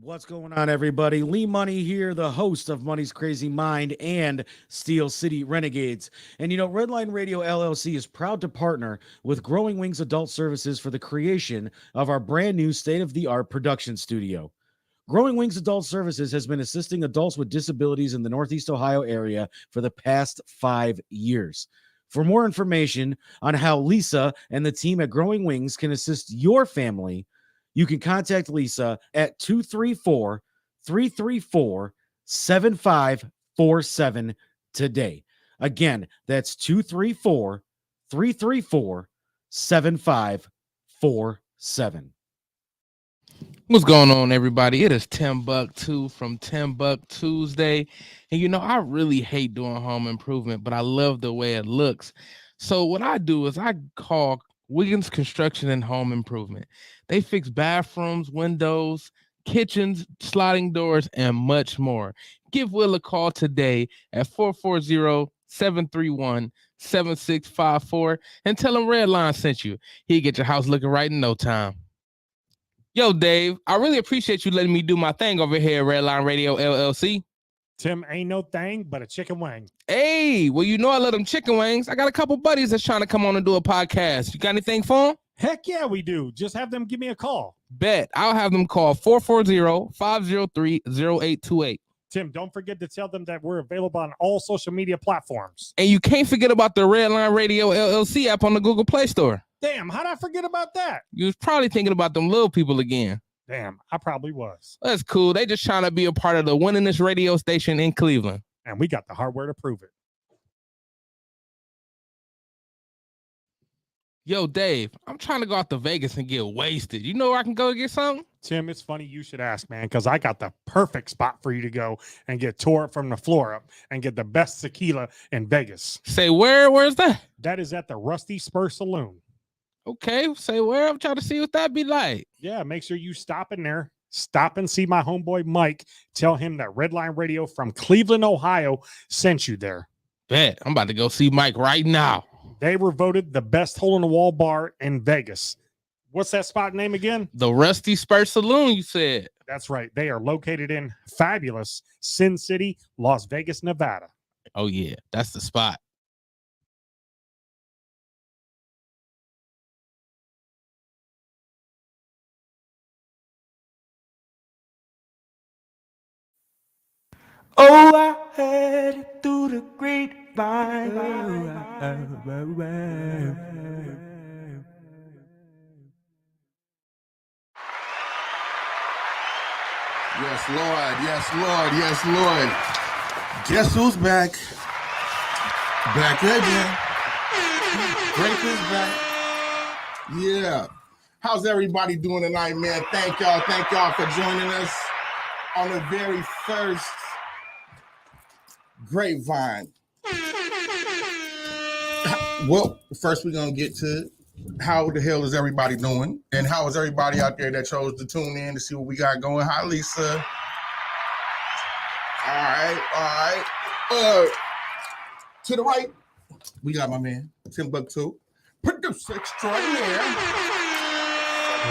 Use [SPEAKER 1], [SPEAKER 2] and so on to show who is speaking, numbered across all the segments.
[SPEAKER 1] What's going on, everybody? Lee Money here, the host of Money's Crazy Mind and Steel City Renegades. And Redline Radio LLC is proud to partner with Growing Wings Adult Services for the creation of our brand new state-of-the-art production studio. Growing Wings Adult Services has been assisting adults with disabilities in the Northeast Ohio area for the past 5 years. For more information on how Lisa and the team at Growing Wings can assist your family, you can contact Lisa at 234-334-7547 today. Again, that's 234-334-7547.
[SPEAKER 2] What's going on, everybody? It is Tim Buck 2 from Tim Buck Tuesday. And I really hate doing home improvement, but I love the way it looks. So what I do is I call Wiggins Construction and Home Improvement. They fix bathrooms, windows, kitchens, sliding doors, and much more. Give Will a call today at 440-731-7654 and tell him Redline sent you. He'll get your house looking right in no time. Yo, Dave, I really appreciate you letting me do my thing over here at Redline Radio LLC.
[SPEAKER 3] Tim, ain't no thing but a chicken wing.
[SPEAKER 2] Hey, well, I love them chicken wings. I got a couple buddies that's trying to come on and do a podcast. You got anything for them?
[SPEAKER 3] Heck yeah, we do. Just have them give me a call.
[SPEAKER 2] Bet. I'll have them call 440-503-0828.
[SPEAKER 3] Tim, don't forget to tell them that we're available on all social media platforms.
[SPEAKER 2] And you can't forget about the Redline Radio LLC app on the Google Play Store.
[SPEAKER 3] Damn, how'd I forget about that?
[SPEAKER 2] You was probably thinking about them little people again.
[SPEAKER 3] Damn, I probably was.
[SPEAKER 2] That's cool. They just trying to be a part of the winningest radio station in Cleveland.
[SPEAKER 3] And we got the hardware to prove it.
[SPEAKER 2] Yo, Dave, I'm trying to go out to Vegas and get wasted. You know where I can go get something?
[SPEAKER 3] Tim, it's funny you should ask, man, because I got the perfect spot for you to go and get tore up from the floor up and get the best tequila in Vegas.
[SPEAKER 2] Say where? Where's that?
[SPEAKER 3] That is at the Rusty Spur Saloon.
[SPEAKER 2] Okay, say where? I'm trying to see what that be like.
[SPEAKER 3] Yeah, make sure you stop in there. Stop and see my homeboy Mike. Tell him that Redline Radio from Cleveland, Ohio sent you there.
[SPEAKER 2] Bet. I'm about to go see Mike right now.
[SPEAKER 3] They were voted the best hole-in-the-wall bar in Vegas. What's that spot name again?
[SPEAKER 2] The Rusty Spur Saloon, you said.
[SPEAKER 3] That's right. They are located in fabulous Sin City, Las Vegas, Nevada.
[SPEAKER 2] Oh, yeah. That's the spot.
[SPEAKER 4] Oh, I heard it through the grapevine.
[SPEAKER 5] Yes, Lord. Yes, Lord. Yes, Lord. Guess who's back? Back again. Grape is back. Yeah. How's everybody doing tonight, man? Thank y'all. Thank y'all for joining us on the very first Grape Vine. Well, first we're going to get to how the hell is everybody doing? And how is everybody out there that chose to tune in to see what we got going? Hi, Lisa. All right. To the right, we got my man, Tim Buck 2, producer extraordinaire.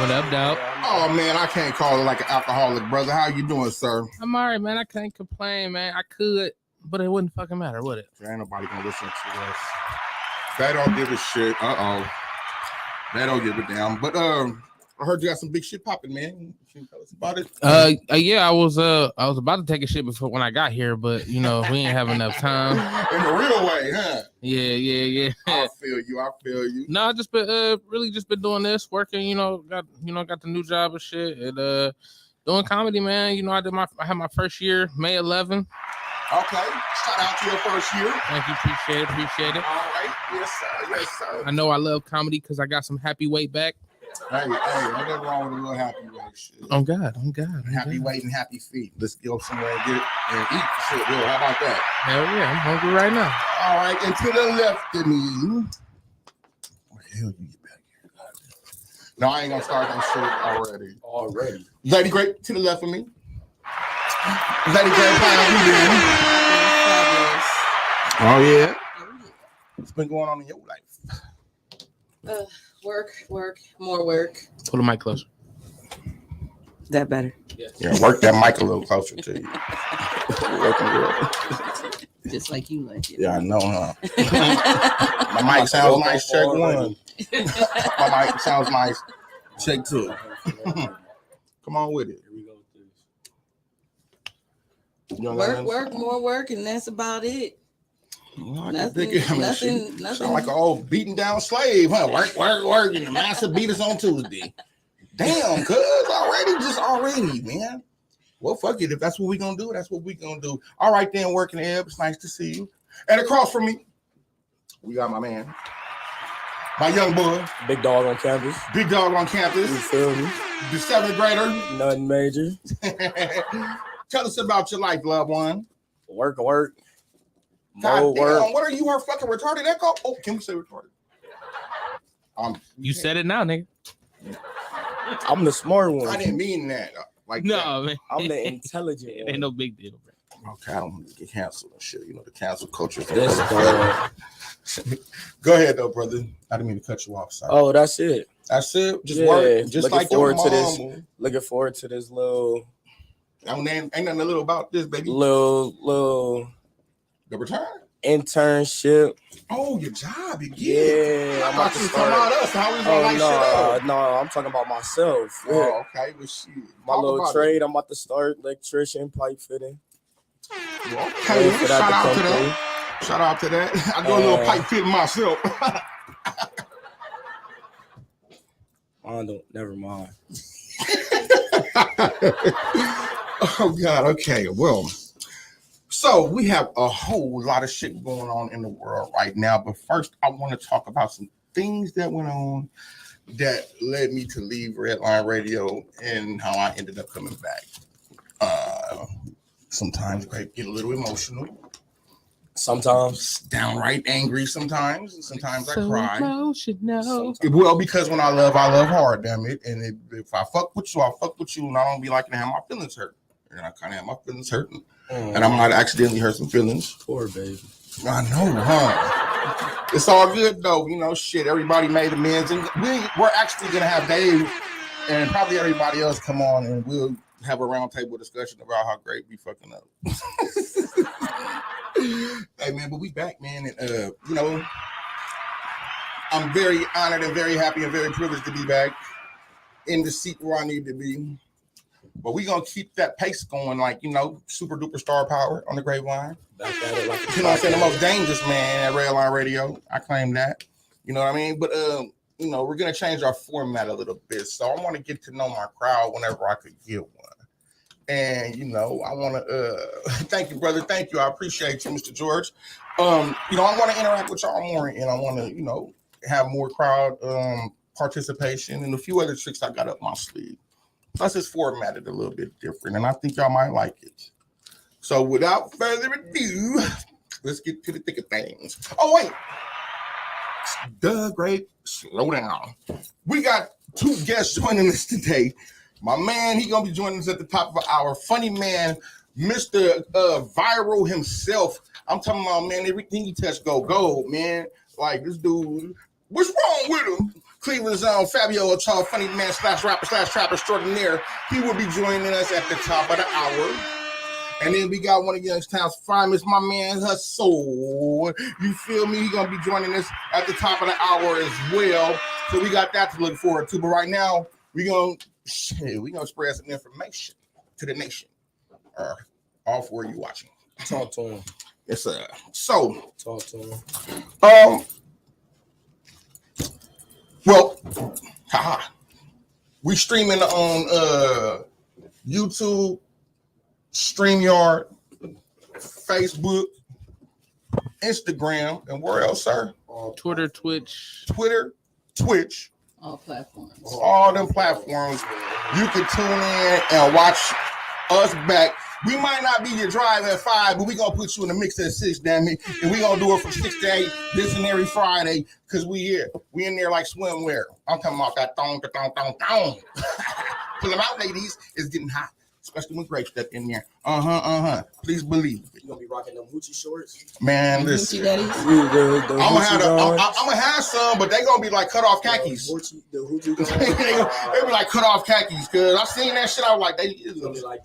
[SPEAKER 2] What up, dog?
[SPEAKER 5] Oh, man, I can't call it like an alcoholic, brother. How you doing, sir?
[SPEAKER 2] I'm all right, man. I can't complain, man. I could, but it wouldn't fucking matter, would it?
[SPEAKER 5] There ain't nobody gonna listen to us. They don't give a shit. They don't give a damn. But I heard you got some big shit popping, man. Can you tell us about it?
[SPEAKER 2] Yeah, I was about to take a shit before when I got here, but we ain't have enough time.
[SPEAKER 5] In a real way, huh?
[SPEAKER 2] Yeah.
[SPEAKER 5] I feel you.
[SPEAKER 2] No, I just been really just been doing this, working, got the new job and shit, and doing comedy, man. I had my first year, May 11th.
[SPEAKER 5] Okay, shout out to your first year.
[SPEAKER 2] Thank you, appreciate it.
[SPEAKER 5] All right, yes sir.
[SPEAKER 2] I know I love comedy because I got some happy weight back.
[SPEAKER 5] Hey, nothing wrong with a little happy weight shit.
[SPEAKER 2] On God.
[SPEAKER 5] Happy weight and happy feet. Let's go somewhere and get it and eat shit. Yo, how about that?
[SPEAKER 2] Hell yeah, I'm hungry right now.
[SPEAKER 5] All right, and to the left of me. Where the hell you get back here? No, I ain't gonna start that shit already. Lady Grape to the left of me. Lady Grape, how you doing? Oh yeah. What's been going on in your life?
[SPEAKER 6] Work, more work.
[SPEAKER 2] Pull the mic closer.
[SPEAKER 6] That better.
[SPEAKER 5] Yeah, work that mic a little closer to you. Working good.
[SPEAKER 6] Just like you like it.
[SPEAKER 5] Yeah, I know, huh? My mic sounds nice. Check one. My mic sounds nice. Check two. Come on with it.
[SPEAKER 6] Work, more work, and that's about it.
[SPEAKER 5] Well,
[SPEAKER 6] Nothing.
[SPEAKER 5] Sound like an old beaten down slave, huh? Work, and the master beat us on Tuesday. Damn, cuz already, man. Well, fuck it. If that's what we're gonna do, that's what we're gonna do. All right, then, working Eb. It's nice to see you. And across from me, we got my man, my young boy,
[SPEAKER 7] Big dog on campus.
[SPEAKER 5] Big dog on campus.
[SPEAKER 7] You feel me?
[SPEAKER 5] The 7th grader.
[SPEAKER 7] Nothing major.
[SPEAKER 5] Tell us about your life, loved one.
[SPEAKER 7] Work.
[SPEAKER 5] God damn,
[SPEAKER 7] work.
[SPEAKER 5] what are you, our fucking retarded echo? Oh, can we say retarded?
[SPEAKER 2] You said it now, nigga.
[SPEAKER 7] I'm the smart one.
[SPEAKER 5] I didn't mean that.
[SPEAKER 2] No, man.
[SPEAKER 7] I'm the intelligent
[SPEAKER 2] It
[SPEAKER 7] one.
[SPEAKER 2] ain't no big deal, bro.
[SPEAKER 5] Okay, I don't want to get canceled and shit. You know, the cancel culture.
[SPEAKER 7] This dog.
[SPEAKER 5] Go ahead, though, brother. I didn't mean to cut you off. Sorry.
[SPEAKER 7] Oh, that's it.
[SPEAKER 5] That's it. Just
[SPEAKER 7] Yeah,
[SPEAKER 5] work. Just
[SPEAKER 7] looking
[SPEAKER 5] like your
[SPEAKER 7] forward
[SPEAKER 5] mom.
[SPEAKER 7] to this. Looking forward to this little
[SPEAKER 5] Ain't nothing a little about this, baby.
[SPEAKER 7] the
[SPEAKER 5] return.
[SPEAKER 7] internship.
[SPEAKER 5] Oh, your job. You
[SPEAKER 7] Yeah,
[SPEAKER 5] I
[SPEAKER 7] I'm about
[SPEAKER 5] thought
[SPEAKER 7] to
[SPEAKER 5] you was talking
[SPEAKER 7] start.
[SPEAKER 5] about us. How we gonna light shit up?
[SPEAKER 7] No, I'm talking about myself. Yeah.
[SPEAKER 5] Oh, okay. Well, shit.
[SPEAKER 7] My
[SPEAKER 5] Talk
[SPEAKER 7] little
[SPEAKER 5] about
[SPEAKER 7] trade, I'm about to start electrician, pipe fitting.
[SPEAKER 5] it. Well, okay.
[SPEAKER 7] Waiting for that
[SPEAKER 5] Shout
[SPEAKER 7] to
[SPEAKER 5] out
[SPEAKER 7] come
[SPEAKER 5] to
[SPEAKER 7] through.
[SPEAKER 5] that. Shout out to that. I do a little pipe fitting myself.
[SPEAKER 7] Never mind.
[SPEAKER 5] Oh God. Okay. Well, so we have a whole lot of shit going on in the world right now. But first, I want to talk about some things that went on that led me to leave Redline Radio and how I ended up coming back. Sometimes Grape get a little emotional.
[SPEAKER 7] Sometimes.
[SPEAKER 5] Downright angry sometimes, and sometimes I cry.
[SPEAKER 2] Emotional.
[SPEAKER 5] Well, because when I love hard, damn it. And if I fuck with you, I'll fuck with you, and I don't be liking to have my feelings hurt. And I kind of have my feelings hurting. And I might accidentally hurt some feelings.
[SPEAKER 7] Poor baby.
[SPEAKER 5] I know, huh? It's all good, though. You know, shit, everybody made amends. And we're actually going to have Dave and probably everybody else come on, and we'll have a roundtable discussion about how great we fucking up. Hey, man, but we back, man. And, you know, I'm very honored and very happy and very privileged to be back in the seat where I need to be. But we're going to keep that pace going, like, you know, super duper star power on the Grape Vine.
[SPEAKER 7] Back at it like
[SPEAKER 5] You know what I'm saying? The most dangerous man at Redline Radio. I claim that. You know what I mean? But, you know, we're going to change our format a little bit. So I want to get to know my crowd whenever I could get one. And, you know, I want to, thank you, brother. Thank you. I appreciate you, Mr. George. You know, I want to interact with y'all more, and I want to, you know, have more crowd participation and a few other tricks I got up my sleeve. Plus, it's formatted a little bit different, and I think y'all might like it. So, without further ado, let's get to the thick of things. Oh, wait. Grape, slow down. We got two guests joining us today. My man, he gonna be joining us at the top of our funny man, Mr. Viral himself. I'm talking about, man, everything he touch go gold, man. Like this dude, what's wrong with him? Cleveland's own Fabio Ochoa, funny man / rapper / trapper extraordinaire. He will be joining us at the top of the hour. And then we got one of Youngstown's finest, my man Hustle. You feel me? He gonna be joining us at the top of the hour as well. So we got that to look forward to. But right now, we gonna spread some information to the nation. All four of you watching.
[SPEAKER 7] Talk to him.
[SPEAKER 5] Yes, sir. So
[SPEAKER 7] Talk to him.
[SPEAKER 5] Well, we streaming on YouTube, StreamYard, Facebook, Instagram, and where else, sir?
[SPEAKER 2] Twitter, Twitch.
[SPEAKER 5] Twitch.
[SPEAKER 6] All platforms.
[SPEAKER 5] All them platforms. You can tune in and watch us back. We might not be your drive at 5, but we gonna put you in the mix at 6, damn it. And we gonna do it from 6 to 8 this and every Friday, because we here. We in there like swimwear. I'm talking about that thong. Pull them out, ladies. It's getting hot. especially when Grape stepped in there. Please believe it.
[SPEAKER 7] You gonna be rocking them hoochie shorts?
[SPEAKER 5] Man,
[SPEAKER 6] Hoochie
[SPEAKER 5] listen.
[SPEAKER 6] daddies.
[SPEAKER 5] I'm gonna have some, but they gonna be like cut off khakis.
[SPEAKER 7] The hoochie
[SPEAKER 5] They be like cut off khakis, cause I seen that shit. I was like, they
[SPEAKER 7] gonna be like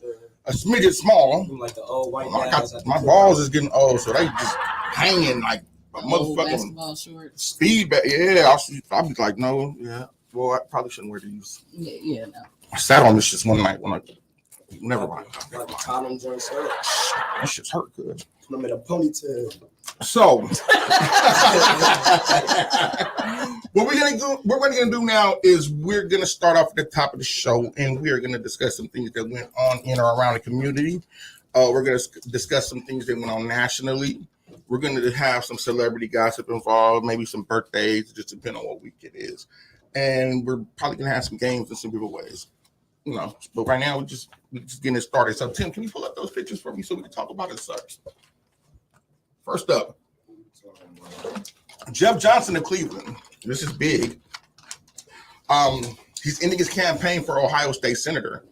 [SPEAKER 5] a smidget small.
[SPEAKER 7] like the old white guys.
[SPEAKER 5] My balls is getting old, so they just hanging like a motherfucking
[SPEAKER 6] Basketball shorts.
[SPEAKER 5] speed back. Yeah, I'll be like, no, yeah. Well, I probably shouldn't wear these.
[SPEAKER 6] Yeah, no.
[SPEAKER 5] I sat on this just one night when I never mind.
[SPEAKER 7] Like the condom joints.
[SPEAKER 5] That shit's hurt good.
[SPEAKER 7] Put them in a ponytail.
[SPEAKER 5] So what we're gonna do now is we're gonna start off at the top of the show, and we're gonna discuss some things that went on in or around the community. We're gonna discuss some things that went on nationally. We're gonna have some celebrity gossip involved, maybe some birthdays, just depending on what week it is. And we're probably gonna have some games and some giveaways. You know, but right now we're just getting it started. So Tim, can you pull up those pictures for me so we can talk about it, sir? First up, Jeff Johnson of Cleveland. This is big. He's ending his campaign for Ohio State Senator.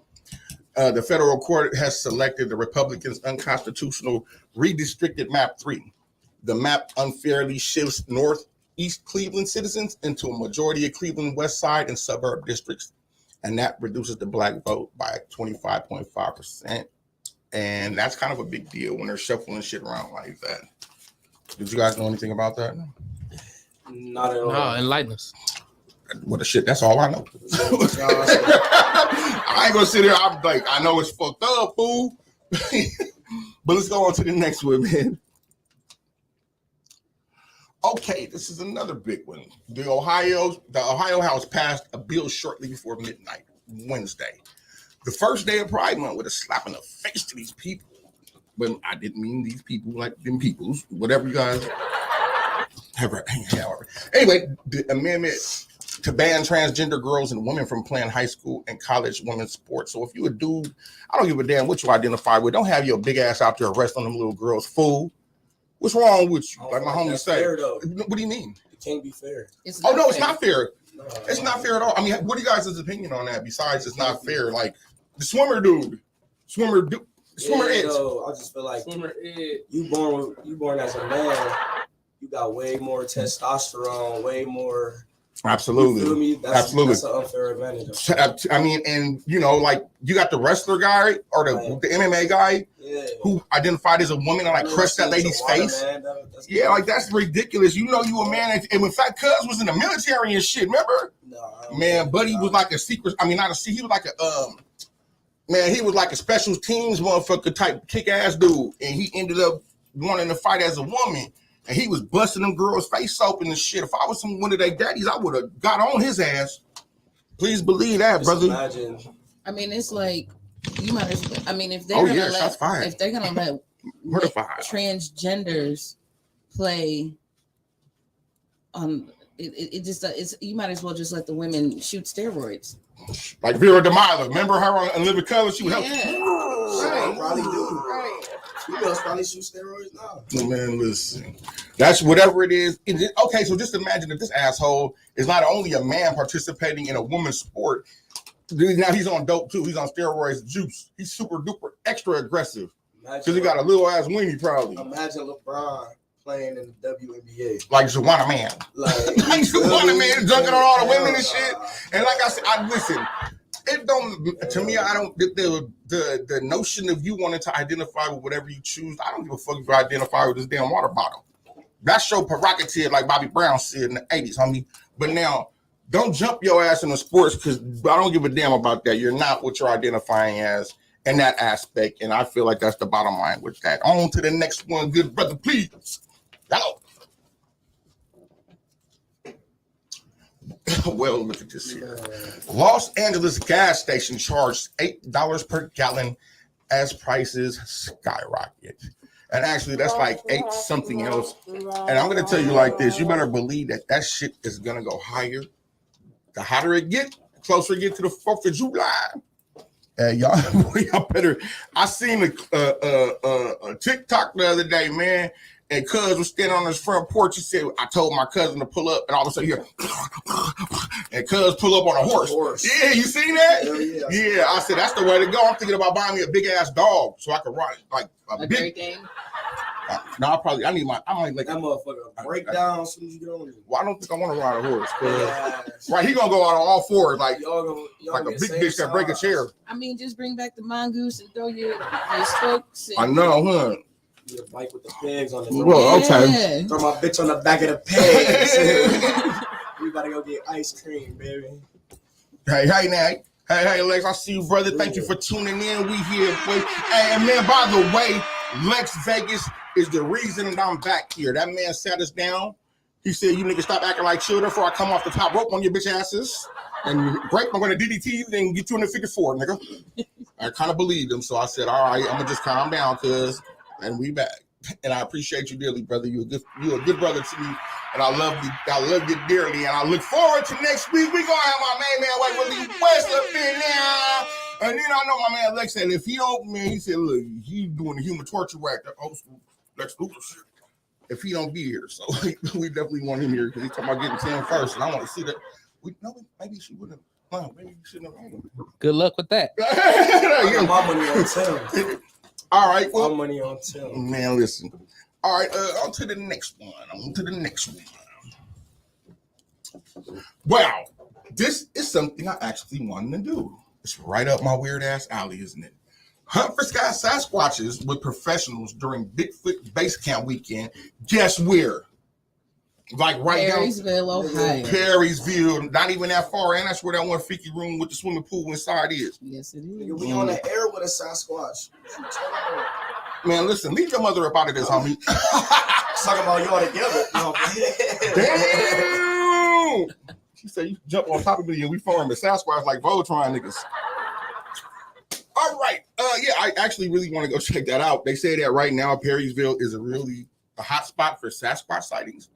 [SPEAKER 5] The federal court has selected the Republicans' unconstitutional redistricted map 3. The map unfairly shifts northeast Cleveland citizens into a majority of Cleveland West Side and suburb districts, and that reduces the black vote by 25.5%. And that's kind of a big deal when they're shuffling shit around like that. Did you guys know anything about that?
[SPEAKER 7] Not at all.
[SPEAKER 2] No, enlighten us.
[SPEAKER 5] What the shit, that's all I know. I ain't gonna sit here, I'm like, I know it's fucked up, fool. But let's go on to the next one, man. Okay, this is another big one. The Ohio House passed a bill shortly before midnight, Wednesday. The first day of Pride Month with a slap in the face to these people. But I didn't mean these people like them peoples, whatever you guys have. Anyway, the amendment to ban transgender girls and women from playing high school and college women's sports. So if you a dude, I don't give a damn what you identify with. Don't have your big ass out there arresting them little girls, fool. What's wrong with you? Like my homie say. What do you mean?
[SPEAKER 7] It can't be fair.
[SPEAKER 5] It's not fair. No, it's not fair at all. I mean, what are you guys' opinion on that? Besides, it's not fair. Like the swimmer is.
[SPEAKER 7] I just feel like you born as a man, you got way more testosterone, way more.
[SPEAKER 5] Absolutely.
[SPEAKER 7] You feel me? That's an unfair advantage.
[SPEAKER 5] I mean, and you know, like you got the wrestler guy or the MMA guy who identified as a woman and like crushed that lady's face. Like that's ridiculous. You know, you a man, and in fact, Cuz was in the military and shit. Remember? Man, Buddy was like a secret. I mean, not a secret. He was like a man, he was like a special teams motherfucker type kick ass dude, and he ended up wanting to fight as a woman. And he was busting them girls' face open and shit. If I was one of their daddies, I would have got on his ass. Please believe that, brother.
[SPEAKER 7] Imagine.
[SPEAKER 6] I mean, it's like you might as well. I mean, if they're gonna let transgenders play, it's you might as well just let the women shoot steroids.
[SPEAKER 5] Like Vera DeMilo, remember her on Living Color? She would help.
[SPEAKER 7] Right. Probably do. Right. Females probably shoot steroids now.
[SPEAKER 5] Man, listen. That's whatever it is. Okay, so just imagine if this asshole is not only a man participating in a woman's sport, now he's on dope too. He's on steroids, juice. He's super duper extra aggressive. Because he got a little ass weenie probably.
[SPEAKER 7] Imagine LeBron playing in the WNBA.
[SPEAKER 5] Like Juwanna Man. Like Juwanna Man dunking on all the women and shit. And like I said, listen. It don't, to me, I don't, the notion of you wanting to identify with whatever you choose, I don't give a fuck if you identify with this damn water bottle. That's your prerogative, like Bobby Brown said in the 80s, homie. But now, don't jump your ass in the sports because I don't give a damn about that. You're not what you're identifying as in that aspect. And I feel like that's the bottom line with that. On to the next one, good brother, please. Hello. Well, look at this here. Los Angeles gas station charged $8 per gallon as prices skyrocket. And actually, that's like 8 something else. And I'm going to tell you like this. You better believe that shit is going to go higher. The hotter it gets, the closer it gets to the 4th of July. Y'all better. I seen a TikTok the other day, man. And cuz was standing on his front porch. He said, I told my cousin to pull up, and all of a sudden here, and cuz pull up on a horse. Yeah, you seen that? Yeah, I said that's the way to go. I'm thinking about buying me a big ass dog so I can ride like a big
[SPEAKER 6] game.
[SPEAKER 5] No, I need my. I might like
[SPEAKER 7] that motherfucker break down as soon as you get on it.
[SPEAKER 5] Well, I don't think I want to ride a horse. Right, he gonna go out on all fours like a big bitch that break a chair.
[SPEAKER 6] I mean, just bring back the mongoose and throw your spokes.
[SPEAKER 5] I know, huh?
[SPEAKER 7] You bike with the pegs on it.
[SPEAKER 5] Well, okay.
[SPEAKER 7] Throw my bitch on the back of the pegs. We gotta go get ice cream, baby.
[SPEAKER 5] Hey, now. Hey, Lex, I see you, brother. Thank you for tuning in. We here, boy. Hey, and man, by the way, Lex Vegas is the reason that I'm back here. That man sat us down. He said, you niggas stop acting like children before I come off the top rope on your bitch asses. And break, I'm going to DDT you and get you in the figure four, nigga. I kind of believed him, so I said, all right, I'm going to just calm down, cuz, and we back. And I appreciate you dearly, brother. You're a good brother to me, and I love you dearly, and I look forward to next week. We're going to have my main man, White Willie West up in now. And then I know my man Lex said, if he don't, man, he said, look, he's doing the human torture rack, that old school Lex Luthor shit. If he don't be here, so we definitely want him here because he's talking about getting 10 first, and I want to see that. Maybe she wouldn't have. No, maybe you shouldn't have.
[SPEAKER 2] Good luck with that.
[SPEAKER 7] I got my money on Tim.
[SPEAKER 5] All right, well,
[SPEAKER 7] my money on Tim.
[SPEAKER 5] Man, listen. All right, on to the next one. Wow, this is something I actually wanted to do. It's right up my weird ass alley, isn't it? Hunt for Sasquatches with professionals during Bigfoot Base Camp weekend. Guess where? Like right now,
[SPEAKER 6] Perrysville, Ohio.
[SPEAKER 5] Perrysville, not even that far, and that's where that one freaky room with the swimming pool inside is.
[SPEAKER 6] Yes, it is.
[SPEAKER 7] We on the air with a Sasquatch.
[SPEAKER 5] Man, listen, leave your mother up out of this, homie.
[SPEAKER 7] Talking about y'all together.
[SPEAKER 5] Damn! She said you jump on top of me and we form a Sasquatch like Voltron niggas. All right. Yeah, I actually really want to go check that out. They say that right now Perrysville is a hot spot for Sasquatch sightings.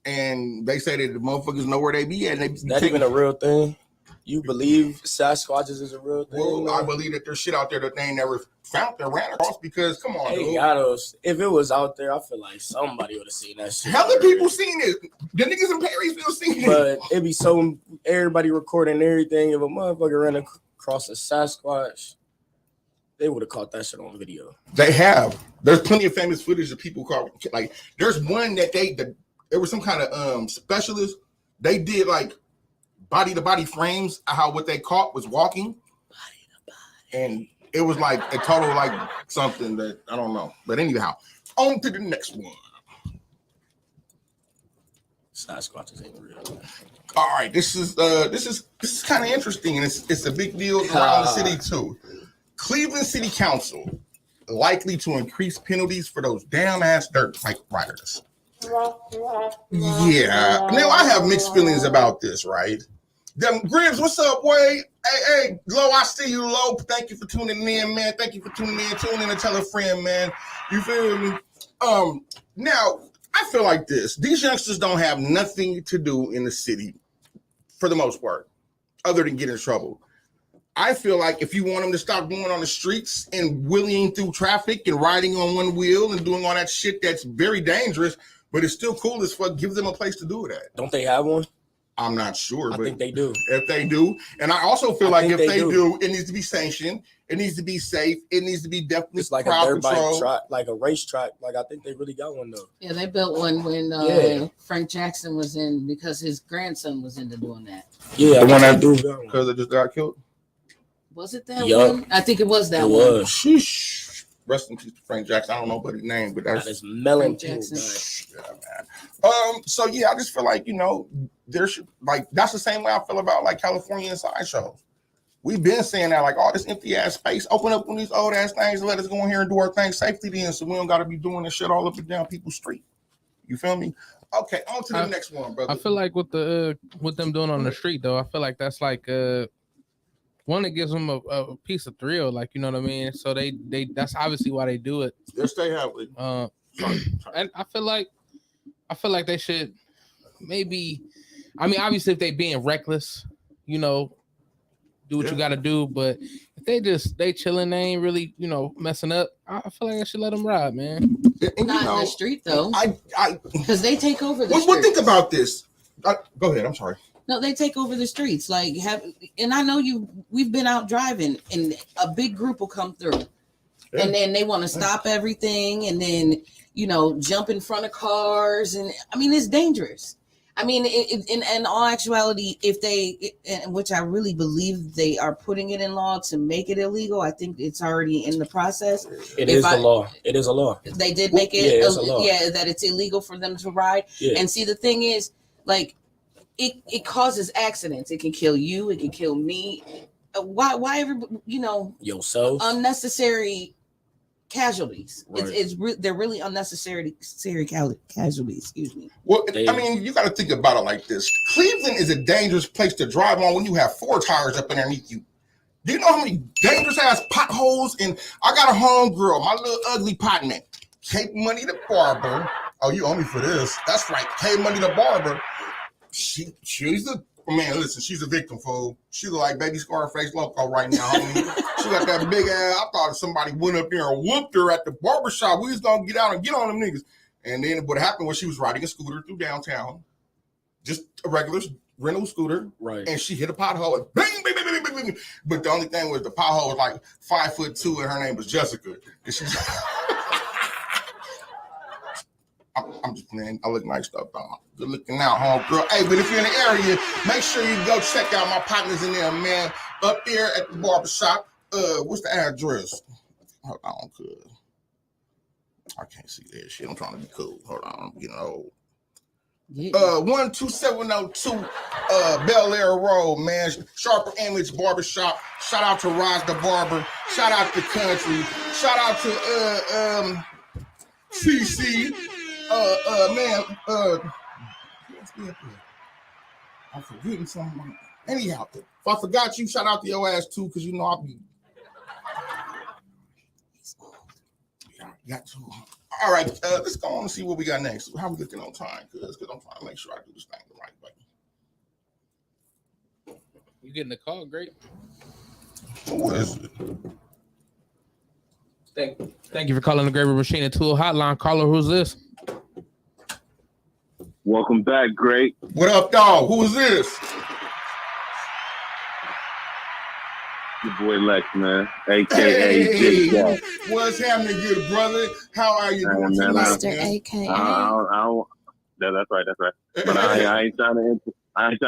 [SPEAKER 5] And they say that the motherfuckers know where they be at. Is
[SPEAKER 7] that even a real thing? You believe Sasquatches is a real thing?
[SPEAKER 5] Well, I believe that there's shit out there that they ain't never found that ran across because, come on, dude.
[SPEAKER 7] If it was out there, I feel like somebody would have seen that shit.
[SPEAKER 5] Hella people seen it. The niggas in Perrysville seen it.
[SPEAKER 7] But it'd be so, everybody recording everything. If a motherfucker ran across a Sasquatch, they would have caught that shit on video.
[SPEAKER 5] They have. There's plenty of famous footage of people caught. Like, there's one that there was some kind of specialist. They did like body-to-body frames. What they caught was walking. Body-to-body. And it was like a total like something that I don't know. But anyhow, on to the next one.
[SPEAKER 7] Sasquatches ain't real.
[SPEAKER 5] All right, this is kind of interesting, and it's a big deal around the city too. Cleveland City Council likely to increase penalties for those damn ass dirt bike riders. Yeah. Now I have mixed feelings about this, right? Them Gribbs, what's up, Wade? Hey, Lo, I see you, Lo. Thank you for tuning in, man. Thank you for tuning in. Tune in and tell a friend, man. You feel me? Now I feel like this. These youngsters don't have nothing to do in the city for the most part, other than get in trouble. I feel like if you want them to stop going on the streets and wheeling through traffic and riding on one wheel and doing all that shit that's very dangerous, but it's still cool as fuck, give them a place to do it at.
[SPEAKER 7] Don't they have one?
[SPEAKER 5] I'm not sure,
[SPEAKER 7] I
[SPEAKER 5] but
[SPEAKER 7] think they do.
[SPEAKER 5] If they do, and I also feel like if they do, it needs to be sanctioned. It needs to be safe. It needs to be definitely
[SPEAKER 7] it's like a dirt bike track, like a racetrack. Like I think they really got one though.
[SPEAKER 6] Yeah, they built one when Frank Jackson was in because his grandson was into doing that.
[SPEAKER 5] Yeah, the one that do because it just got killed.
[SPEAKER 6] Was it that one? I think it was that one.
[SPEAKER 5] Sheesh. Rest in peace to Frank Jackson. I don't know his name, but that's
[SPEAKER 7] Melon
[SPEAKER 6] Jackson.
[SPEAKER 5] Yeah, man. So yeah, I just feel like there should that's the same way I feel about like California and sideshows. We've been saying that all this empty ass space, open up on these old ass things and let us go in here and do our thing safely then, so we don't got to be doing this shit all up and down people's street. You feel me? Okay, on to the next one, brother.
[SPEAKER 2] I feel like with them doing on the street though, I feel like that's like one that gives them a piece of thrill, like you know what I mean. So they that's obviously why they do it.
[SPEAKER 5] Yes, they have it.
[SPEAKER 2] And I feel like they should maybe. I mean, obviously, if they being reckless, do what you got to do. But if they chilling, they ain't really, messing up. I feel like I should let them ride, man.
[SPEAKER 5] And,
[SPEAKER 6] Not in the street though,
[SPEAKER 5] I
[SPEAKER 6] because they take over the
[SPEAKER 5] well,
[SPEAKER 6] streets.
[SPEAKER 5] think about this. Go ahead. I'm sorry.
[SPEAKER 6] No, they take over the streets. And I know we've been out driving, and a big group will come through, and then they want to stop everything, and then jump in front of cars, and I mean it's dangerous. I mean, in all actuality, which I really believe they are putting it in law to make it illegal. I think it's already in the process.
[SPEAKER 7] It is the law. It is a law.
[SPEAKER 6] They did make it,
[SPEAKER 7] it's a law.
[SPEAKER 6] that it's illegal for them to ride.
[SPEAKER 7] Yeah.
[SPEAKER 6] And see, the thing is, it causes accidents. It can kill you. It can kill me. Why everybody,
[SPEAKER 7] Yourself.
[SPEAKER 6] unnecessary casualties.
[SPEAKER 7] Right.
[SPEAKER 6] They're really unnecessary casualties. Excuse me.
[SPEAKER 5] Well, I mean, you got to think about it like this. Cleveland is a dangerous place to drive on when you have 4 tires up underneath you. Do you know how many dangerous ass potholes? And I got a homegirl, my little ugly partner, Cape Money the barber. Oh, you owe me for this. That's right, Cape Money the barber. She's she's a victim, fool. She look like baby Scarface Loco right now. She got that big ass. I thought somebody went up there and whooped her at the barbershop. We was gonna get out and get on them niggas. And then what happened was she was riding a scooter through downtown, just a regular rental scooter,
[SPEAKER 7] Right.
[SPEAKER 5] And she hit a pothole and bang, bang, bang, bang, bang, bang. But the only thing was the pothole was like 5'2", and her name was Jessica. And she's I'm just playing. I look nice stuff, dog. Good looking out, homegirl. Hey, but if you're in the area, make sure you go check out my partners in there, man. Up there at the barbershop. What's the address? Hold on, cuz. I can't see that shit. I'm trying to be cool. Hold on, I'm getting old. 12702 Bel Air Road, man. Sharper Image Barbershop. Shout out to Roz the Barber. Shout out to Country. Shout out to CC. I'm forgetting something. Anyhow, if I forgot you, shout out to your ass too, because I'll be. Got to. All right, let's go on and see what we got next. How we looking on time? Because I'm trying to make sure I do this thing the right way.
[SPEAKER 2] You getting the call, great.
[SPEAKER 5] What is it?
[SPEAKER 2] Thank you for calling the Grape Machine and Tool Hotline. Caller, who's this?
[SPEAKER 8] Welcome back, Great.
[SPEAKER 5] What up, dog? Who is this?
[SPEAKER 8] Your boy Lex, man, aka Big Jack.
[SPEAKER 5] What's happening, good brother? How are you doing tonight,
[SPEAKER 6] Mr. AKA.
[SPEAKER 8] That's right. But I ain't trying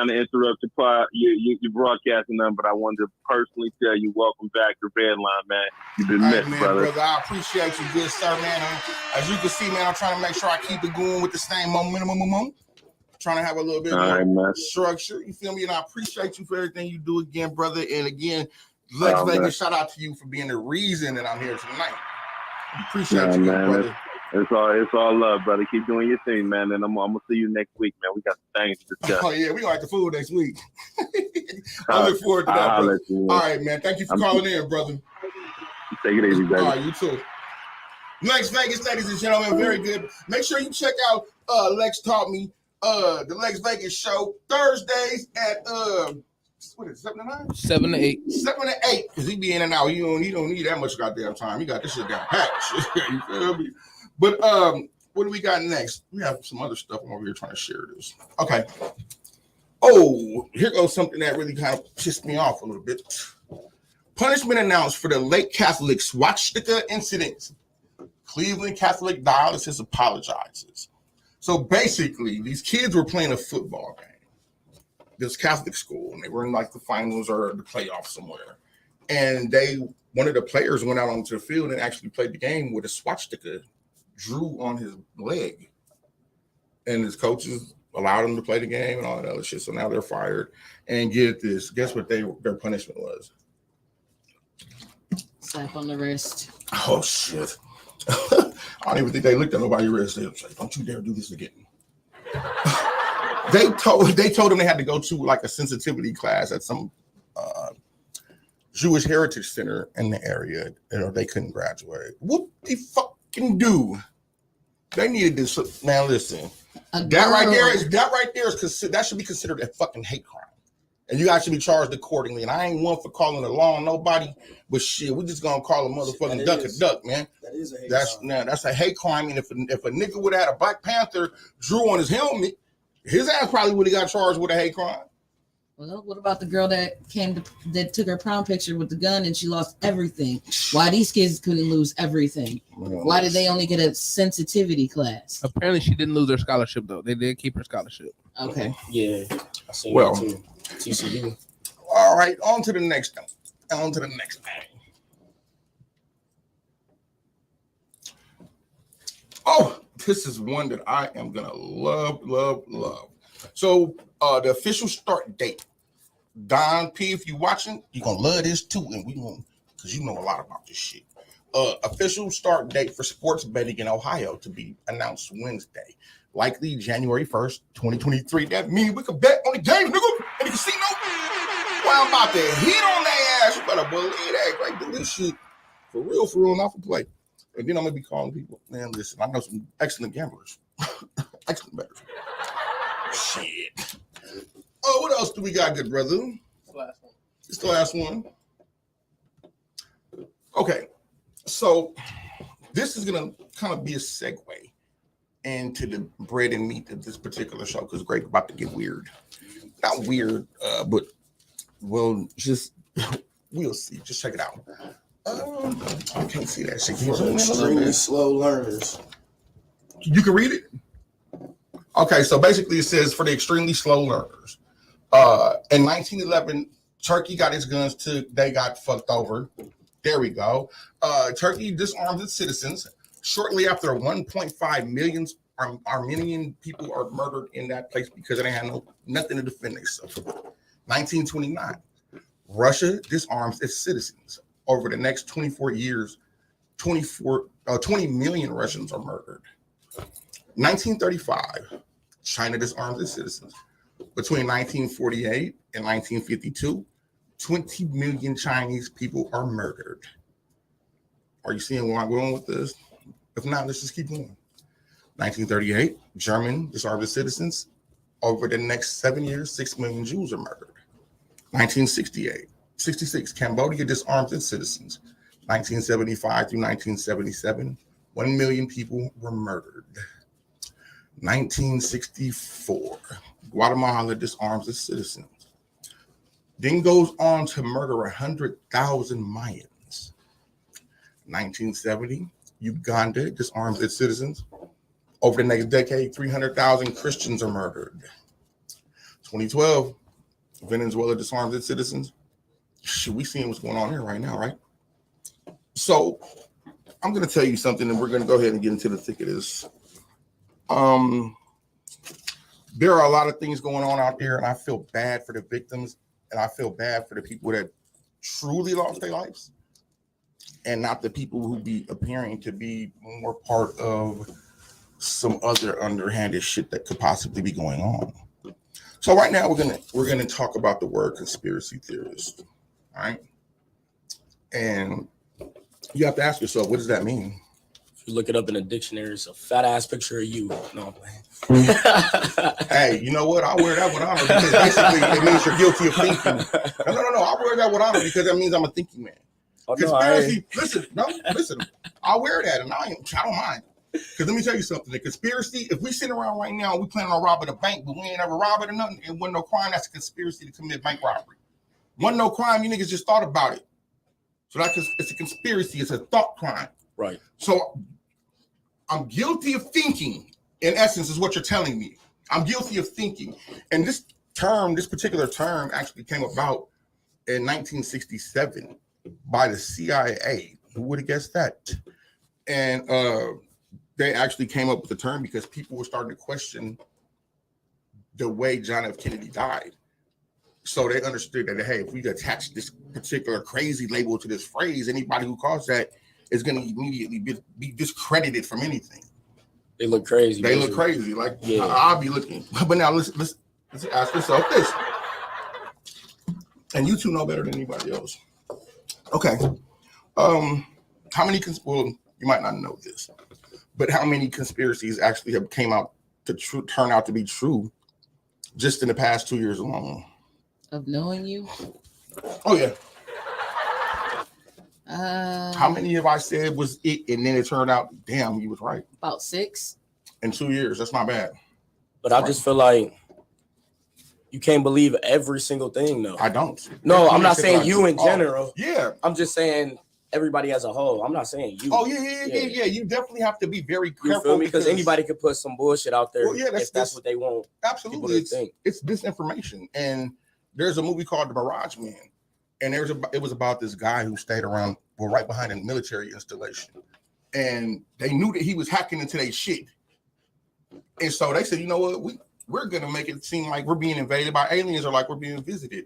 [SPEAKER 8] to interrupt your broadcasting them, but I wanted to personally tell you, welcome back to Redline, man. You've been missed, brother.
[SPEAKER 5] I appreciate you, good sir, man. As you can see, man, I'm trying to make sure I keep it going with the same momentum. Trying to have a little bit more structure. You feel me? And I appreciate you for everything you do again, brother. And again, Lex Vegas, shout out to you for being the reason that I'm here tonight. Appreciate you,
[SPEAKER 8] man.
[SPEAKER 5] brother.
[SPEAKER 8] It's all love, brother. Keep doing your thing, man. And I'm gonna see you next week, man. We got some things to discuss.
[SPEAKER 5] Oh yeah, we gonna have the food next week. I look forward to that, brother. All right, man. Thank you for calling in, brother.
[SPEAKER 8] Take it easy, baby.
[SPEAKER 5] All right, you too. Lex Vegas, ladies and gentlemen, very good. Make sure you check out Lex Taught Me, the Lex Vegas show Thursdays at what is it, 7 to 9?
[SPEAKER 2] 7 to 8. 7
[SPEAKER 5] to 8, because he be in and out. He don't need that much goddamn time. He got this shit down pat. You feel me? But what do we got next? We have some other stuff. I'm over here trying to share this. Okay. Oh, here goes something that really kind of pissed me off a little bit. Punishment announced for the late Catholic swastika incident. Cleveland Catholic Diocese apologizes. So basically, these kids were playing a football game. This Catholic school, and they were in like the finals or the playoffs somewhere. And one of the players went out onto the field and actually played the game with a swastika drew on his leg. And his coaches allowed him to play the game and all that other shit. So now they're fired. And get this, guess what their punishment was?
[SPEAKER 6] Slap on the wrist.
[SPEAKER 5] Oh shit. I don't even think they looked at nobody's wrist. They was like, don't you dare do this again. They told them they had to go to like a sensitivity class at some Jewish Heritage Center in the area, or they couldn't graduate. What they fucking do? They needed this. Man, listen. That right there is that should be considered a fucking hate crime. And you guys should be charged accordingly. And I ain't one for calling the law on nobody, but shit, we just gonna call a motherfucking duck a duck, man.
[SPEAKER 7] That is a hate
[SPEAKER 5] crime. That's a hate crime. And if a nigga would have had a Black Panther drew on his helmet, his ass probably would have got charged with a hate crime.
[SPEAKER 6] Well, what about the girl that took her prom picture with the gun and she lost everything? Why these kids couldn't lose everything? Why did they only get a sensitivity class?
[SPEAKER 2] Apparently, she didn't lose her scholarship though. They did keep her scholarship.
[SPEAKER 6] Okay.
[SPEAKER 7] Yeah. I seen
[SPEAKER 5] Well,
[SPEAKER 7] that too. TCU.
[SPEAKER 5] All right, on to the next thing. On to the next thing. Oh, this is one that I am gonna love. So the official start date. Don P, if you watching, you're gonna love this too, and we gonna, because you know a lot about this shit. Official start date for sports betting in Ohio to be announced Wednesday. Likely January 1st, 2023. That means we can bet on the game, nigga, in the casino. Well, I'm about to hit on that ass. You better believe that. Great, do this shit for real, not for play. And then I'm gonna be calling people. Man, listen, I know some excellent gamblers, excellent bettors. Shit. Oh, what else do we got, good brother? It's the last one. Okay, so this is gonna kind of be a segue into the bread and meat of this particular show because Grape about to get weird. Not weird, but well, just we'll see. Just check it out. I can't see that shit.
[SPEAKER 7] Extremely slow learners.
[SPEAKER 5] You can read it. Okay, so basically it says for the extremely slow learners. In 1911, Turkey got its guns they got fucked over. There we go. Turkey disarmed its citizens. Shortly after, 1.5 million Armenian people are murdered in that place because they had nothing to defend themselves. 1929, Russia disarms its citizens. Over the next 24 years, 20 million Russians are murdered. 1935, China disarms its citizens. Between 1948 and 1952, 20 million Chinese people are murdered. Are you seeing where I'm going with this? If not, let's just keep going. 1938, Germany disarmed its citizens. Over the next 7 years, 6 million Jews are murdered. 1966, Cambodia disarmed its citizens. 1975 through 1977, 1 million people were murdered. 1964, Guatemala disarms its citizens. Then goes on to murder 100,000 Mayans. 1970, Uganda disarms its citizens. Over the next decade, 300,000 Christians are murdered. 2012, Venezuela disarms its citizens. Shit, we seeing what's going on here right now, right? So I'm going to tell you something, and we're going to go ahead and get into the thick of this. There are a lot of things going on out there, and I feel bad for the victims, and I feel bad for the people that truly lost their lives, and not the people who be appearing to be more part of some other underhanded shit that could possibly be going on. So right now we're gonna talk about the word conspiracy theorist, all right? And you have to ask yourself, what does that mean?
[SPEAKER 7] If you look it up in a dictionary, it's a fat ass picture of you. No, I'm playing.
[SPEAKER 5] Hey, you know what? I wear that with honor because basically it means you're guilty of thinking. No. I wear that with honor because that means I'm a thinking man.
[SPEAKER 7] Oh,
[SPEAKER 5] Conspiracy. Listen. I wear that and I don't mind. Because let me tell you something. The conspiracy, if we sit around right now, we planning on robbing a bank, but we ain't ever robbed it or nothing, and wasn't no crime, that's a conspiracy to commit bank robbery. Wasn't no crime, you niggas just thought about it. So it's a conspiracy, it's a thought crime.
[SPEAKER 7] Right.
[SPEAKER 5] So I'm guilty of thinking, in essence, is what you're telling me. I'm guilty of thinking. And this particular term actually came about in 1967 by the CIA. Who would have guessed that? And they actually came up with the term because people were starting to question the way John F. Kennedy died. So they understood that, hey, if we attach this particular crazy label to this phrase, anybody who calls that is going to immediately be discredited from anything.
[SPEAKER 7] They look crazy.
[SPEAKER 5] They look crazy. Like, yeah. I'll be looking. But now let's ask yourself this. And you two know better than anybody else. Okay. How many, well, you might not know this, but how many conspiracies actually have came out to turn out to be true just in the past 2 years alone?
[SPEAKER 6] Of knowing you?
[SPEAKER 5] Oh yeah. How
[SPEAKER 6] Uh,
[SPEAKER 5] many have I said was it, and then it turned out, damn, you was right.
[SPEAKER 6] about 6.
[SPEAKER 5] In 2 years, that's not bad.
[SPEAKER 7] But I just feel like you can't believe every single thing, though.
[SPEAKER 5] I don't.
[SPEAKER 7] No, I'm not saying you in general.
[SPEAKER 5] Yeah.
[SPEAKER 7] I'm just saying everybody as a whole. I'm not saying you.
[SPEAKER 5] Oh, yeah. You definitely have to be very careful.
[SPEAKER 7] You feel me? Because anybody could put some bullshit out there if that's what they want.
[SPEAKER 5] Absolutely. It's disinformation. And there's a movie called The Mirage Man. And it was about this guy who stayed around, right behind a military installation. And they knew that he was hacking into their shit. And so they said, you know what? We're going to make it seem like we're being invaded by aliens or like we're being visited.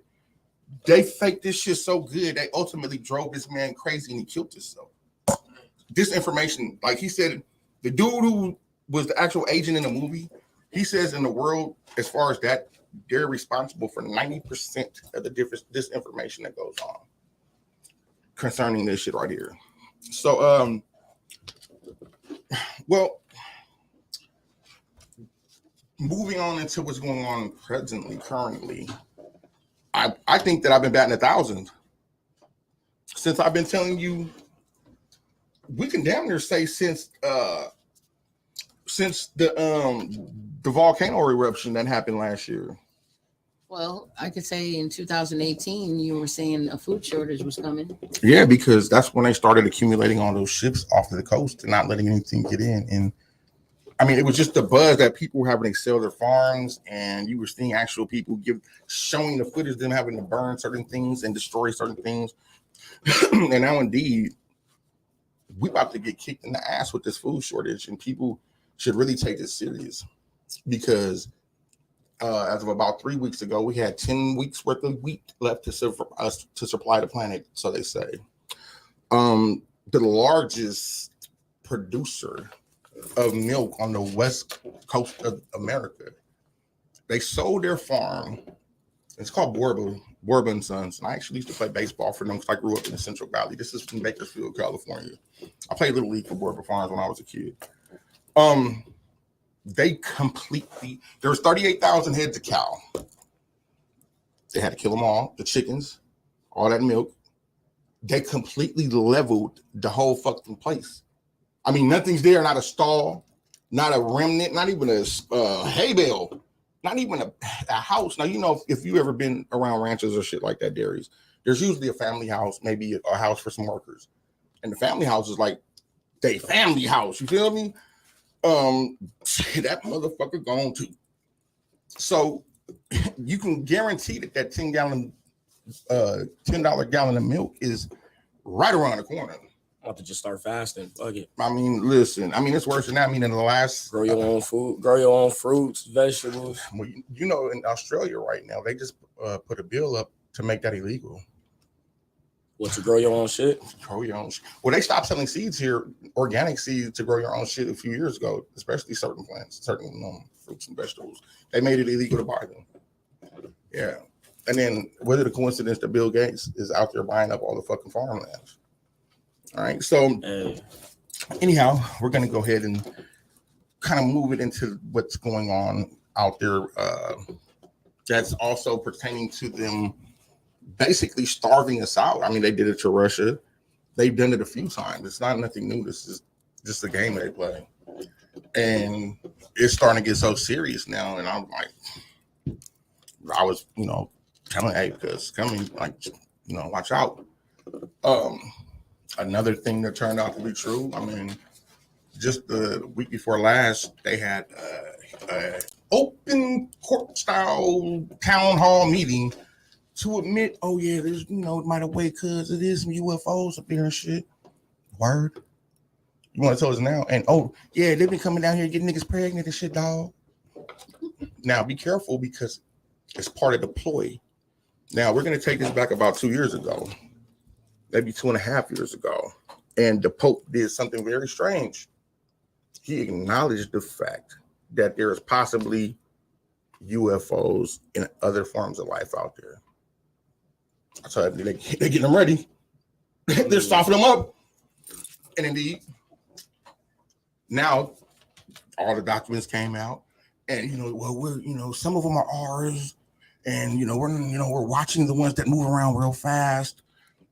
[SPEAKER 5] They faked this shit so good, they ultimately drove this man crazy and he killed himself. Disinformation, like he said, the dude who was the actual agent in the movie, he says in the world, as far as that, they're responsible for 90% of the disinformation that goes on concerning this shit right here. So, well, moving on into what's going on currently, I think that I've been batting 1,000 since I've been telling you. We can damn near say since the volcano eruption that happened last year.
[SPEAKER 6] Well, I could say in 2018, you were saying a food shortage was coming.
[SPEAKER 5] Yeah, because that's when they started accumulating all those ships off of the coast and not letting anything get in. And I mean, it was just the buzz that people were having to sell their farms, and you were seeing actual people showing the footage of them having to burn certain things and destroy certain things. And now, indeed, we about to get kicked in the ass with this food shortage, and people should really take this serious because as of about 3 weeks ago, we had 10 weeks worth of wheat left to supply the planet, so they say. The largest producer of milk on the west coast of America, they sold their farm. It's called Borba & Sons, and I actually used to play baseball for them because I grew up in the Central Valley. This is from Bakersfield, California. I played Little League for Borba Farms when I was a kid. There was 38,000 heads of cow. They had to kill them all, the chickens, all that milk. They completely leveled the whole fucking place. I mean, nothing's there, not a stall, not a remnant, not even a hay bale, not even a house. Now, you know, if you ever been around ranches or shit like that, dairies, there's usually a family house, maybe a house for some workers. And the family house is like they family house, you feel me? That motherfucker gone too. So you can guarantee that $10 gallon of milk is right around the corner.
[SPEAKER 7] I want to just start fasting. Fuck it.
[SPEAKER 5] I mean, listen. I mean, it's worse than that. I mean, in the last
[SPEAKER 7] grow your own food, grow your own fruits, vegetables.
[SPEAKER 5] Well, you know, in Australia right now, they just put a bill up to make that illegal.
[SPEAKER 7] What, to grow your own shit?
[SPEAKER 5] Grow your own shit. Well, they stopped selling seeds here, organic seeds to grow your own shit a few years ago, especially certain plants, certain fruits and vegetables. They made it illegal to buy them. Yeah. And then, whether the coincidence that Bill Gates is out there buying up all the fucking farmlands. All right. So, anyhow, we're going to go ahead and kind of move it into what's going on out there. That's also pertaining to them basically starving us out. I mean, they did it to Russia. They've done it a few times. It's not nothing new. This is just a game they play. And it's starting to get so serious now. And I'm like, I was, telling, hey, because coming, like, watch out. Another thing that turned out to be true, I mean, just the week before last, they had an open court style town hall meeting to admit, oh yeah, there's, it might have wait because it is some UFOs up there and shit. Word. You want to tell us now? And oh yeah, they've been coming down here getting niggas pregnant and shit, dog. Now be careful because it's part of the ploy. Now we're gonna take this back about 2 years ago, maybe 2.5 years ago, and the Pope did something very strange. He acknowledged the fact that there is possibly UFOs and other forms of life out there. So they're getting them ready. They're softening them up. And indeed, now all the documents came out. And, we're, some of them are ours. And we're watching the ones that move around real fast,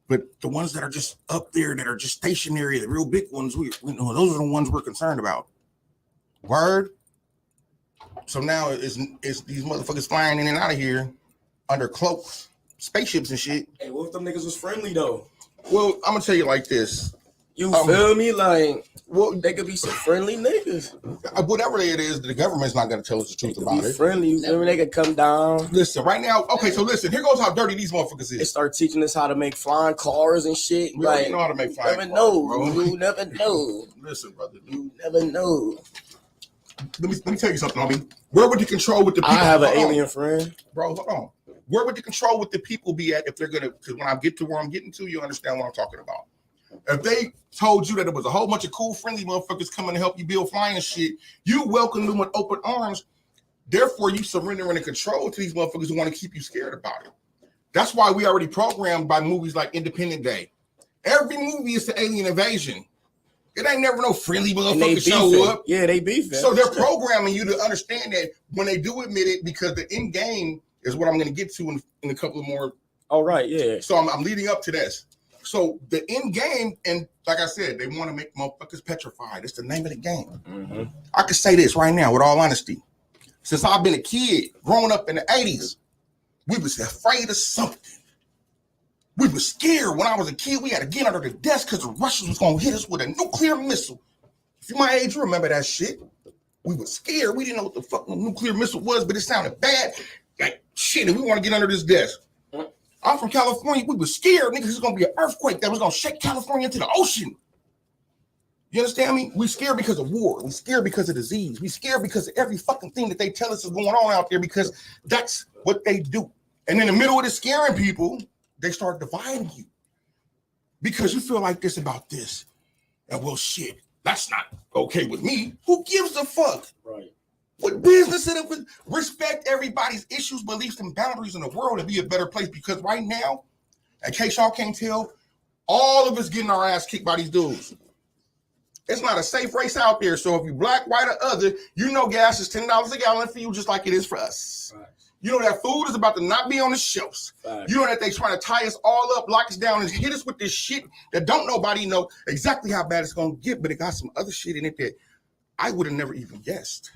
[SPEAKER 5] but the ones that are just up there, that are just stationary, the real big ones, those are the ones we're concerned about. Word. So now it's these motherfuckers flying in and out of here under cloaks, spaceships and shit.
[SPEAKER 7] Hey, what if them niggas was friendly though?
[SPEAKER 5] Well, I'm gonna tell you like this.
[SPEAKER 7] You feel me? Like, well, they could be some friendly niggas.
[SPEAKER 5] Whatever it is, the government's not gonna tell us the truth about it.
[SPEAKER 7] Friendly, you feel me? They could come down.
[SPEAKER 5] Listen, right now, okay, so listen, here goes how dirty these motherfuckers is.
[SPEAKER 7] They start teaching us how to make flying cars and shit.
[SPEAKER 5] We already know how to make flying cars, bro.
[SPEAKER 7] You never know.
[SPEAKER 5] Listen, brother.
[SPEAKER 7] You never know.
[SPEAKER 5] Let me tell you something, homie. Where would the control with the people?
[SPEAKER 7] I have an alien friend.
[SPEAKER 5] Bro, hold on. Where would the control with the people be at if they're gonna, because when I get to where I'm getting to, you understand what I'm talking about. If they told you that it was a whole bunch of cool, friendly motherfuckers coming to help you build flying shit, you welcome them with open arms. Therefore, you surrendering the control to these motherfuckers who want to keep you scared about it. That's why we already programmed by movies like Independence Day. Every movie is the alien invasion. It ain't never no friendly motherfuckers show up.
[SPEAKER 7] Yeah, they beefing.
[SPEAKER 5] So they're programming you to understand that when they do admit it, because the end game is what I'm going to get to in a couple of more.
[SPEAKER 7] All right, yeah.
[SPEAKER 5] So I'm leading up to this. So the end game, and like I said, they want to make motherfuckers petrified. It's the name of the game.
[SPEAKER 7] Mm-hmm.
[SPEAKER 5] I can say this right now with all honesty. Since I've been a kid, growing up in the 80s, we was afraid of something. We were scared. When I was a kid, we had to get under the desk because the Russians was going to hit us with a nuclear missile. If you're my age, you remember that shit. We were scared. We didn't know what the fuck a nuclear missile was, but it sounded bad. Like, shit, and we want to get under this desk. I'm from California. We were scared, niggas. It's going to be an earthquake that was going to shake California into the ocean. You understand me? We scared because of war. We scared because of disease. We scared because of every fucking thing that they tell us is going on out there, because that's what they do. And in the middle of the scaring people, they start dividing you because you feel like this about this. And well, shit, that's not okay with me. Who gives a fuck?
[SPEAKER 7] Right.
[SPEAKER 5] What business is it with? Respect everybody's issues, beliefs, and boundaries in the world to be a better place. Because right now, in case y'all can't tell, all of us getting our ass kicked by these dudes. It's not a safe race out there. So if you black, white, or other, you know gas is $10 a gallon for you, just like it is for us. Right. You know that food is about to not be on the shelves. Right. You know that they trying to tie us all up, lock us down, and hit us with this shit that don't nobody know exactly how bad it's going to get, but it got some other shit in it that I would have never even guessed.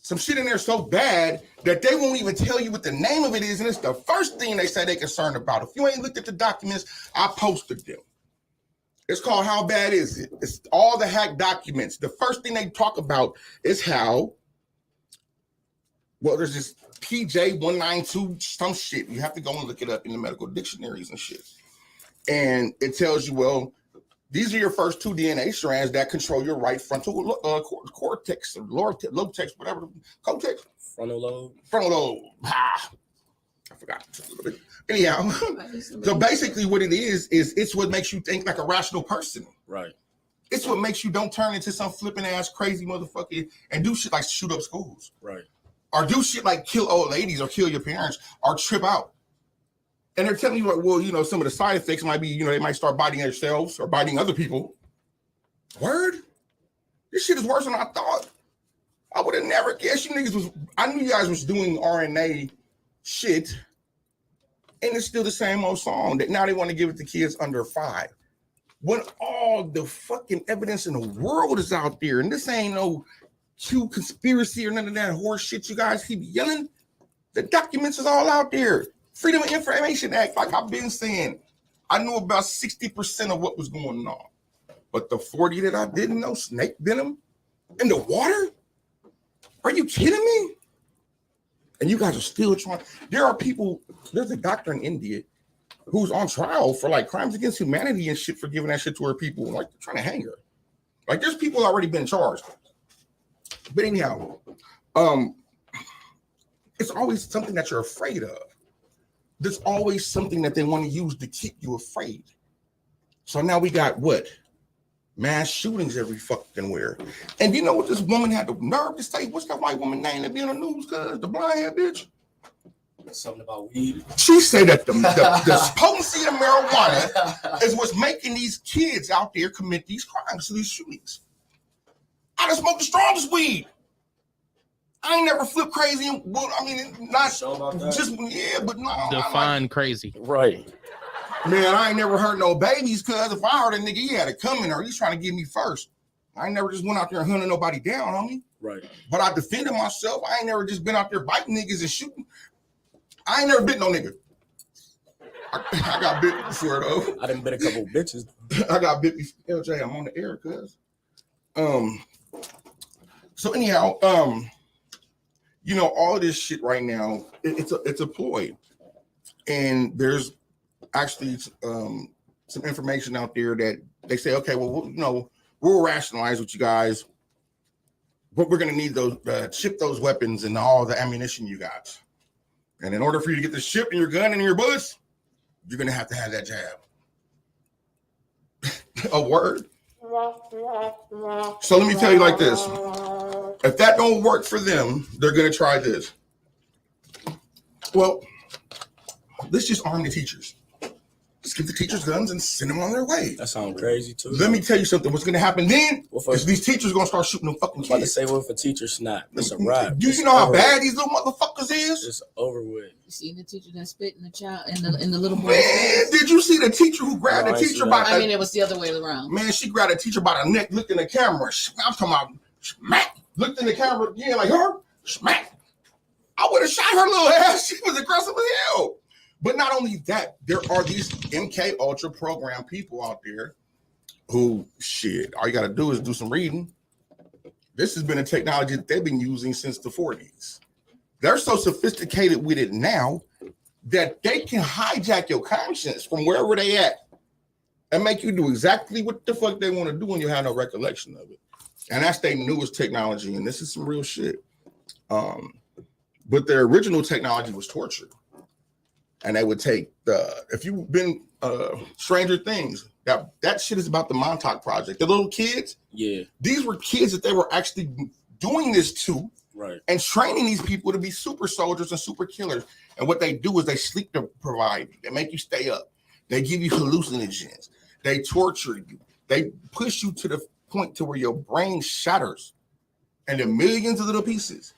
[SPEAKER 5] Some shit in there so bad that they won't even tell you what the name of it is, and it's the first thing they say they're concerned about. If you ain't looked at the documents, I posted them. It's called How Bad Is It? It's all the hacked documents. The first thing they talk about is how, well, there's this PJ192, some shit. You have to go and look it up in the medical dictionaries and shit. And it tells you, well, these are your first two DNA strands that control your right frontal cortex, or lobe text, whatever, cortex.
[SPEAKER 7] Frontal lobe.
[SPEAKER 5] Frontal lobe. Ah, I forgot. Anyhow, so basically what it is it's what makes you think like a rational person.
[SPEAKER 7] Right.
[SPEAKER 5] It's what makes you don't turn into some flipping ass crazy motherfucker and do shit like shoot up schools.
[SPEAKER 7] Right.
[SPEAKER 5] Or do shit like kill old ladies or kill your parents or trip out. And they're telling you, like, well, you know, some of the side effects might be, you know, they might start biting themselves or biting other people. Word? This shit is worse than I thought. I would have never guessed you niggas was, I knew you guys was doing RNA shit. And it's still the same old song that now they want to give it to kids under 5. When all the fucking evidence in the world is out there, and this ain't no Q conspiracy or none of that horse shit you guys keep yelling. The documents is all out there. Freedom of Information Act, like I've been saying, I knew about 60% of what was going on. But the 40 that I didn't know, snake venom in the water? Are you kidding me? And you guys are still trying. There are people, there's a doctor in India who's on trial for like crimes against humanity and shit for giving that shit to her people, like trying to hang her. Like there's people already been charged. But anyhow, it's always something that you're afraid of. There's always something that they want to use to keep you afraid. So now we got what? Mass shootings every fucking where. And you know what this woman had the nerve to say? What's that white woman name that be on the news? Cause the blind head bitch.
[SPEAKER 7] Something about weed.
[SPEAKER 5] She said that the potency of marijuana is what's making these kids out there commit these crimes, these shootings. I done smoked the strongest weed. I ain't never flipped crazy. Well, I mean, not
[SPEAKER 7] Show about that.
[SPEAKER 5] just but no.
[SPEAKER 2] Define crazy.
[SPEAKER 7] Right.
[SPEAKER 5] Man, I ain't never hurt no babies, cuz if I hurt a nigga, he had it coming or he's trying to get me first. I ain't never just went out there and hunted nobody down on me.
[SPEAKER 7] Right.
[SPEAKER 5] But I defended myself. I ain't never just been out there biting niggas and shooting. I ain't never bit no nigga. I got bit before though.
[SPEAKER 7] I done bit a couple bitches.
[SPEAKER 5] I got bit before. LJ, I'm on the air, cuz. So anyhow, you know, all of this shit right now, it's a ploy. And there's actually some information out there that they say, okay, well, you know, we'll rationalize with you guys, but we're gonna need those ship those weapons and all the ammunition you got. And in order for you to get the ship and your gun and your bullets, you're gonna have to have that jab. A word. So let me tell you like this. If that don't work for them, they're gonna try this. Well, let's just arm the teachers. Just give the teachers guns and send them on their way.
[SPEAKER 7] That sounds crazy too.
[SPEAKER 5] Let me tell you something. What's gonna happen then is these teachers are gonna start shooting them fucking
[SPEAKER 7] I'm about to
[SPEAKER 5] kids.
[SPEAKER 7] say, what if a teacher snap? It's a wrap.
[SPEAKER 5] Do you know how bad these little motherfuckers is?
[SPEAKER 7] It's over with.
[SPEAKER 6] You see the teacher that spit in the child in the little boy.
[SPEAKER 5] Man, did you see the teacher who grabbed
[SPEAKER 7] No,
[SPEAKER 5] the
[SPEAKER 7] I ain't
[SPEAKER 5] teacher
[SPEAKER 7] see
[SPEAKER 5] by
[SPEAKER 7] that.
[SPEAKER 5] the
[SPEAKER 6] I mean, it was the other way around.
[SPEAKER 5] man? She grabbed the teacher by the neck, looked in the camera. I'm talking about smack. Looked in the camera again like her. Smack. I would have shot her little ass. She was aggressive as hell. But not only that, there are these MK Ultra program people out there who, shit, all you got to do is do some reading. This has been a technology that they've been using since the 40s. They're so sophisticated with it now that they can hijack your conscience from wherever they at and make you do exactly what the fuck they want to do when you have no recollection of it. And that's their newest technology, and this is some real shit. But their original technology was torture. And they would take if you've been Stranger Things, that shit is about the Montauk Project. The little kids,
[SPEAKER 7] Yeah.
[SPEAKER 5] these were kids that they were actually doing this to,
[SPEAKER 7] Right.
[SPEAKER 5] and training these people to be super soldiers and super killers. And what they do is they sleep deprive you. They make you stay up. They give you hallucinogens. They torture you. They push you to the point to where your brain shatters into millions of little pieces.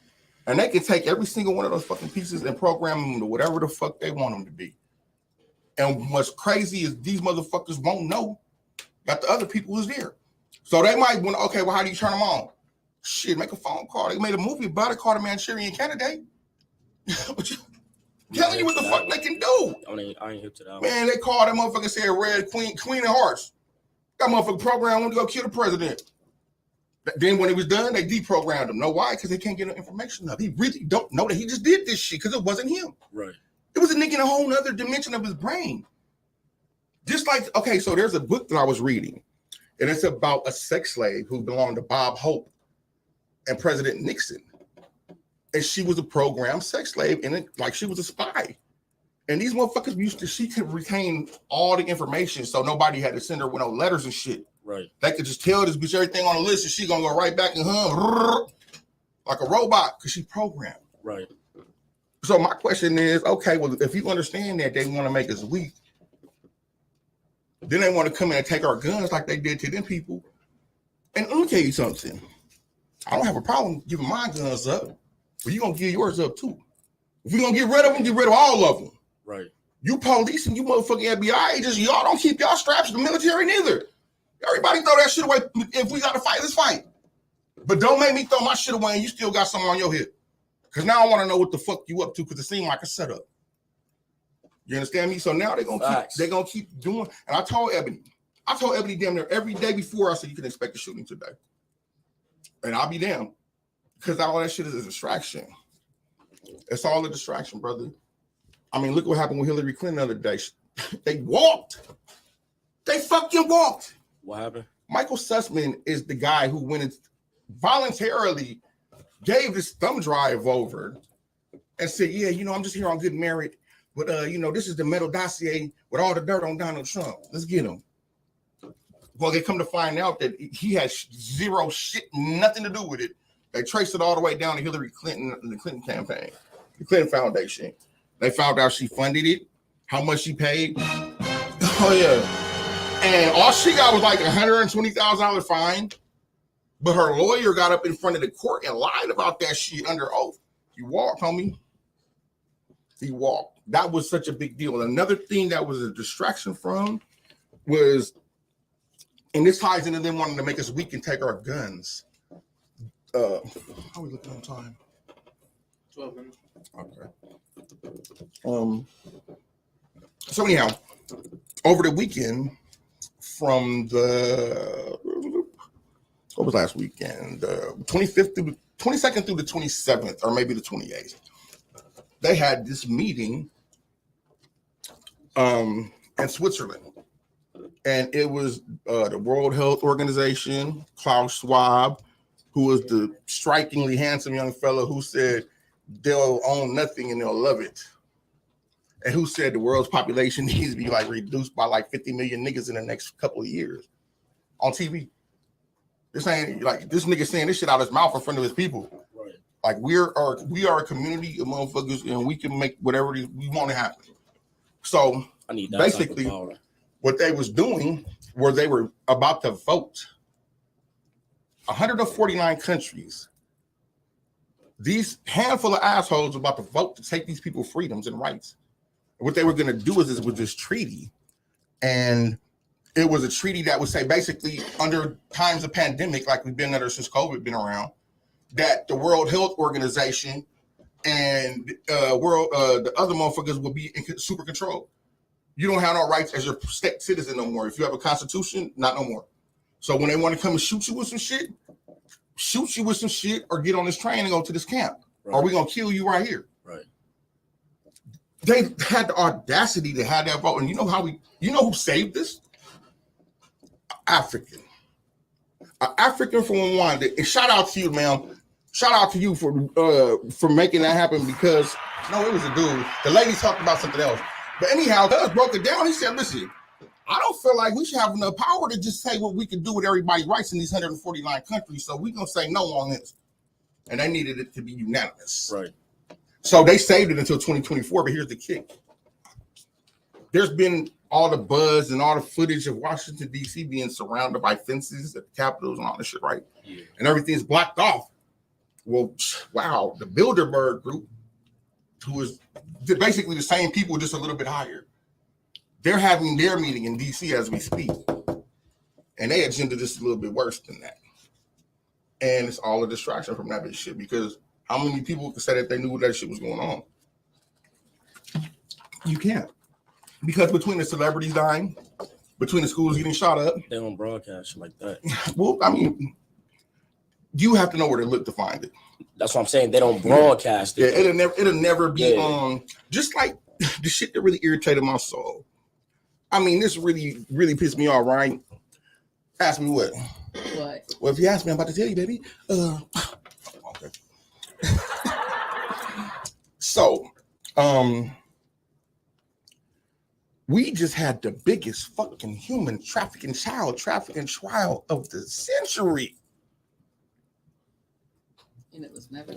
[SPEAKER 5] And they can take every single one of those fucking pieces and program them to whatever the fuck they want them to be. And what's crazy is these motherfuckers won't know that the other people was there. So they might want, okay, well, how do you turn them on? Shit, make a phone call. They made a movie about it called A Manchurian Candidate. Telling you what the fuck they can do.
[SPEAKER 7] I ain't hip to that one.
[SPEAKER 5] Man, they called that motherfucker, said Red Queen of Hearts. That motherfucker program wanted to go kill the president. Then when it was done, they deprogrammed him. Know why? Because they can't get no information of. He really don't know that he just did this shit because it wasn't him.
[SPEAKER 7] Right.
[SPEAKER 5] It was a nigga in a whole other dimension of his brain. Just like, okay, so there's a book that I was reading, and it's about a sex slave who belonged to Bob Hope and President Nixon. And she was a programmed sex slave, and like she was a spy. And these motherfuckers she could retain all the information, so nobody had to send her with no letters and shit.
[SPEAKER 7] Right.
[SPEAKER 5] They could just tell this bitch everything on the list, and she gonna go right back and hum like a robot because she programmed.
[SPEAKER 7] Right.
[SPEAKER 5] So my question is, okay, well, if you understand that they want to make us weak, then they want to come in and take our guns like they did to them people. And let me tell you something. I don't have a problem giving my guns up, but you're gonna give yours up too. If we're gonna get rid of them, get rid of all of them.
[SPEAKER 7] Right.
[SPEAKER 5] You police and you motherfucking FBI agents, y'all don't keep y'all straps in the military neither. Everybody throw that shit away. If we got to fight, let's fight. But don't make me throw my shit away and you still got something on your hip. Because now I want to know what the fuck you up to because it seemed like a setup. You understand me? So now they're gonna keep doing. And I told Ebony damn near every day before, I said you can expect a shooting today. And I'll be damned. Because all that shit is a distraction. It's all a distraction, brother. I mean, look what happened with Hillary Clinton the other day. They walked. They fucking walked.
[SPEAKER 7] What happened?
[SPEAKER 5] Michael Sussman is the guy who went and voluntarily gave his thumb drive over and said, yeah, you know, I'm just here on good merit. But, you know, this is the metal dossier with all the dirt on Donald Trump. Let's get him. Well, they come to find out that he has zero shit, nothing to do with it. They traced it all the way down to Hillary Clinton and the Clinton campaign, the Clinton Foundation. They found out she funded it, how much she paid. Oh, yeah. And all she got was like $120,000 fine. But her lawyer got up in front of the court and lied about that shit under oath. He walked, homie. He walked. That was such a big deal. Another thing that was a distraction from was, and this ties into them wanting to make us weak and take our guns. How are we looking on time?
[SPEAKER 7] 12 minutes.
[SPEAKER 5] Okay. So anyhow, over the weekend, from the what was last weekend? 25th through the 22nd through the 27th, or maybe the 28th. They had this meeting in Switzerland. And it was the World Health Organization, Klaus Schwab, who was the strikingly handsome young fellow who said they'll own nothing and they'll love it. And who said the world's population needs to be like reduced by like 50 million niggas in the next couple of years on TV. This ain't like this nigga saying this shit out of his mouth in front of his people.
[SPEAKER 7] Right.
[SPEAKER 5] Like we are a community of motherfuckers and we can make whatever we want to happen. So
[SPEAKER 7] I need that
[SPEAKER 5] basically
[SPEAKER 7] type of power.
[SPEAKER 5] What they was doing were they were about to vote 149 countries. These handful of assholes were about to vote to take these people freedoms and rights. And what they were going to do is with this treaty. And it was a treaty that would say basically under times of pandemic, like we've been under since COVID been around, that the World Health Organization and the other motherfuckers will be in super control. You don't have no rights as your state citizen no more. If you have a constitution, not no more. So when they want to come and shoot you with some shit, or get on this train and go to this camp. Right. Or we're going to kill you right here.
[SPEAKER 7] Right.
[SPEAKER 5] They had the audacity to have that vote. And you know who saved this? African. An African from Rwanda. And shout out to you, man. Shout out to you for making that happen because, no, it was a dude. The lady talked about something else. But anyhow, Doug broke it down. He said, listen, I don't feel like we should have enough power to just say what we can do with everybody's rights in these 149 countries. So we're going to say no on this. And they needed it to be unanimous.
[SPEAKER 7] Right.
[SPEAKER 5] So they saved it until 2024. But here's the kick. There's been all the buzz and all the footage of Washington, D.C. being surrounded by fences at the Capitals and all this shit, right? Yeah. And everything's blocked off. Well, wow, the Bilderberg group, who is basically the same people, just a little bit higher. They're having their meeting in D.C. as we speak. And they agenda just a little bit worse than that. And it's all a distraction from that bitch shit because how many people could say that they knew that shit was going on? You can't. Because between the celebrities dying, between the schools getting shot up.
[SPEAKER 7] They don't broadcast like that.
[SPEAKER 5] Well, I mean, you have to know where to look to find it.
[SPEAKER 7] That's what I'm saying. They don't broadcast it.
[SPEAKER 5] Yeah, it'll never be on. Just like the shit that really irritated my soul. I mean, this really, really pissed me off, right? Ask me what?
[SPEAKER 6] What?
[SPEAKER 5] Well, if you ask me, I'm about to tell you, baby. Okay. So, we just had the biggest fucking human trafficking trial of the century.
[SPEAKER 6] And it was never.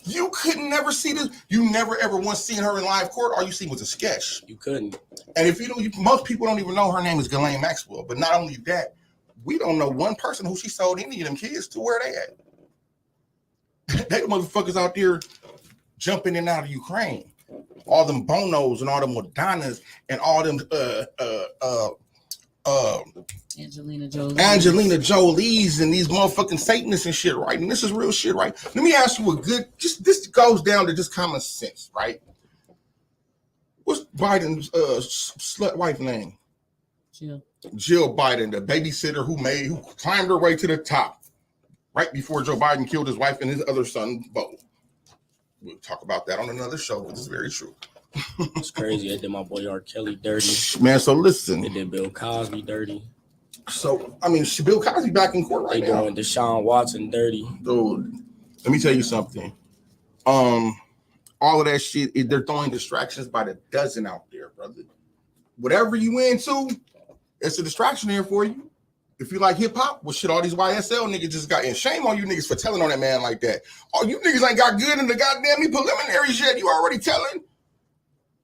[SPEAKER 5] You could never see this. You never ever once seen her in live court. All you seen was a sketch.
[SPEAKER 7] You couldn't.
[SPEAKER 5] And if you don't, most people don't even know her name is Ghislaine Maxwell. But not only that, we don't know one person who she sold any of them kids to. Where they at? They motherfuckers out there jumping in and out of Ukraine. All them Bonos and all them Madonnas and all them
[SPEAKER 6] Angelina
[SPEAKER 5] Jolie's and these motherfucking Satanists and shit, right? And this is real shit, right? Let me ask you this goes down to just common sense, right? What's Biden's slut wife name? Jill Biden, the babysitter who climbed her way to the top right before Joe Biden killed his wife and his other son, Bo. We'll talk about that on another show, but it's very true.
[SPEAKER 7] It's crazy. They did my boy R. Kelly dirty.
[SPEAKER 5] Man, so listen.
[SPEAKER 7] They did Bill Cosby dirty.
[SPEAKER 5] So, I mean, Bill Cosby back in court right now.
[SPEAKER 7] They doing Deshaun Watson dirty.
[SPEAKER 5] Dude, let me tell you something. All of that shit, they're throwing distractions by the dozen out there, brother. Whatever you into, it's a distraction there for you. If you like hip hop, well, shit, all these YSL niggas just got in. Shame on you niggas for telling on that man like that. Oh, you niggas ain't got good in the goddamn preliminaries yet. You already telling?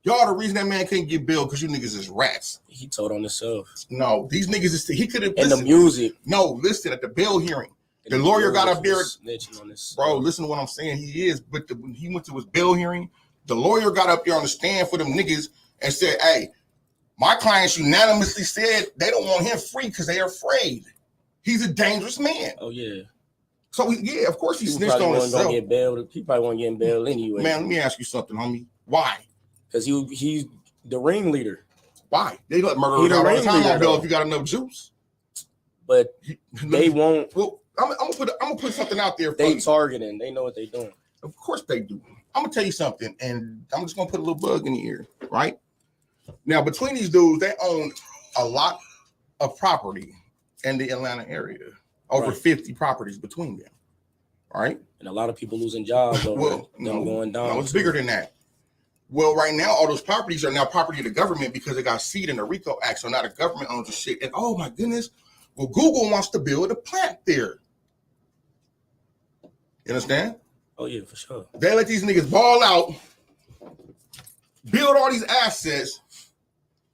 [SPEAKER 5] Y'all the reason that man can't get billed because you niggas is rats.
[SPEAKER 7] He told on himself.
[SPEAKER 5] No, these niggas is he could have
[SPEAKER 7] in the music.
[SPEAKER 5] No, listen at the bail hearing. The lawyer got up there,
[SPEAKER 7] snitching on this,
[SPEAKER 5] bro. Listen to what I'm saying. He is, but when he went to his bail hearing, the lawyer got up there on the stand for them niggas and said, "Hey, my clients unanimously said they don't want him free because they're afraid. He's a dangerous man."
[SPEAKER 7] Oh yeah.
[SPEAKER 5] So yeah, of course he
[SPEAKER 7] People
[SPEAKER 5] snitched on
[SPEAKER 7] probably
[SPEAKER 5] himself.
[SPEAKER 7] get bailed. He probably won't get bailed anyway.
[SPEAKER 5] Man, let me ask you something, homie. Why?
[SPEAKER 7] Because he's the ringleader.
[SPEAKER 5] Why? They let murderers out all the time on bail if you got enough juice.
[SPEAKER 7] But they won't.
[SPEAKER 5] Well, I'm gonna put something out there.
[SPEAKER 7] They targeting. They know what they're doing.
[SPEAKER 5] Of course they do. I'm gonna tell you something, and I'm just gonna put a little bug in your ear, right? Now, between these dudes, they own a lot of property in the Atlanta area. Over 50 properties between them. All right.
[SPEAKER 7] And a lot of people losing jobs over them going down.
[SPEAKER 5] No, it's bigger than that. Well, right now, all those properties are now property of the government because they got seed in the RICO Act. So now the government owns the shit. And oh my goodness, well, Google wants to build a plant there. You understand?
[SPEAKER 7] Oh yeah, for sure.
[SPEAKER 5] They let these niggas ball out, build all these assets,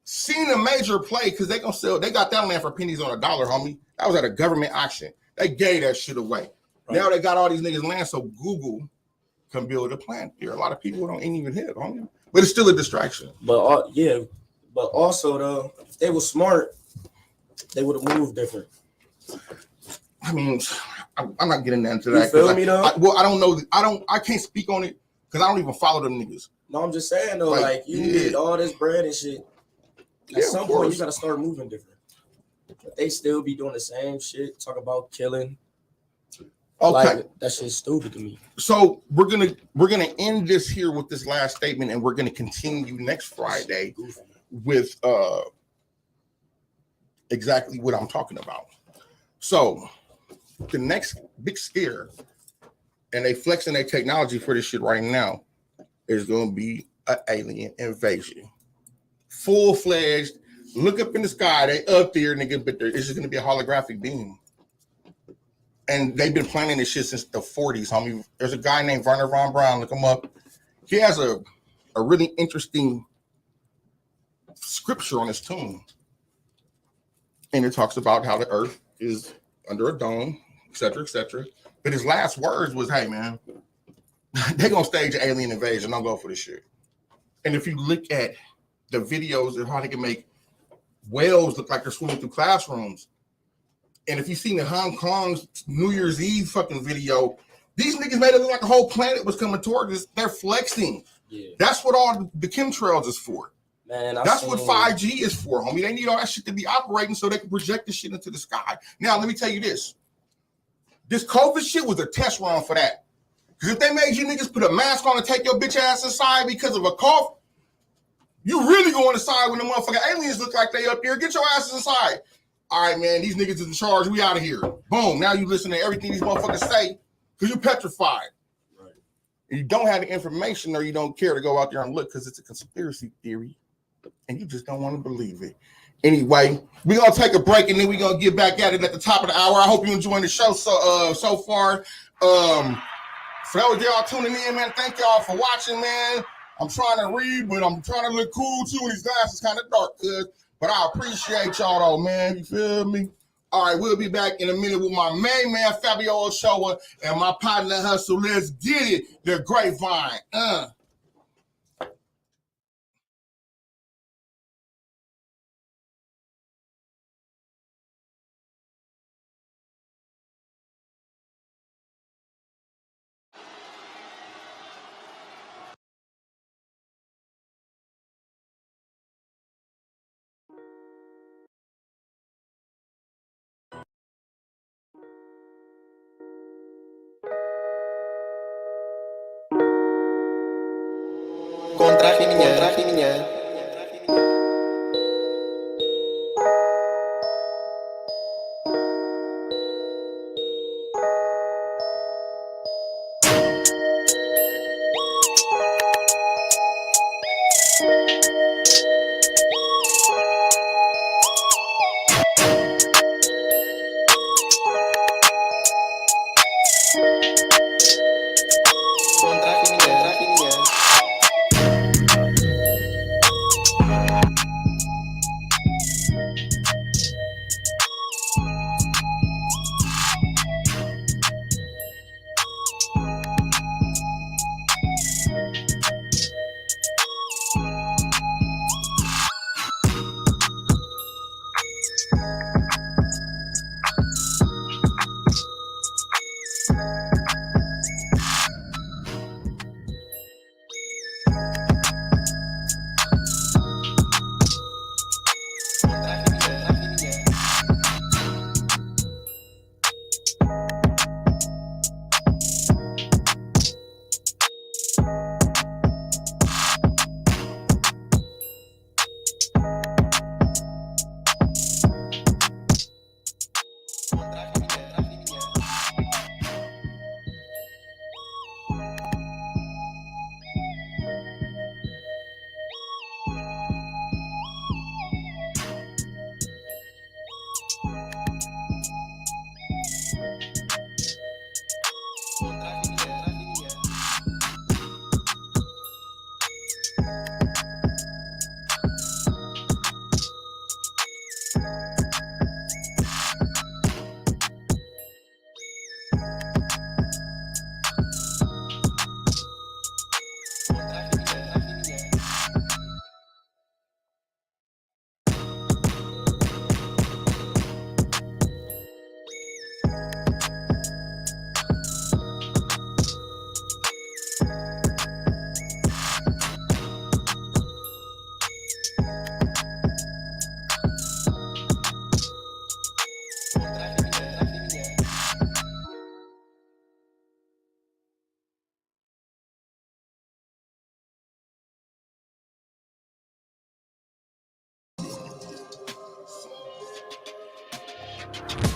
[SPEAKER 5] seen a major play because they gonna sell. They got that land for pennies on a dollar, homie. That was at a government auction. They gave that shit away. Right. Now they got all these niggas land, so Google can build a plant there. A lot of people ain't even hit, homie. But it's still a distraction.
[SPEAKER 7] But but also though, if they were smart, they would have moved different.
[SPEAKER 5] I mean, I'm not getting into that.
[SPEAKER 7] You feel me though?
[SPEAKER 5] I don't know. I can't speak on it because I don't even follow them niggas.
[SPEAKER 7] No, I'm just saying though, like you did all this bread and shit. At some point, you gotta start moving different. But they still be doing the same shit. Talk about killing.
[SPEAKER 5] Okay,
[SPEAKER 7] like, that shit's stupid to me.
[SPEAKER 5] So we're gonna end this here with this last statement, and we're gonna continue next Friday with exactly what I'm talking about. So the next big scare, and they flexing their technology for this shit right now, is gonna be an alien invasion. Full-fledged. Look up in the sky. They up there, nigga, but it's just gonna be a holographic beam. And they've been planning this shit since the 40s, homie. There's a guy named Werner von Braun. Look him up. He has a really interesting scripture on his tomb. And it talks about how the earth is under a dome, et cetera, et cetera. But his last words was, hey, man, they're going to stage an alien invasion. Don't go for this shit. And if you look at the videos of how they can make whales look like they're swimming through classrooms, and if you've seen the Hong Kong's New Year's Eve fucking video, these niggas made it look like the whole planet was coming towards us. They're flexing. Yeah. That's what all the chemtrails is for. Man, that's what 5G is for, homie. They need all that shit to be operating so they can project this shit into the sky. Now, let me tell you this. This COVID shit was a test run for that. Because if they made you niggas put a mask on and take your bitch ass inside because of a cough, you really going inside when the motherfucking aliens look like they up here. Get your asses inside. All right, man, these niggas is in charge. We out of here. Boom. Now you listen to everything these motherfuckers say because you're petrified. Right. And you don't have the information or you don't care to go out there and look because it's a conspiracy theory and you just don't want to believe it. Anyway, we're going to take a break and then we're going to get back at it at the top of the hour. I hope you're enjoying the show so far. For those y'all tuning in, man, thank y'all for watching, man. I'm trying to read, but I'm trying to look cool too. And these glasses kind of dark, cuz. But I appreciate y'all though, man. You feel me? All right, we'll be back in a minute with my main man, Fabio Ochoa, and my partner Hustle. Let's get it. The Grape Vine.
[SPEAKER 9] Con Trafficking.
[SPEAKER 5] Thank you.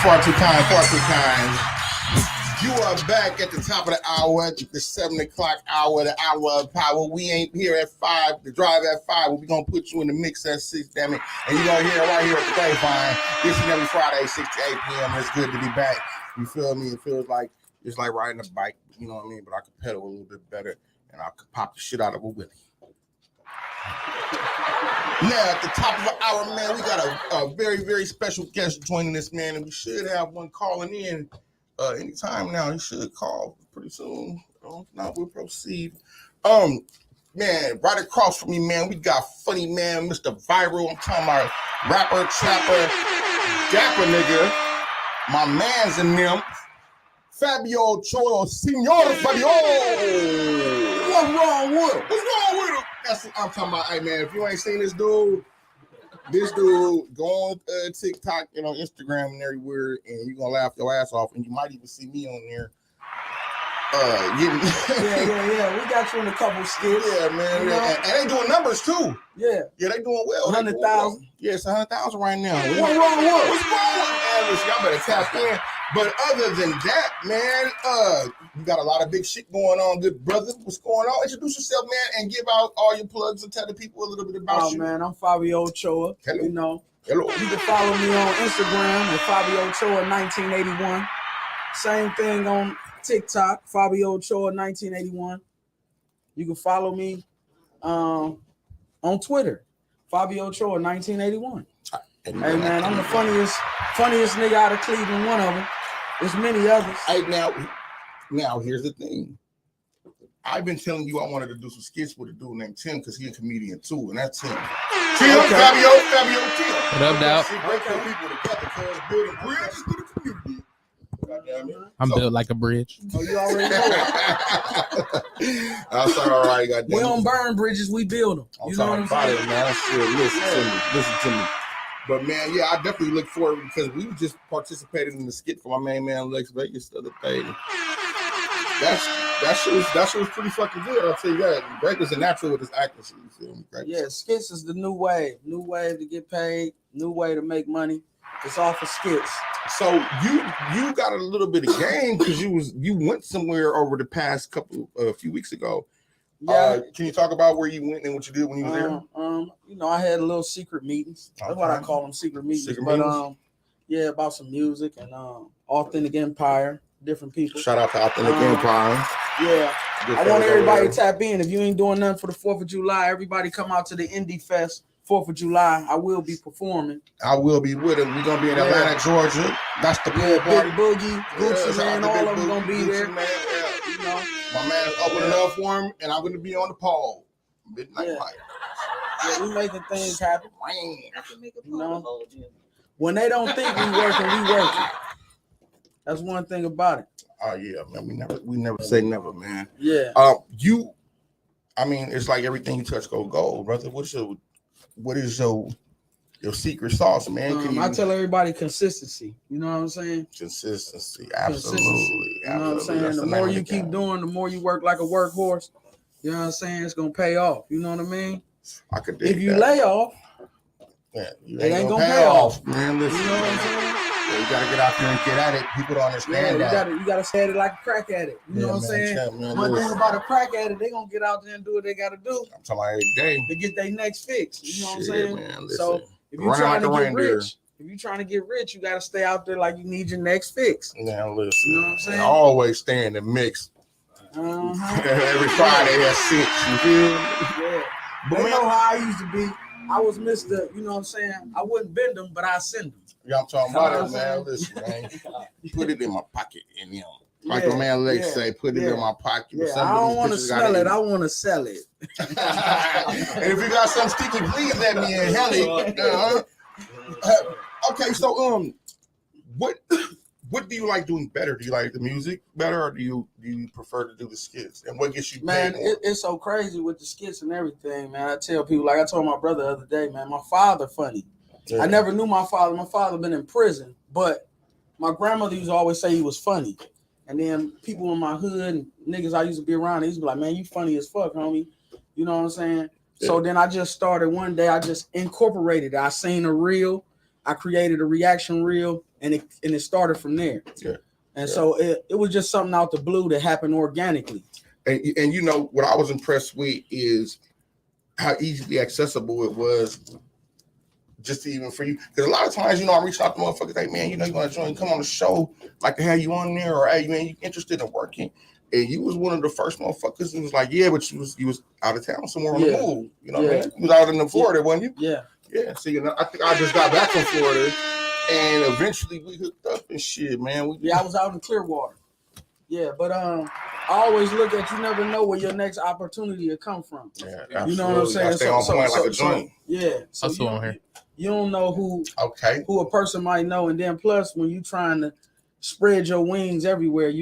[SPEAKER 5] Far too kind, far too kind. You are back at the top of the hour, the 7 o'clock hour, the hour of power. We ain't here at 5, the drive at 5. We're going to put you in the mix at 6, damn it. And you're going to hear it right here at the Grape Vine. This and every Friday, 6 to 8 p.m. It's good to be back. You feel me? It feels like it's like riding a bike, you know what I mean? But I could pedal a little bit better, and I could pop the shit out of a wheelie. Now, at the top of the hour, man, we got a very, very special guest joining us, man, and we should have one calling in anytime now. He should call pretty soon. If not, we'll proceed. Man, right across from me, man, we got funny man, Mr. Viral. I'm talking about rapper, trapper, dapper nigga. My man's in them. Fabio Cholo, Senor Fabio. What's wrong with him? What's wrong with him? That's what I'm talking about. Hey, man, if you ain't seen this dude go on TikTok and on Instagram and everywhere, and you're going to laugh your ass off, and you might even see me on there.
[SPEAKER 10] Yeah. We got you in a couple skits.
[SPEAKER 5] Yeah, man. You know? And they doing numbers, too.
[SPEAKER 10] Yeah,
[SPEAKER 5] they doing well.
[SPEAKER 10] 100,000.
[SPEAKER 5] Yeah, it's 100,000 right now.
[SPEAKER 10] What's wrong with him?
[SPEAKER 5] What's wrong with him? Listen, y'all better tap in. But other than that, man, you got a lot of big shit going on, good brother. What's going on? Introduce yourself, man, and give out all your plugs and tell the people a little bit about you.
[SPEAKER 10] Oh, man, I'm Fabio Ochoa.
[SPEAKER 5] Hello.
[SPEAKER 10] You know,
[SPEAKER 5] Hello.
[SPEAKER 10] you can follow me on Instagram at Fabio Ochoa 1981. Same thing on TikTok, Fabio Ochoa 1981. You can follow me on Twitter, Fabio Ochoa 1981. Hey, man, I'm the funniest nigga out of Cleveland, one of them. There's many others.
[SPEAKER 5] Hey, now here's the thing. I've been telling you I wanted to do some skits with a dude named Tim because he's a comedian too, and that's Tim. Tim, okay. Fabio, Tim.
[SPEAKER 2] What up, Dow?
[SPEAKER 5] Break people together because building bridges to the community.
[SPEAKER 2] I'm built like a bridge.
[SPEAKER 10] Oh, you already know it.
[SPEAKER 5] That's all right.
[SPEAKER 10] We don't burn bridges, we build them. You know what I'm saying?
[SPEAKER 5] It, man. Listen to me. But man, yeah, I definitely look forward because we just participated in the skit for my main man Lex Vegas the other day. That that shit was pretty fucking good. I'll tell you that. Grape is a natural with his accuracy. You feel me? Grape.
[SPEAKER 10] Yeah, skits is the new wave to get paid, new way to make money. It's all for skits.
[SPEAKER 5] So you got a little bit of game because you went somewhere over the past few weeks ago.
[SPEAKER 10] Yeah.
[SPEAKER 5] Can you talk about where you went and what you did when you were there?
[SPEAKER 10] You know, I had a little secret meetings. That's what I call them, secret meetings. But yeah, about some music and Authentic Empire, different people.
[SPEAKER 5] Shout out to Authentic Empire.
[SPEAKER 10] Yeah. I want everybody to tap in. If you ain't doing nothing for the 4th of July, everybody come out to the Indie Fest 4th of July. I will be performing.
[SPEAKER 5] I will be with him. We're gonna be in Atlanta, Georgia. That's the pool party.
[SPEAKER 10] Big Boogie, Gucci Man, all of them gonna be there.
[SPEAKER 5] Man,
[SPEAKER 10] you know,
[SPEAKER 5] my man is opening up for him, and I'm gonna be on the pole. Midnight light.
[SPEAKER 10] Yeah, we making things happen. You know, when they don't think we working. That's one thing about it.
[SPEAKER 5] Oh yeah, man. We never say never, man.
[SPEAKER 10] Yeah.
[SPEAKER 5] I mean, it's like everything you touch go gold, brother. What is your secret sauce, man?
[SPEAKER 10] I tell everybody consistency. You know what I'm saying?
[SPEAKER 5] Consistency, absolutely.
[SPEAKER 10] You know what I'm saying? The more you keep doing, the more you work like a workhorse. You know what I'm saying? It's gonna pay off. You know what I mean?
[SPEAKER 5] I could.
[SPEAKER 10] If you lay off, it ain't gonna pay off,
[SPEAKER 5] man. Listen,
[SPEAKER 10] you know what I'm saying?
[SPEAKER 5] Yeah, you gotta get out there and get at it. People don't understand that.
[SPEAKER 10] You gotta say it like a crack at it. You know what I'm saying? One thing about a crack at it, they gonna get out there and do what they gotta do.
[SPEAKER 5] I'm talking about every day
[SPEAKER 10] to get their next fix. You know what I'm saying?
[SPEAKER 5] Man,
[SPEAKER 10] so if you're trying to get rich, you gotta stay out there like you need your next fix.
[SPEAKER 5] Now listen,
[SPEAKER 10] you know what I'm saying?
[SPEAKER 5] Always stay in the mix. Every Friday at 6. You feel?
[SPEAKER 10] Yeah. But they know how I used to be. I was Mr. You know what I'm saying? I wouldn't bend them, but I send them.
[SPEAKER 5] Yeah, I'm talking about it, man. Listen, man. Put it in my pocket, and like a man Lex say, put it in my pocket.
[SPEAKER 10] Yeah, I don't want to smell it. I want to sell it.
[SPEAKER 5] And if you got some sticky, please let me in. Hell, okay, so what do you like doing better? Do you like the music better, or do you prefer to do the skits? And what gets you paid?
[SPEAKER 10] Man, it's so crazy with the skits and everything, man. I tell people, like I told my brother the other day, man, my father funny. Yeah. I never knew my father. My father been in prison, but my grandmother used to always say he was funny. And then people in my hood and niggas I used to be around, they used to be like, man, you funny as fuck, homie. You know what I'm saying? Yeah. So then I just started one day, I just incorporated it. I seen a reel, I created a reaction reel, and it started from there.
[SPEAKER 5] Yeah.
[SPEAKER 10] And so it was just something out the blue that happened organically.
[SPEAKER 5] And you know, what I was impressed with is how easily accessible it was. Just even for you, because a lot of times, you know, I reach out to motherfuckers like, man, you know, you want to join, come on the show, like to have you on there, or hey, man, you interested in working? And you was one of the first motherfuckers who was like, yeah, but you was out of town somewhere on the move, you know what I mean? You was out in Florida, wasn't you?
[SPEAKER 10] Yeah.
[SPEAKER 5] Yeah. So you know, I think I just got back from Florida, and eventually we hooked up and shit, man.
[SPEAKER 10] I was out in Clearwater. Yeah, but I always look at, you never know where your next opportunity will come from.
[SPEAKER 5] Yeah, absolutely.
[SPEAKER 10] You know what I'm saying?
[SPEAKER 5] Stay on point like a joint.
[SPEAKER 10] Yeah. So you don't know who a person might know, and then plus when you trying to spread your wings everywhere,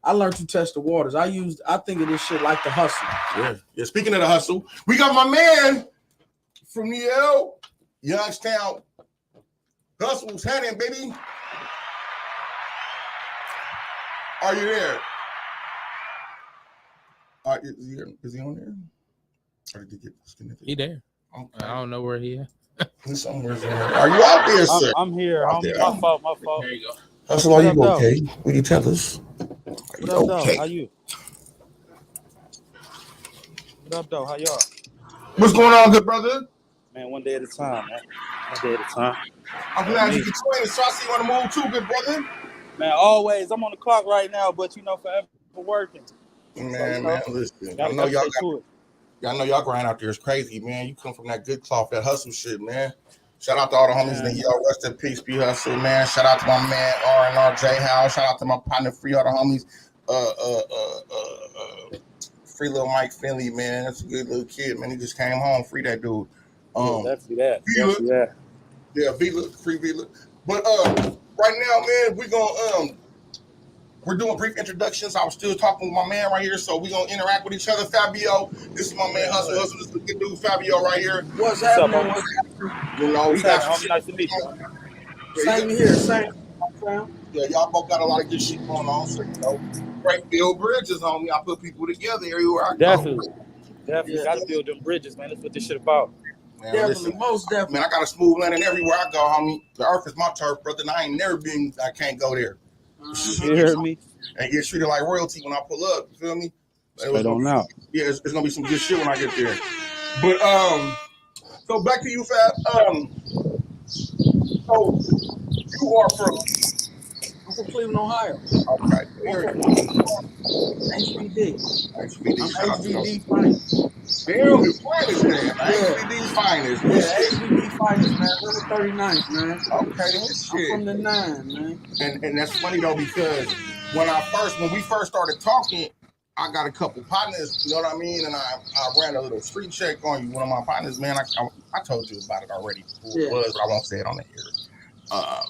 [SPEAKER 10] I learned to test the waters. I think of this shit like the hustle.
[SPEAKER 5] Yeah. Speaking of the hustle, we got my man from New Youngstown. Hustle's heading, baby. Are you there? Is he on there? Or did he get disconnected?
[SPEAKER 2] He there. Okay. I don't know where he is.
[SPEAKER 5] He's somewhere. Are you out there, sir?
[SPEAKER 11] I'm here. My fault.
[SPEAKER 5] There you go. Hustle, are you okay? Will you tell us?
[SPEAKER 11] What up, though? How you? What up, though? How y'all?
[SPEAKER 5] What's going on, good brother?
[SPEAKER 11] Man, one day at a time, man. One day at a time.
[SPEAKER 5] I'm glad you can join us. So I see you on the move too, good brother.
[SPEAKER 11] Man, always. I'm on the clock right now, but forever working.
[SPEAKER 5] Man, listen. I know y'all grind out there is crazy, man. You come from that good cloth, that hustle shit, man. Shout out to all the homies in the rest in peace, be hustle, man. Shout out to my man R&R J House. Shout out to my partner Free, all the homies. Free little Mike Finley, man. That's a good little kid, man. He just came home. Free that dude.
[SPEAKER 11] Definitely that.
[SPEAKER 5] Yeah, Vila, free Vila. But right now, man, we're doing brief introductions. I was still talking with my man right here, so we're gonna interact with each other. Fabio, this is my man Hustle. This is the good dude Fabio right here.
[SPEAKER 10] What's happening?
[SPEAKER 5] You know, we got some
[SPEAKER 11] nice to meet you.
[SPEAKER 10] Same here, same.
[SPEAKER 5] Yeah, y'all both got a lot of good shit going on, so you know. break build bridges, homie. I put people together everywhere I
[SPEAKER 11] Definitely.
[SPEAKER 5] go.
[SPEAKER 11] Definitely got to build them bridges, man. That's what this shit about.
[SPEAKER 5] Man,
[SPEAKER 10] Definitely,
[SPEAKER 5] listen,
[SPEAKER 10] most definitely.
[SPEAKER 5] man, I got a smooth landing everywhere I go, homie. The earth is my turf, brother, and I ain't never been. I can't go there.
[SPEAKER 11] You hear me?
[SPEAKER 5] And get treated like royalty when I pull up. You feel me?
[SPEAKER 11] Straight on out.
[SPEAKER 5] Yeah, it's gonna be some good shit when I get there. But so back to you, Fab. So you are from?
[SPEAKER 10] I'm from Cleveland, Ohio.
[SPEAKER 5] Okay.
[SPEAKER 10] HBD.
[SPEAKER 5] HBD.
[SPEAKER 10] I'm HBD finest.
[SPEAKER 5] Damn, the finest, man. HBD's finest.
[SPEAKER 10] Yeah, HBD finest, man. 139th, man.
[SPEAKER 5] Okay, this shit.
[SPEAKER 10] I'm from the 9, man.
[SPEAKER 5] And that's funny though, because when we first started talking, I got a couple partners, you know what I mean? And I ran a little street check on you. One of my partners, man, I told you about it already, who it was, but I won't say it on the air.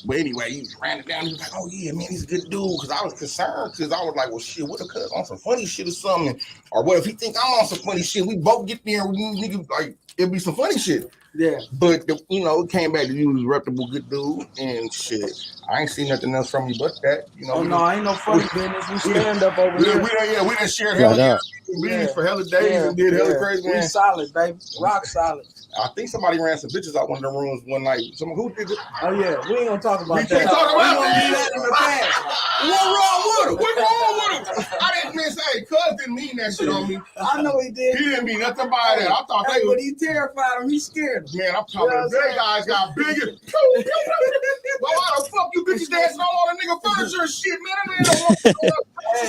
[SPEAKER 5] But anyway, he ran it down. He was like, "Oh yeah, man, he's a good dude." Because I was concerned. Because I was like, "Well, shit, what if cuz on some funny shit or something? Or what if he think I'm on some funny shit? We both get there and nigga like it'd be some funny shit."
[SPEAKER 10] Yeah.
[SPEAKER 5] But it came back to you was a reputable good dude and shit. I ain't seen nothing else from you but that. You know.
[SPEAKER 10] Oh no, ain't no funny business. We stand up over here.
[SPEAKER 5] We done shared hella meetings for hella days and did hella crazy.
[SPEAKER 10] We solid, baby. Rock solid.
[SPEAKER 5] I think somebody ran some bitches out one of the rooms one night. Who did it?
[SPEAKER 10] Oh yeah, we ain't gonna talk about
[SPEAKER 5] We
[SPEAKER 10] that.
[SPEAKER 5] can't talk about
[SPEAKER 10] that
[SPEAKER 5] that.
[SPEAKER 10] in the past.
[SPEAKER 5] What wrong with him? What wrong with him? I didn't miss. Hey, cuz didn't mean that shit on me.
[SPEAKER 10] I know he did.
[SPEAKER 5] He didn't mean nothing by that. I thought
[SPEAKER 10] but he terrified him. He scared him.
[SPEAKER 5] Man, I'm talking. They guys got bigger. Well, why the fuck you bitches dancing all the nigga furniture and shit, man? That man don't want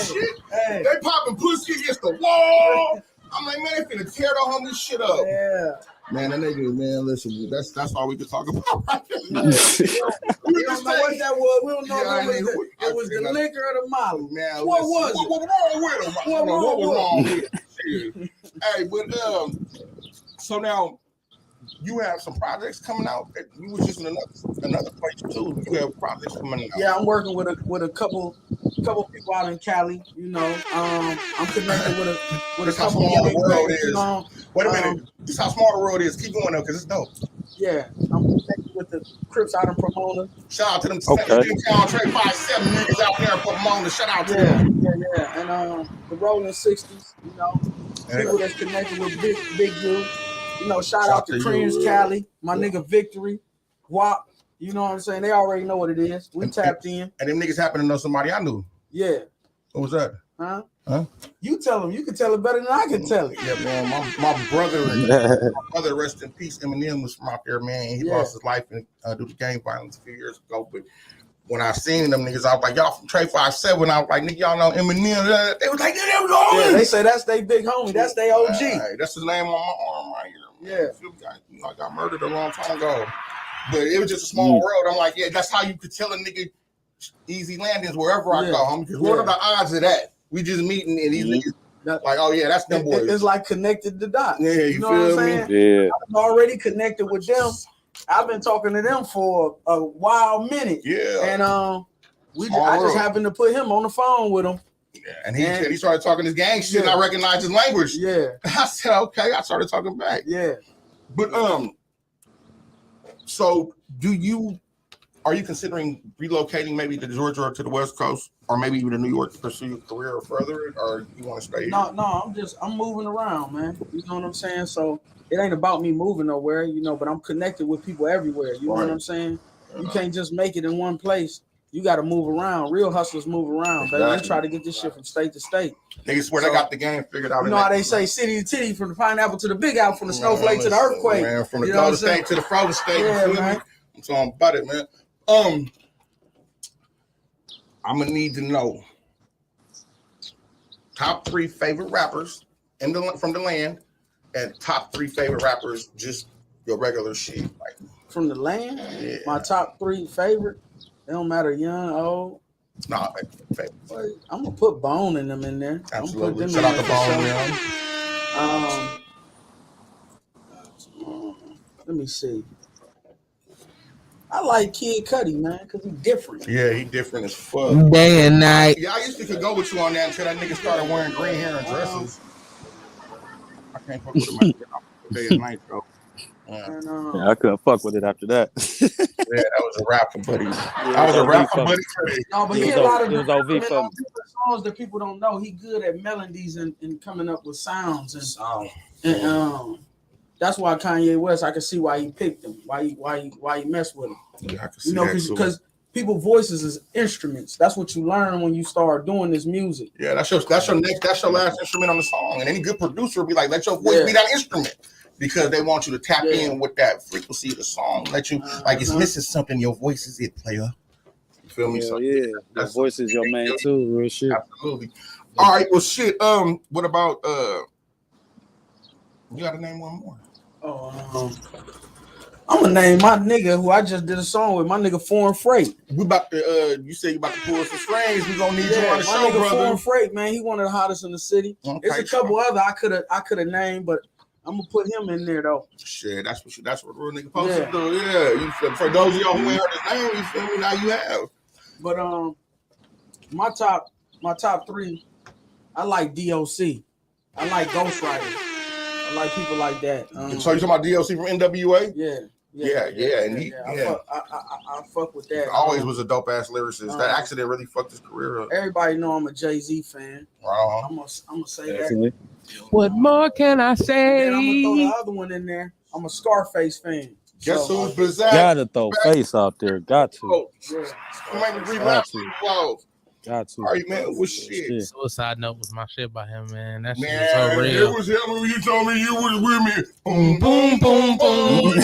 [SPEAKER 5] shit.
[SPEAKER 10] Hey.
[SPEAKER 5] They popping pussy against the wall. I'm like, man, they finna tear the homie shit up.
[SPEAKER 10] Yeah.
[SPEAKER 5] Man, that nigga, man, listen, that's all we can talk about right
[SPEAKER 10] We don't know what that was. We don't know it was the liquor or the molly.
[SPEAKER 5] Man,
[SPEAKER 10] what was it?
[SPEAKER 5] What wrong with him? What was wrong with him? Hey, but so now you have some projects coming out. You was just in another place too. You have projects coming out.
[SPEAKER 10] Yeah, I'm working with a couple people out in Cali. You know, I'm connected with a couple
[SPEAKER 5] small the world
[SPEAKER 10] is.
[SPEAKER 5] You know, wait a minute. This is how small the world is. Keep going though, because it's dope.
[SPEAKER 10] Yeah, I'm connected with the Crips out in Pomona.
[SPEAKER 5] Shout out to them. Okay. Trade 5-7 niggas out there in Pomona. Shout out to them.
[SPEAKER 10] Yeah. And the Rolling 60s. You know, people that's connected with big dude. You know, shout out to Creams Cali, my nigga Victory, WAP. You know what I'm saying? They already know what it is. We tapped in.
[SPEAKER 5] And them niggas happen to know somebody I knew.
[SPEAKER 10] Yeah.
[SPEAKER 5] What was that?
[SPEAKER 10] Huh?
[SPEAKER 5] You
[SPEAKER 10] tell them. You can tell it better than I can tell it.
[SPEAKER 5] Yeah, man. My brother, rest in peace. Eminem was from out there, man. He lost his life due to gang violence a few years ago. But when I seen them niggas, I was like, y'all from Trade 5-7. I was like, nigga, y'all know Eminem. They was like, yeah, there we go.
[SPEAKER 10] Yeah, they say that's they big homie. That's they OG.
[SPEAKER 5] That's his name on my arm right here.
[SPEAKER 10] Yeah.
[SPEAKER 5] I got murdered a long time ago. But it was just a small world. I'm like, yeah, that's how you could tell a nigga easy landings wherever I go, homie. Because what are the odds of that? We just meeting and these niggas like, oh yeah, that's them boys.
[SPEAKER 10] It's like connected the dots.
[SPEAKER 5] Yeah, you
[SPEAKER 10] know
[SPEAKER 5] feel
[SPEAKER 10] what I'm
[SPEAKER 5] me?
[SPEAKER 10] saying?
[SPEAKER 5] Yeah.
[SPEAKER 10] I'm already connected with them. I've been talking to them for a wild minute.
[SPEAKER 5] Yeah.
[SPEAKER 10] And I just happened to put him on the phone with him.
[SPEAKER 5] Yeah, and he started talking his gang shit. And I recognized his language.
[SPEAKER 10] Yeah.
[SPEAKER 5] I said, okay. I started talking back.
[SPEAKER 10] Yeah.
[SPEAKER 5] But so are you considering relocating maybe to Georgia or to the West Coast, or maybe even to New York to pursue your career or further it, or you want to stay here?
[SPEAKER 10] No, I'm moving around, man. You know what I'm saying? So it ain't about me moving nowhere, you know, but I'm connected with people everywhere. You know what I'm saying? You can't just make it in one place. You got to move around. Real hustlers move around, baby. They try to get this shit from state to state.
[SPEAKER 5] They swear they got the game figured out.
[SPEAKER 10] You know how they say city to titty, from the pineapple to the big apple, from the snowflake to the earthquake.
[SPEAKER 5] Man, from the Golden State to the frozen state.
[SPEAKER 10] Yeah, man.
[SPEAKER 5] I'm talking about it, man. I'm gonna need to know top 3 favorite rappers from the land, and top 3 favorite rappers, just your regular shit, like
[SPEAKER 10] from the land. Yeah. My top 3 favorite. It don't matter, young, old.
[SPEAKER 5] Nah,
[SPEAKER 10] I'm gonna put Bone in them in there.
[SPEAKER 5] Absolutely. Shout out to Bone,
[SPEAKER 10] man. Let me see. I like Kid Cudi, man, because he's different.
[SPEAKER 5] Yeah, he different as fuck.
[SPEAKER 2] Day and night.
[SPEAKER 5] Yeah, I used to could go with you on that until that nigga started wearing green hair and dresses. I can't fuck with him day and night, though.
[SPEAKER 10] And
[SPEAKER 12] Yeah, I couldn't fuck with it after that.
[SPEAKER 5] Yeah, that was a rapper, buddy.
[SPEAKER 12] Yeah,
[SPEAKER 5] I was a rapper,
[SPEAKER 12] OV
[SPEAKER 5] buddy.
[SPEAKER 10] no, but
[SPEAKER 12] It
[SPEAKER 10] he
[SPEAKER 12] was
[SPEAKER 10] had a lot of
[SPEAKER 12] it was
[SPEAKER 10] different,
[SPEAKER 12] OV for me.
[SPEAKER 10] different songs that people don't know. He good at melodies and coming up with sounds
[SPEAKER 7] Sound.
[SPEAKER 10] and that's why Kanye West. I can see why he picked him. Why he messed with him.
[SPEAKER 5] Yeah, I can see
[SPEAKER 10] You know,
[SPEAKER 5] that too.
[SPEAKER 10] because people voices is instruments. That's what you learn when you start doing this music.
[SPEAKER 5] Yeah, that's your last instrument on the song. And any good producer will be like, let your voice be that instrument. Because they want you to tap in with that frequency of the song. Let you like it's missing something. Your voice is it, player. You feel me? So
[SPEAKER 12] Yeah, your voice is your main too, real shit.
[SPEAKER 5] Absolutely. All right, well shit. What about you gotta name one more.
[SPEAKER 10] I'm gonna name my nigga who I just did a song with, my nigga Foreign Freight.
[SPEAKER 5] We about to you say you about to pull some strings. We gonna need you on the
[SPEAKER 10] my
[SPEAKER 5] show,
[SPEAKER 10] nigga
[SPEAKER 5] brother.
[SPEAKER 10] Foreign Freight, man. He one of the hottest in the city.
[SPEAKER 5] Okay,
[SPEAKER 10] There's a couple other I could have named, but I'm gonna put him in there though.
[SPEAKER 5] Shit, that's what real nigga supposed to do. Yeah, you feel, for those of y'all who ain't heard his name, you feel me? Now you have.
[SPEAKER 10] But my top three, I like DOC. I like Ghost Rider. I like people like that.
[SPEAKER 5] So you talking about DLC from NWA?
[SPEAKER 10] Yeah.
[SPEAKER 5] And
[SPEAKER 10] I fuck with that.
[SPEAKER 5] Always was a dope ass lyricist. That accident really fucked his career up.
[SPEAKER 10] Everybody know I'm a Jay-Z fan. I'm gonna say that.
[SPEAKER 2] What more can I say?
[SPEAKER 10] And I'm gonna throw the other one in there. I'm a Scarface fan.
[SPEAKER 5] Guess who's bizarre?
[SPEAKER 12] Gotta throw Face out there. Got to. Got to.
[SPEAKER 5] All right, man. What's shit?
[SPEAKER 2] Suicide Note was my shit by him, man. That shit
[SPEAKER 5] Man,
[SPEAKER 2] was so real.
[SPEAKER 5] it was him when you told me you was with me.
[SPEAKER 12] Boom, boom, boom, boom.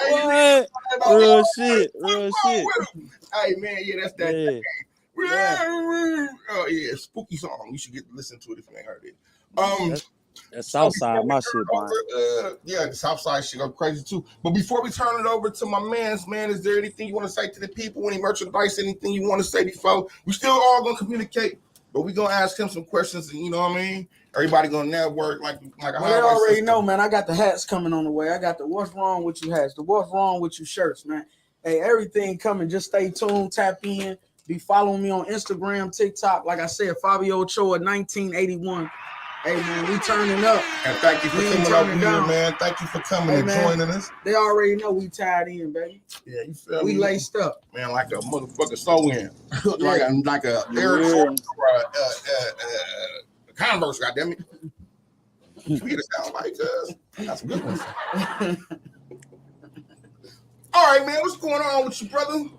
[SPEAKER 12] What? Real shit.
[SPEAKER 5] Hey, man, yeah, that's that.
[SPEAKER 12] Yeah.
[SPEAKER 5] Oh yeah, spooky song. You should get to listen to it if you ain't heard it.
[SPEAKER 12] That's Southside, my shit, man.
[SPEAKER 5] Yeah, the Southside shit go crazy too. But before we turn it over to my man, is there anything you want to say to the people? Any merchandise? Anything you want to say before? We still all gonna communicate, but we gonna ask him some questions. And you know what I mean? Everybody gonna network like a
[SPEAKER 10] well, they already know, man. I got the hats coming on the way. I got the What's Wrong With You hats, the What's Wrong With You shirts, man. Hey, everything coming. Just stay tuned, tap in. Be following me on Instagram, TikTok. Like I said, Fabio Ochoa 1981. Hey, man, we turning up.
[SPEAKER 5] And thank you for coming over here, man. Thank you for coming and joining us.
[SPEAKER 10] They already know we tied in, baby.
[SPEAKER 5] Yeah, you feel me?
[SPEAKER 10] We laced up.
[SPEAKER 5] Man, like a motherfucker sew in. like a Air Jordan or a Converse, goddammit. You get it sound like that's a good one. All right, man, what's going on with you, brother?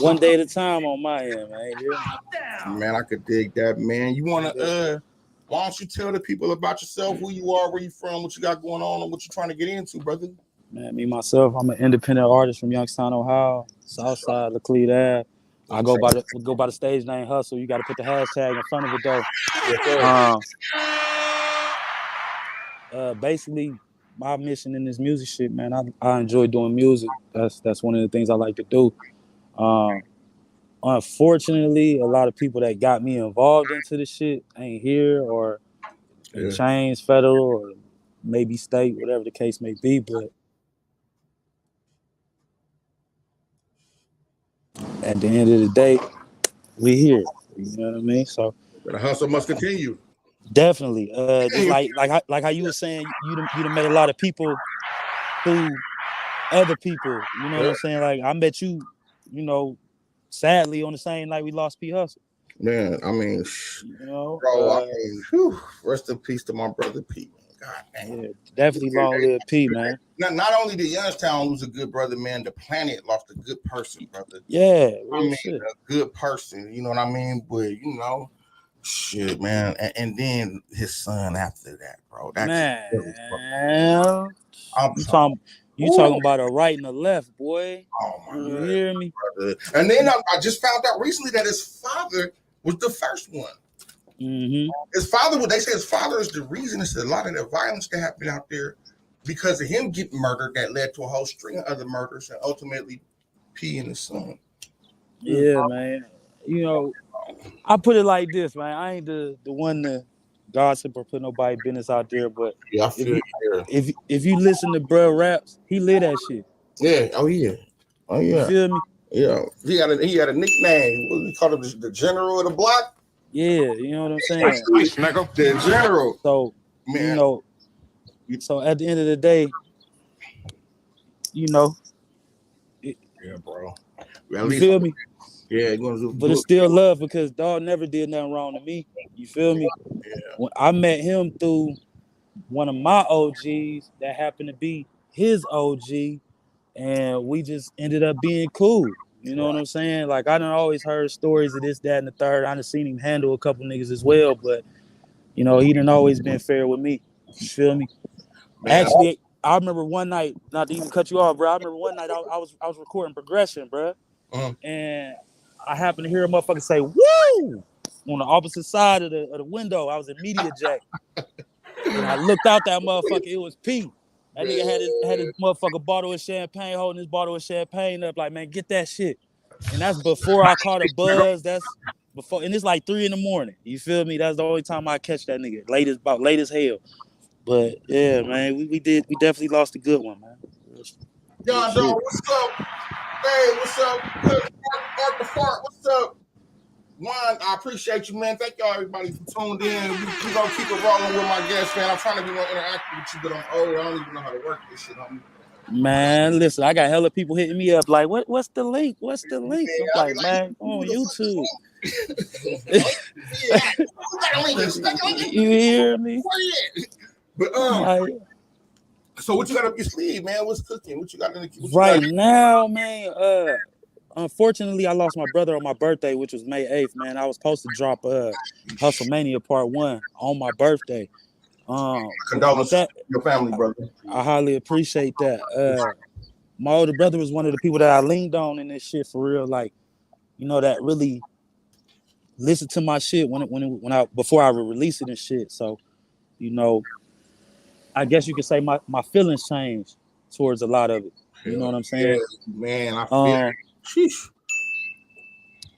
[SPEAKER 12] One day at a time on my end, man.
[SPEAKER 5] Man, I could dig that, man. You want to, why don't you tell the people about yourself, who you are, where you from, what you got going on, and what you're trying to get into, brother?
[SPEAKER 12] Man, me, myself, I'm an independent artist from Youngstown, Ohio, Southside, Laclede Ave. I go by the stage name Hustle. You got to put the hashtag in front of it, though. Basically, my mission in this music shit, man, I enjoy doing music. That's one of the things I like to do. Unfortunately, a lot of people that got me involved into this shit ain't here or changed federal or maybe state, whatever the case may be. But at the end of the day, we here. You know what I mean? So
[SPEAKER 5] the hustle must continue.
[SPEAKER 12] Definitely. Just like how you were saying, you done met a lot of people through other people. You know what I'm saying? Like I met you, sadly on the same night we lost P. Hustle.
[SPEAKER 5] Man, I mean, bro, rest in peace to my brother P. God damn.
[SPEAKER 12] Yeah, definitely long live P, man.
[SPEAKER 5] Not only did Youngstown lose a good brother, man, the planet lost a good person, brother.
[SPEAKER 12] Yeah,
[SPEAKER 5] a good person. You know what I mean? But shit, man, and then his son after that, bro. That's
[SPEAKER 12] man, you talking about a right and a left, boy.
[SPEAKER 5] Oh my God,
[SPEAKER 12] you hear me?
[SPEAKER 5] Brother. And then I just found out recently that his father was the first one.
[SPEAKER 12] Mm-hmm.
[SPEAKER 5] His father, they say his father is the reason it's a lot of the violence that happened out there because of him getting murdered. That led to a whole string of other murders and ultimately P and his son.
[SPEAKER 12] Yeah, man. I put it like this, man. I ain't the one to gossip or put nobody business out there, but if you listen to bruh raps, he live that shit.
[SPEAKER 5] Yeah. Oh yeah.
[SPEAKER 12] You feel me?
[SPEAKER 5] Yeah. He had a nickname. What do we call him? The General of the Block.
[SPEAKER 12] Yeah, you know what I'm saying.
[SPEAKER 5] The General.
[SPEAKER 12] So
[SPEAKER 5] Man.
[SPEAKER 12] You know, so at the end of the day, you know,
[SPEAKER 5] Yeah, bro.
[SPEAKER 12] Well, you feel me?
[SPEAKER 5] Yeah, gonna do.
[SPEAKER 12] But it's still love because dog never did nothing wrong to me. You feel me?
[SPEAKER 5] Yeah.
[SPEAKER 12] When I met him through one of my OGs that happened to be his OG, and we just ended up being cool. You know what I'm saying? Like I done always heard stories of this, that, and the third. I done seen him handle a couple niggas as well, but you know, he done always been fair with me. You feel me? Man. Actually, I remember one night, not to even cut you off, bro. I remember one night I was recording Progression, bro, and I happened to hear a motherfucker say "woo" on the opposite side of the window. I was in Media Jack, and I looked out that motherfucker. It was P. That nigga had his motherfucker bottle of champagne, holding his bottle of champagne up, like, man, get that shit. And that's before I caught a buzz. That's before, and it's like 3 a.m. You feel me? That's the only time I catch that nigga. Late as hell. But yeah, man, we definitely lost a good one, man.
[SPEAKER 5] John Dog, what's up? Hey, what's up? Art the Fart, what's up? One, I appreciate you, man. Thank y'all, everybody, for tuned in. We gonna keep it rolling with my guests, man. I'm trying to be more interactive with you, but I'm old. I don't even know how to work this shit, homie.
[SPEAKER 12] Man, listen, I got hella people hitting me up like, what's the link? What's the link? I'm like, man, on YouTube. You hear me?
[SPEAKER 5] But so what you got up your sleeve, man? What's cooking? What you got in the
[SPEAKER 12] right now, man? Unfortunately, I lost my brother on my birthday, which was May 8th, man. I was supposed to drop Hustlemania Part 1 on my birthday.
[SPEAKER 5] Condolences to your family, brother.
[SPEAKER 12] I highly appreciate that. My older brother was one of the people that I leaned on in this shit for real, like, you know, that really listened to my shit before I would release it and shit. So, you know, I guess you could say my feelings changed towards a lot of it. You know what I'm saying?
[SPEAKER 5] Yeah, man, I feel sheesh.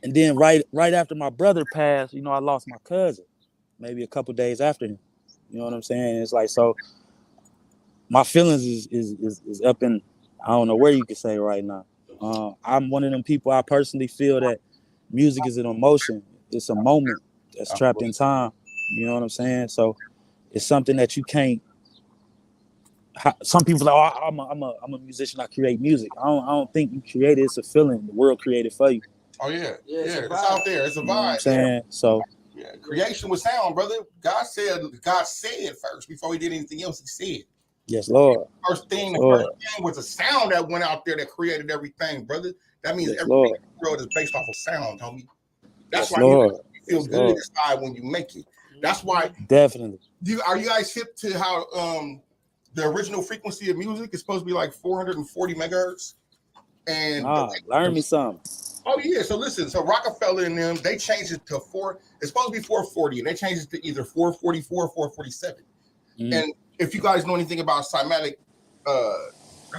[SPEAKER 12] And then right after my brother passed, you know, I lost my cousin maybe a couple days after him. You know what I'm saying? It's like, so my feelings is up in, I don't know where you could say right now. I'm one of them people, I personally feel that music is an emotion. It's a moment that's trapped in time. You know what I'm saying? So it's something that you can't. Some people are like, oh, I'm a musician. I create music. I don't think you create it. It's a feeling. The world created for you.
[SPEAKER 5] Oh yeah, it's out there. It's a vibe.
[SPEAKER 12] You know what I'm saying? So
[SPEAKER 5] yeah, creation was sound, brother. God said first before he did anything else. He said,
[SPEAKER 12] "Yes, Lord."
[SPEAKER 5] The first thing was a sound that went out there that created everything, brother. That means everything in the world is based off of sound, homie. That's why you feel good inside when you make it. That's why
[SPEAKER 12] definitely.
[SPEAKER 5] Are you guys hip to how the original frequency of music is supposed to be like 440 megahertz? And
[SPEAKER 12] learn me something.
[SPEAKER 5] Oh yeah, so listen, so Rockefeller and them, they changed it to it's supposed to be 440, and they changed it to either 444 or 447. And if you guys know anything about cymatic,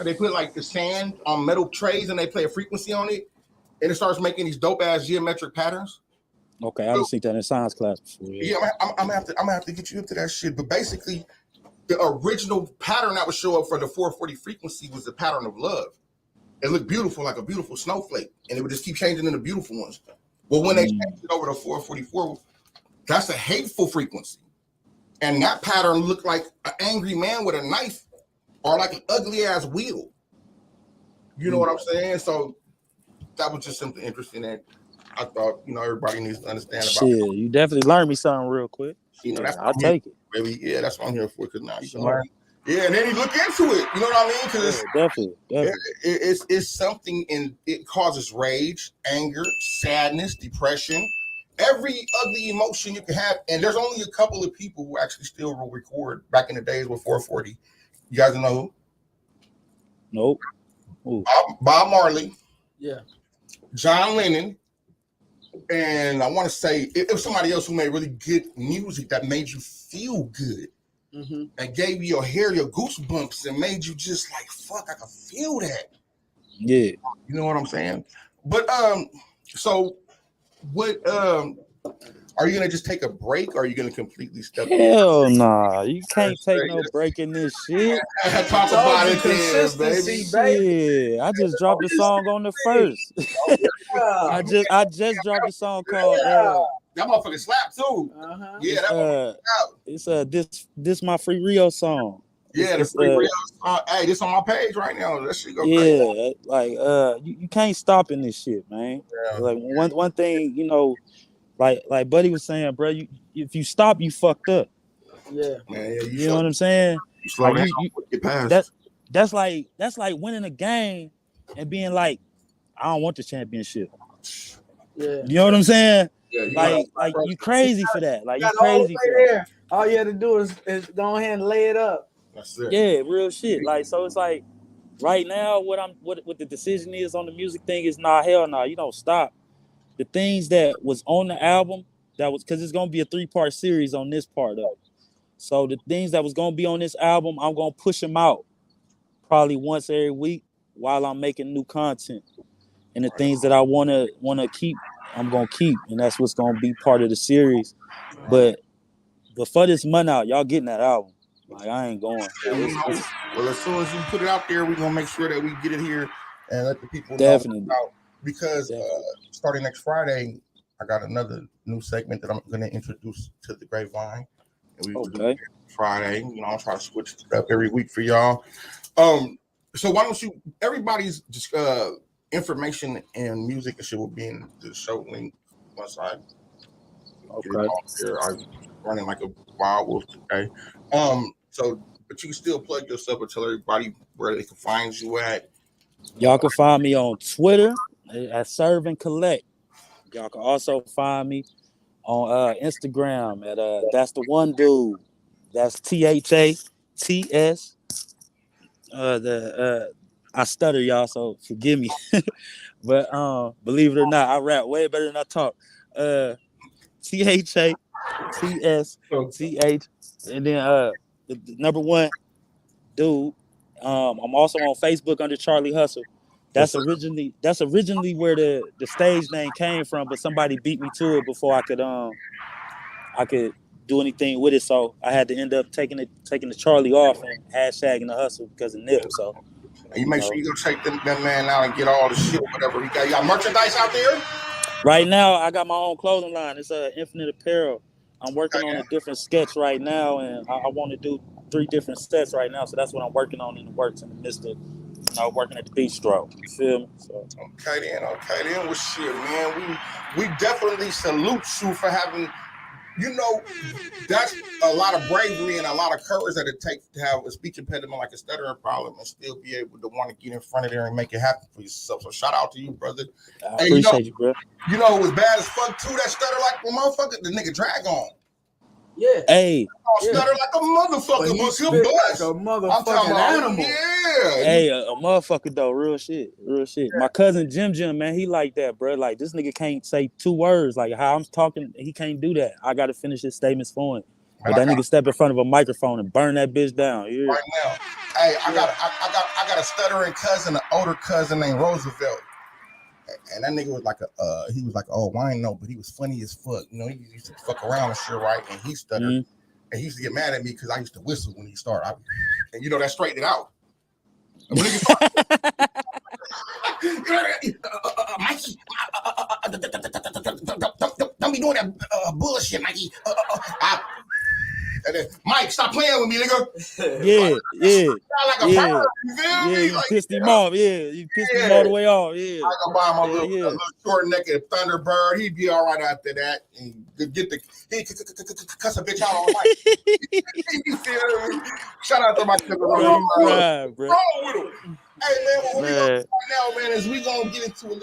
[SPEAKER 5] they put like the sand on metal trays and they play a frequency on it, and it starts making these dope ass geometric patterns.
[SPEAKER 12] Okay, I didn't see that in science class before.
[SPEAKER 5] Yeah, I'm gonna have to get you up to that shit. But basically, the original pattern that would show up for the 440 frequency was the pattern of love. It looked beautiful, like a beautiful snowflake, and it would just keep changing into beautiful ones. Well, when they changed it over to 444, that's a hateful frequency. And that pattern looked like an angry man with a knife or like an ugly ass wheel. You know what I'm saying? So that was just something interesting that I thought, you know, everybody needs to understand about.
[SPEAKER 12] Shit, you definitely learned me something real quick.
[SPEAKER 5] You know, that's
[SPEAKER 12] I'll take it.
[SPEAKER 5] Baby. Yeah, that's what I'm here for. Because now you can learn. Yeah, and then you look into it. You know what I mean? Because
[SPEAKER 12] definitely.
[SPEAKER 5] It's something, and it causes rage, anger, sadness, depression, every ugly emotion you can have. And there's only a couple of people who actually still will record back in the days with 440. You guys know who?
[SPEAKER 12] Nope.
[SPEAKER 5] Bob Marley.
[SPEAKER 10] Yeah.
[SPEAKER 5] John Lennon. And I want to say it was somebody else who made really good music that made you feel good. And gave you your hair, your goosebumps, and made you just like, fuck, I can feel that.
[SPEAKER 12] Yeah.
[SPEAKER 5] You know what I'm saying? But so what are you gonna just take a break, or are you gonna completely step
[SPEAKER 12] Hell nah. You can't take no break in this shit.
[SPEAKER 5] Talk about it,
[SPEAKER 10] consistency,
[SPEAKER 5] baby.
[SPEAKER 12] Yeah, I just dropped a song on the first. I just dropped a song called
[SPEAKER 5] That motherfucker slap too. Yeah, that motherfucker slap.
[SPEAKER 12] It's this my Free Rio song.
[SPEAKER 5] Yeah, the Free Rio song. Hey, this on my page right now. That shit go crazy.
[SPEAKER 12] Yeah, like you can't stop in this shit, man.
[SPEAKER 5] Yeah.
[SPEAKER 12] Like one thing, you know, like Buddy was saying, bro, if you stop, you fucked up.
[SPEAKER 10] Yeah,
[SPEAKER 5] man. Yeah,
[SPEAKER 12] you know what I'm saying?
[SPEAKER 5] You slow
[SPEAKER 12] like
[SPEAKER 5] down, get past.
[SPEAKER 12] That's like winning a game and being like, I don't want the championship.
[SPEAKER 10] Yeah,
[SPEAKER 12] you know what I'm saying?
[SPEAKER 5] Yeah,
[SPEAKER 12] like you crazy for that. Like you
[SPEAKER 10] got
[SPEAKER 12] crazy for
[SPEAKER 10] there.
[SPEAKER 12] that.
[SPEAKER 10] All you had to do is go ahead and lay it up.
[SPEAKER 5] That's it.
[SPEAKER 12] Yeah, real shit. Like so, it's like right now, what the decision is on the music thing is hell no. You don't stop. The things that was on the album that was because it's gonna be a 3-part series on this part of it. So the things that was gonna be on this album, I'm gonna push them out probably once every week while I'm making new content. And the things that I wanna keep, I'm gonna keep, and that's what's gonna be part of the series. But before this month out, y'all getting that album. Like I ain't going.
[SPEAKER 5] Well, as soon as you put it out there, we're gonna make sure that we get it here and let the people
[SPEAKER 12] Definitely.
[SPEAKER 5] know about. Because starting next Friday, I got another new segment that I'm gonna introduce to the Grape Vine. And we do it Friday. You know, I'll try to switch it up every week for y'all. So why don't you? Everybody's just information and music and shit will be in the show link once I get it off there. I'm running like a wild wolf today. So, but you can still plug yourself and tell everybody where they can find you at.
[SPEAKER 12] Y'all can find me on Twitter at Serve and Collect. Y'all can also find me on Instagram at That's the One Dude. That's THATS. I stutter, y'all, so forgive me. But believe it or not, I rap way better than I talk. THATSTH, and then the number one dude. I'm also on Facebook under Charlie Hustle. That's originally where the stage name came from, but somebody beat me to it before I could do anything with it. So I had to end up taking the Charlie off and hashtagging the hustle because of Nip. So
[SPEAKER 5] and you make sure you go check that man out and get all the shit, whatever he got. You got merchandise out there?
[SPEAKER 12] Right now, I got my own clothing line. It's Infinite Apparel. I'm working on a different sketch right now, and I want to do 3 different sets right now. So that's what I'm working on in the works in the midst of, working at the bistro. You feel me? So. Okay
[SPEAKER 5] then. Well, shit, man. We definitely salute you for having. That's a lot of bravery and a lot of courage that it takes to have a speech impediment like a stuttering problem and still be able to want to get in front of there and make it happen for yourself. So shout out to you, brother.
[SPEAKER 12] I appreciate you, bro.
[SPEAKER 5] You know, it was bad as fuck too. That stutter like a motherfucker. The nigga Dragon.
[SPEAKER 10] Yeah.
[SPEAKER 12] Hey.
[SPEAKER 5] Stutter like a motherfucker. But you
[SPEAKER 10] like a motherfucking animal.
[SPEAKER 5] Yeah.
[SPEAKER 12] Hey, a motherfucker though. Real shit. Yeah. My cousin Jim, man, he like that, bro. Like this nigga can't say 2 words. Like how I'm talking, he can't do that. I got to finish his statements for him. But that nigga step in front of a microphone and burn that bitch down. Yeah.
[SPEAKER 5] Right now. Hey, I got a stuttering cousin, an older cousin named Roosevelt. And that nigga was like he was like, oh, I ain't know, but he was funny as fuck. You know, he used to fuck around and shit, right? And he stuttered. Mm-hmm. And he used to get mad at me because I used to whistle when he started. And that straightened it out. Mikey, don't be doing that bullshit, Mikey. And then, Mike, stop playing with me, nigga.
[SPEAKER 12] Yeah.
[SPEAKER 5] Like a bird, you feel me?
[SPEAKER 12] You pissed him off. Yeah, you pissed him all the way off. Yeah.
[SPEAKER 5] I go buy him a little short-necked Thunderbird. He'd be all right after that. And get he cuss a bitch out all night. You feel me? Shout out to my cousin. Wrong with him. Hey man, what we gonna do right now, man, is we gonna get into a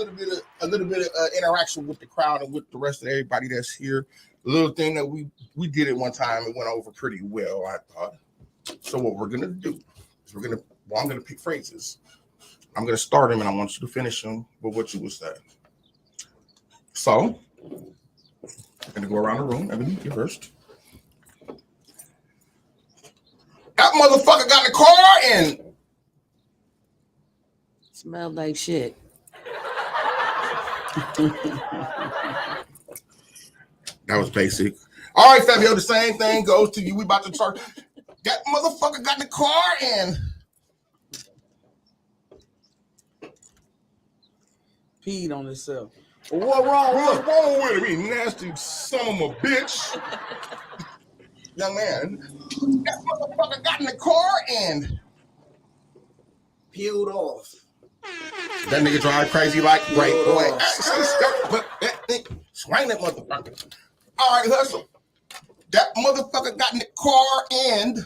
[SPEAKER 5] little bit of interaction with the crowd and with the rest of everybody that's here. A little thing that we did it one time, it went over pretty well, I thought. So what we're gonna do is I'm gonna pick phrases. I'm gonna start them and I want you to finish them with what you would say. So I'm gonna go around the room. Ebony, you first. That motherfucker got in the car and
[SPEAKER 6] smelled like shit.
[SPEAKER 5] That was basic. All right, Fabio, the same thing goes to you. We about to start. That motherfucker got in the car and
[SPEAKER 10] peed on himself. What wrong
[SPEAKER 5] What's
[SPEAKER 10] with
[SPEAKER 5] wrong with him? He nasty son of a bitch. Young man, that motherfucker got in the car and
[SPEAKER 7] Peeled off.
[SPEAKER 5] that nigga drive crazy like great boy. But that thing, swing that motherfucker. All right, hustle. That motherfucker got in the car and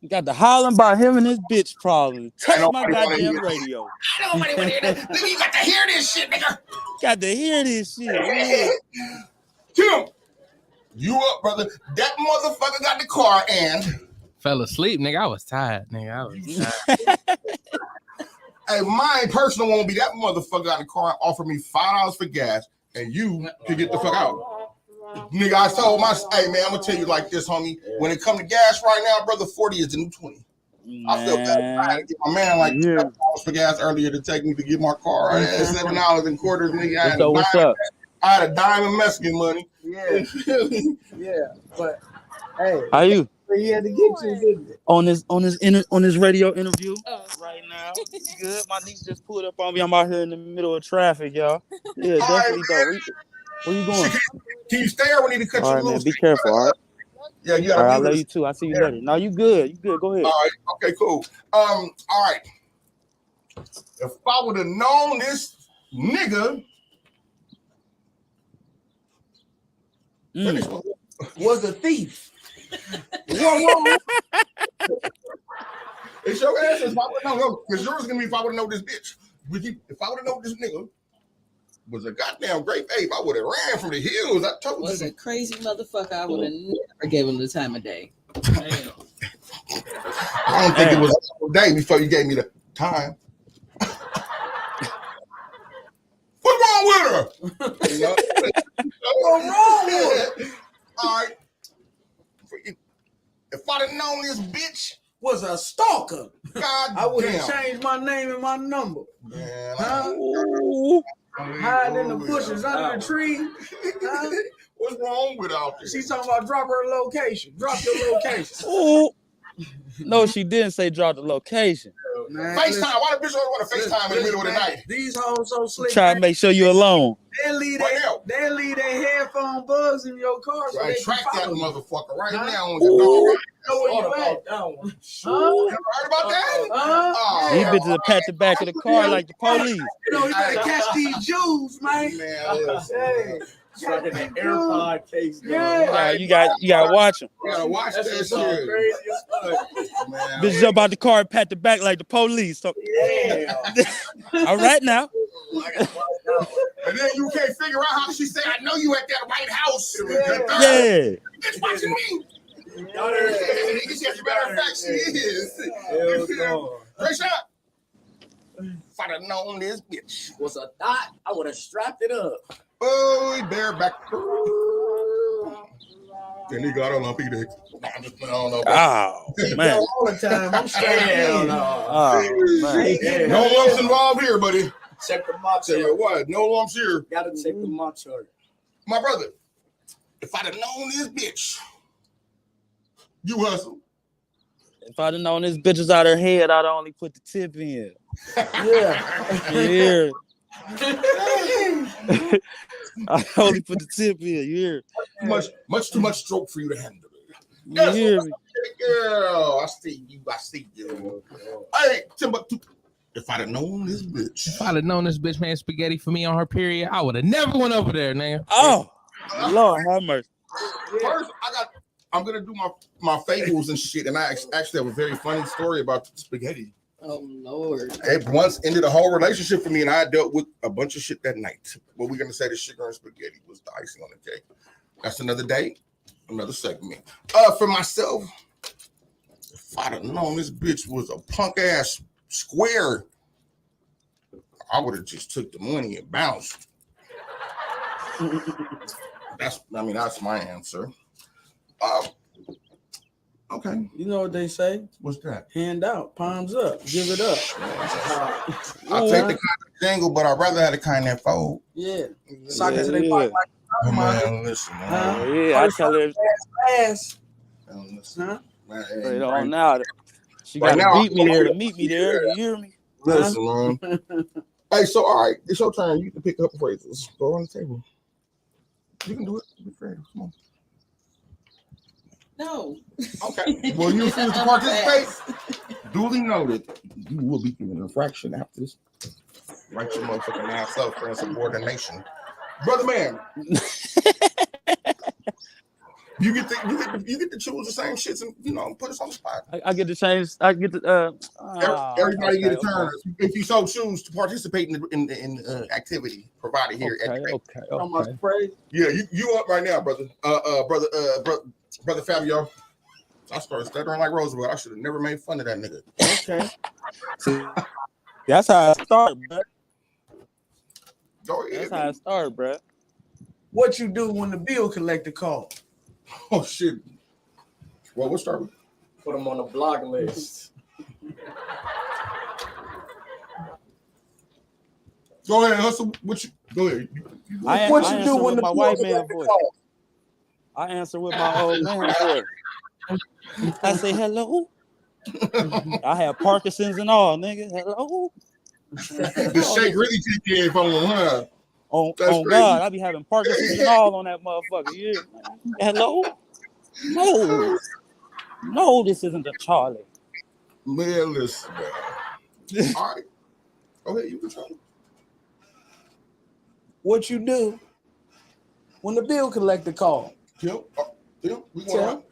[SPEAKER 12] You got the hollering about him and his bitch problem. Touch my
[SPEAKER 5] nobody wanna
[SPEAKER 12] goddamn
[SPEAKER 5] hear-
[SPEAKER 12] radio.
[SPEAKER 5] nobody wanna hear that. Nigga, you got to hear this shit, nigga.
[SPEAKER 12] Got to hear this shit. Yeah.
[SPEAKER 5] Tim, you up, brother? That motherfucker got in the car and
[SPEAKER 2] Fell asleep, nigga. I was tired, nigga. I was tired.
[SPEAKER 5] hey, my personal won't be that motherfucker got in the car and offered me $5 for gas, and you can get the fuck out. Nigga, I told my hey man, I'm gonna tell you like this, homie. When it come to gas right now, brother, 40 is the new 20. I feel bad. I had to get my man like $7 for gas earlier to take me to get my car. I had $7.25, nigga. I had a dime of Mexican money.
[SPEAKER 10] Yeah. Yeah, but hey,
[SPEAKER 12] How you?
[SPEAKER 10] He had to get you, didn't it?
[SPEAKER 12] On this radio interview right now. Good. My niece just pulled up on me. I'm out here in the middle of traffic, y'all. Yeah, definitely though. Where you going?
[SPEAKER 5] Can you stay or we need to cut
[SPEAKER 12] all
[SPEAKER 5] you
[SPEAKER 12] right,
[SPEAKER 5] loose?
[SPEAKER 12] Man, be careful, all right?
[SPEAKER 5] Yeah, you gotta
[SPEAKER 12] all right, I
[SPEAKER 5] be
[SPEAKER 12] love
[SPEAKER 5] with
[SPEAKER 12] you too. I see you later. No, you good. You good. Go ahead.
[SPEAKER 5] All right, okay, cool. All right. If I would have known this nigga
[SPEAKER 10] was a thief. What?
[SPEAKER 5] It's your answer. If I would know, because yours is gonna be if I would have known this bitch. If I would have known this nigga was a goddamn great ape, I would have ran from the hills. I told you.
[SPEAKER 6] Was a crazy motherfucker. I would have never gave him the time of day.
[SPEAKER 5] I don't think it was a whole day before you gave me the time. What's wrong with her? You know? What's wrong with her? All right. If I'd have known this bitch
[SPEAKER 10] was a stalker,
[SPEAKER 5] God
[SPEAKER 10] I would
[SPEAKER 5] damn.
[SPEAKER 10] have changed my name and my number.
[SPEAKER 5] Man,
[SPEAKER 10] Hiding in the bushes under the tree. Huh?
[SPEAKER 5] What's wrong with all this?
[SPEAKER 10] She's talking about drop her location. Drop your location.
[SPEAKER 12] Ooh. No, she didn't say drop the location.
[SPEAKER 5] Man, FaceTime. Why the bitch always want to FaceTime in the middle of the night?
[SPEAKER 10] These hoes so slick.
[SPEAKER 12] Try to make sure you're alone.
[SPEAKER 10] They'll leave their headphone bugs in your car. So
[SPEAKER 5] I
[SPEAKER 10] they
[SPEAKER 5] track that
[SPEAKER 10] you.
[SPEAKER 5] motherfucker right now on your dog.
[SPEAKER 10] Know where you at?
[SPEAKER 5] You heard about that?
[SPEAKER 12] These bitches will pat the back of the car like the police.
[SPEAKER 10] You know, you better catch these Jews, man.
[SPEAKER 5] Man,
[SPEAKER 7] Like an AirPod case.
[SPEAKER 12] Yeah, you got to watch them.
[SPEAKER 5] You gotta watch that shit. Man.
[SPEAKER 12] Bitch jump out the car and pat the back like the police. So, all right now.
[SPEAKER 5] And then you can't figure out how she said, I know you at that White House.
[SPEAKER 12] Yeah.
[SPEAKER 5] Bitch watching me. As a matter of fact, she is. Great shot. If I'd have known this bitch
[SPEAKER 7] was a thought, I would have strapped it up.
[SPEAKER 5] Oh, bareback. Then he got a lumpy dick. I'm just putting on
[SPEAKER 12] Oh, man.
[SPEAKER 10] All the time. I'm scared.
[SPEAKER 12] Oh, man.
[SPEAKER 5] No lumps involved here, buddy.
[SPEAKER 7] Check the mock
[SPEAKER 5] Tell you what, no lumps here.
[SPEAKER 7] Gotta check the mock chart.
[SPEAKER 5] My brother, if I'd have known this bitch, you hustle.
[SPEAKER 12] If I'd have known this bitch was out her head, I'd only put the tip in. Yeah. I only put the tip in. You hear?
[SPEAKER 5] Much too much stroke for you to handle.
[SPEAKER 12] You hear me?
[SPEAKER 5] Girl, I see you. Hey, Timbuktu. If I'd have known this bitch.
[SPEAKER 2] If I'd have known this bitch, man, spaghetti for me on her period, I would have never went over there, nigga.
[SPEAKER 12] Oh, Lord have mercy.
[SPEAKER 5] First, I'm gonna do my fables and shit, and I actually have a very funny story about spaghetti.
[SPEAKER 6] Oh Lord!
[SPEAKER 5] It once ended a whole relationship for me, and I dealt with a bunch of shit that night. What we're gonna say the sugar and spaghetti was the icing on the cake. That's another day, another segment. For myself, if I'd have known this bitch was a punk ass square, I would have just took the money and bounced. That's my answer. Okay.
[SPEAKER 10] You know what they say?
[SPEAKER 5] What's that?
[SPEAKER 10] Hand out, palms up, give it up.
[SPEAKER 5] I'll take the kind of jingle, but I'd rather have the kind that fold.
[SPEAKER 10] Yeah. Sock it to their body like
[SPEAKER 5] Man, listen, man.
[SPEAKER 12] Yeah, I tell her.
[SPEAKER 10] ass.
[SPEAKER 5] Listen, man,
[SPEAKER 12] Straight on now. She got to beat me there to meet me there. You hear me?
[SPEAKER 5] Listen, man. Hey, so all right, it's your turn. You can pick up phrases. Go on the table. You can do it. Be creative. Come on.
[SPEAKER 6] No.
[SPEAKER 5] Okay. Well, you refuse to participate. Duly noted. You will be given an infraction after this. Write your motherfucking ass up for insubordination. Brother man. You get to choose the same shits and put us on the spot.
[SPEAKER 12] I get to change. I get to
[SPEAKER 5] everybody get a turn if you so choose to participate in activity provided here.
[SPEAKER 12] Okay.
[SPEAKER 5] Yeah, you up right now, brother. Brother Fabio. I started stuttering like Roosevelt. I should have never made fun of that nigga.
[SPEAKER 10] Okay.
[SPEAKER 12] That's how I start, bro.
[SPEAKER 5] Go ahead.
[SPEAKER 12] That's how I start, bro.
[SPEAKER 10] What you do when the bill collector call?
[SPEAKER 5] Oh shit. Well, we'll start with.
[SPEAKER 7] Put them on the block list.
[SPEAKER 5] Go ahead, hustle. What you go ahead?
[SPEAKER 10] What you do when the
[SPEAKER 12] my white man voice? I answer with my old man voice. I say hello. I have Parkinson's and all, nigga. Hello.
[SPEAKER 5] The shake really kicked in from him, huh?
[SPEAKER 12] On God, I be having Parkinson's and all on that motherfucker. Yeah. Hello? No, this isn't a Charlie.
[SPEAKER 5] Man, listen. All right. Go ahead, you can try.
[SPEAKER 10] What you do when the bill collector call?
[SPEAKER 5] Tim, we going.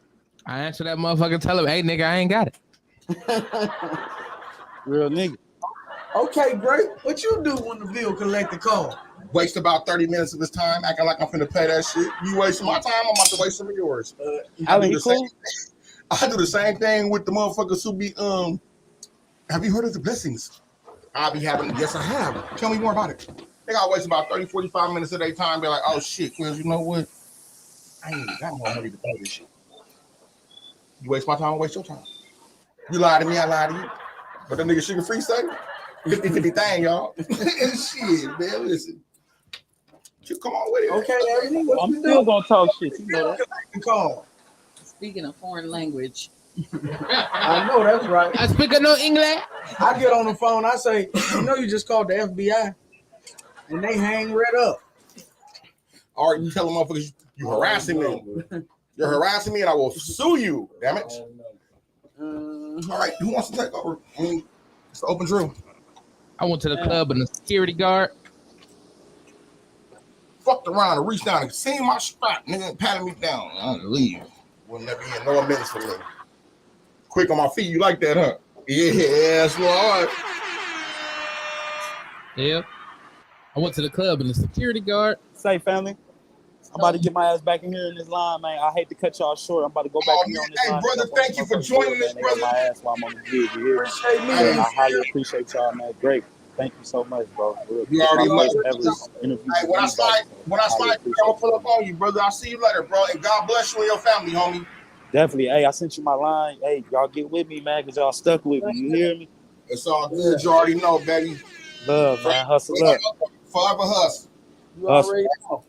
[SPEAKER 2] I answer that motherfucker, tell him, hey, nigga, I ain't got it.
[SPEAKER 12] Real nigga.
[SPEAKER 10] Okay, great. What you do when the bill collector call?
[SPEAKER 5] Waste about 30 minutes of his time acting like I'm finna pay that shit. You wasting my time, I'm about to waste some of yours. I do the same thing with the motherfuckers who be have you heard of the blessings? Yes, I have. Tell me more about it. They gotta waste about 30, 45 minutes of their time, be like, oh shit, cause you know what? I ain't got no money to pay this shit. You waste my time, I waste your time. You lie to me, I lie to you. But that nigga Sugar Free say 50-50 thing, y'all. Shit, man, listen. Come on with it.
[SPEAKER 10] Okay,
[SPEAKER 12] I'm still gonna talk shit. You know that.
[SPEAKER 10] Call.
[SPEAKER 6] Speaking a foreign language.
[SPEAKER 10] I know that's right.
[SPEAKER 2] I speak no English.
[SPEAKER 10] I get on the phone, I say, you just called the FBI. And they hang right up.
[SPEAKER 5] All right, you tell them motherfuckers you harassing me. You're harassing me and I will sue you. Damn it. All right, who wants to take over? It's the open drill.
[SPEAKER 2] I went to the club and the security guard
[SPEAKER 5] fucked around and reached down and seen my strap, nigga, and patted me down. I had to leave. Wouldn't that be in no minutes for me? Quick on my feet, you like that, huh? Yes, Lord.
[SPEAKER 2] Yep. I went to the club and the security guard.
[SPEAKER 12] Say, family, I'm about to get my ass back in here in this line, man. I hate to cut y'all short. I'm about to go back in here on this line.
[SPEAKER 5] Hey, brother, thank you for joining us, brother.
[SPEAKER 12] My ass while I'm on the gig. You hear me? I highly appreciate y'all, man. Great. Thank you so much, bro.
[SPEAKER 5] You already know. Hey, when I slide, I'm gonna pull up on you, brother. I'll see you later, bro. And God bless you and your family, homie.
[SPEAKER 12] Definitely. Hey, I sent you my line. Hey, y'all get with me, man, because y'all stuck with me. You hear me?
[SPEAKER 5] It's all good. You already know, baby.
[SPEAKER 12] Love, man. Hustle up.
[SPEAKER 5] Forever hustle.
[SPEAKER 10] You already know.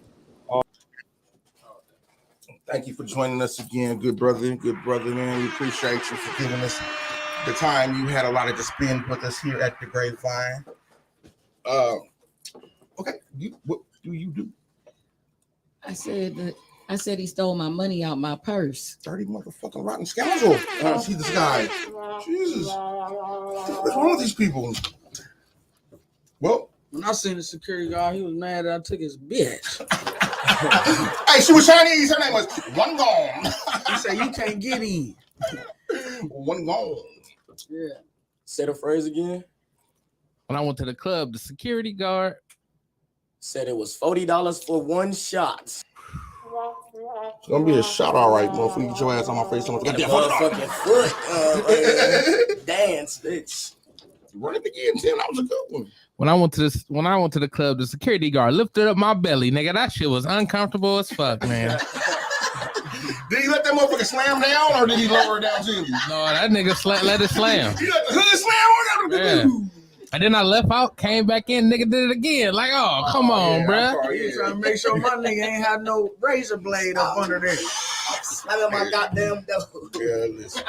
[SPEAKER 5] Thank you for joining us again, good brother, man. We appreciate you for giving us the time you had allotted to spend with us here at the Grape Vine. Okay, what do you do?
[SPEAKER 6] I said he stole my money out my purse.
[SPEAKER 5] 30 motherfucking rotten scoundrel. See this guy. Jesus. What's wrong with these people? Well,
[SPEAKER 10] when I seen the security guard, he was mad that I took his bitch.
[SPEAKER 5] Hey, she was Chinese. Her name was One Gong.
[SPEAKER 10] He said, you can't get in.
[SPEAKER 5] One Gong.
[SPEAKER 10] Yeah.
[SPEAKER 7] Say the phrase again.
[SPEAKER 2] When I went to the club, the security guard
[SPEAKER 7] said it was $40 for one shot.
[SPEAKER 5] It's gonna be a shot, all right, motherfucker. You get your ass on my face.
[SPEAKER 7] Motherfucking foot dance, bitch.
[SPEAKER 5] Run it again, Tim. That was a good one.
[SPEAKER 2] When I went to the club, the security guard lifted up my belly, nigga. That shit was uncomfortable as fuck, man.
[SPEAKER 5] Did he let that motherfucker slam down, or did he lower it down to you?
[SPEAKER 2] No, that nigga let it slam.
[SPEAKER 5] He let the hood slam on
[SPEAKER 2] that. And then I left out, came back in, nigga did it again. Like, come on, bruh.
[SPEAKER 10] He trying to make sure my nigga ain't have no razor blade up under there.
[SPEAKER 7] Slamming my goddamn devil.
[SPEAKER 5] Yeah, listen.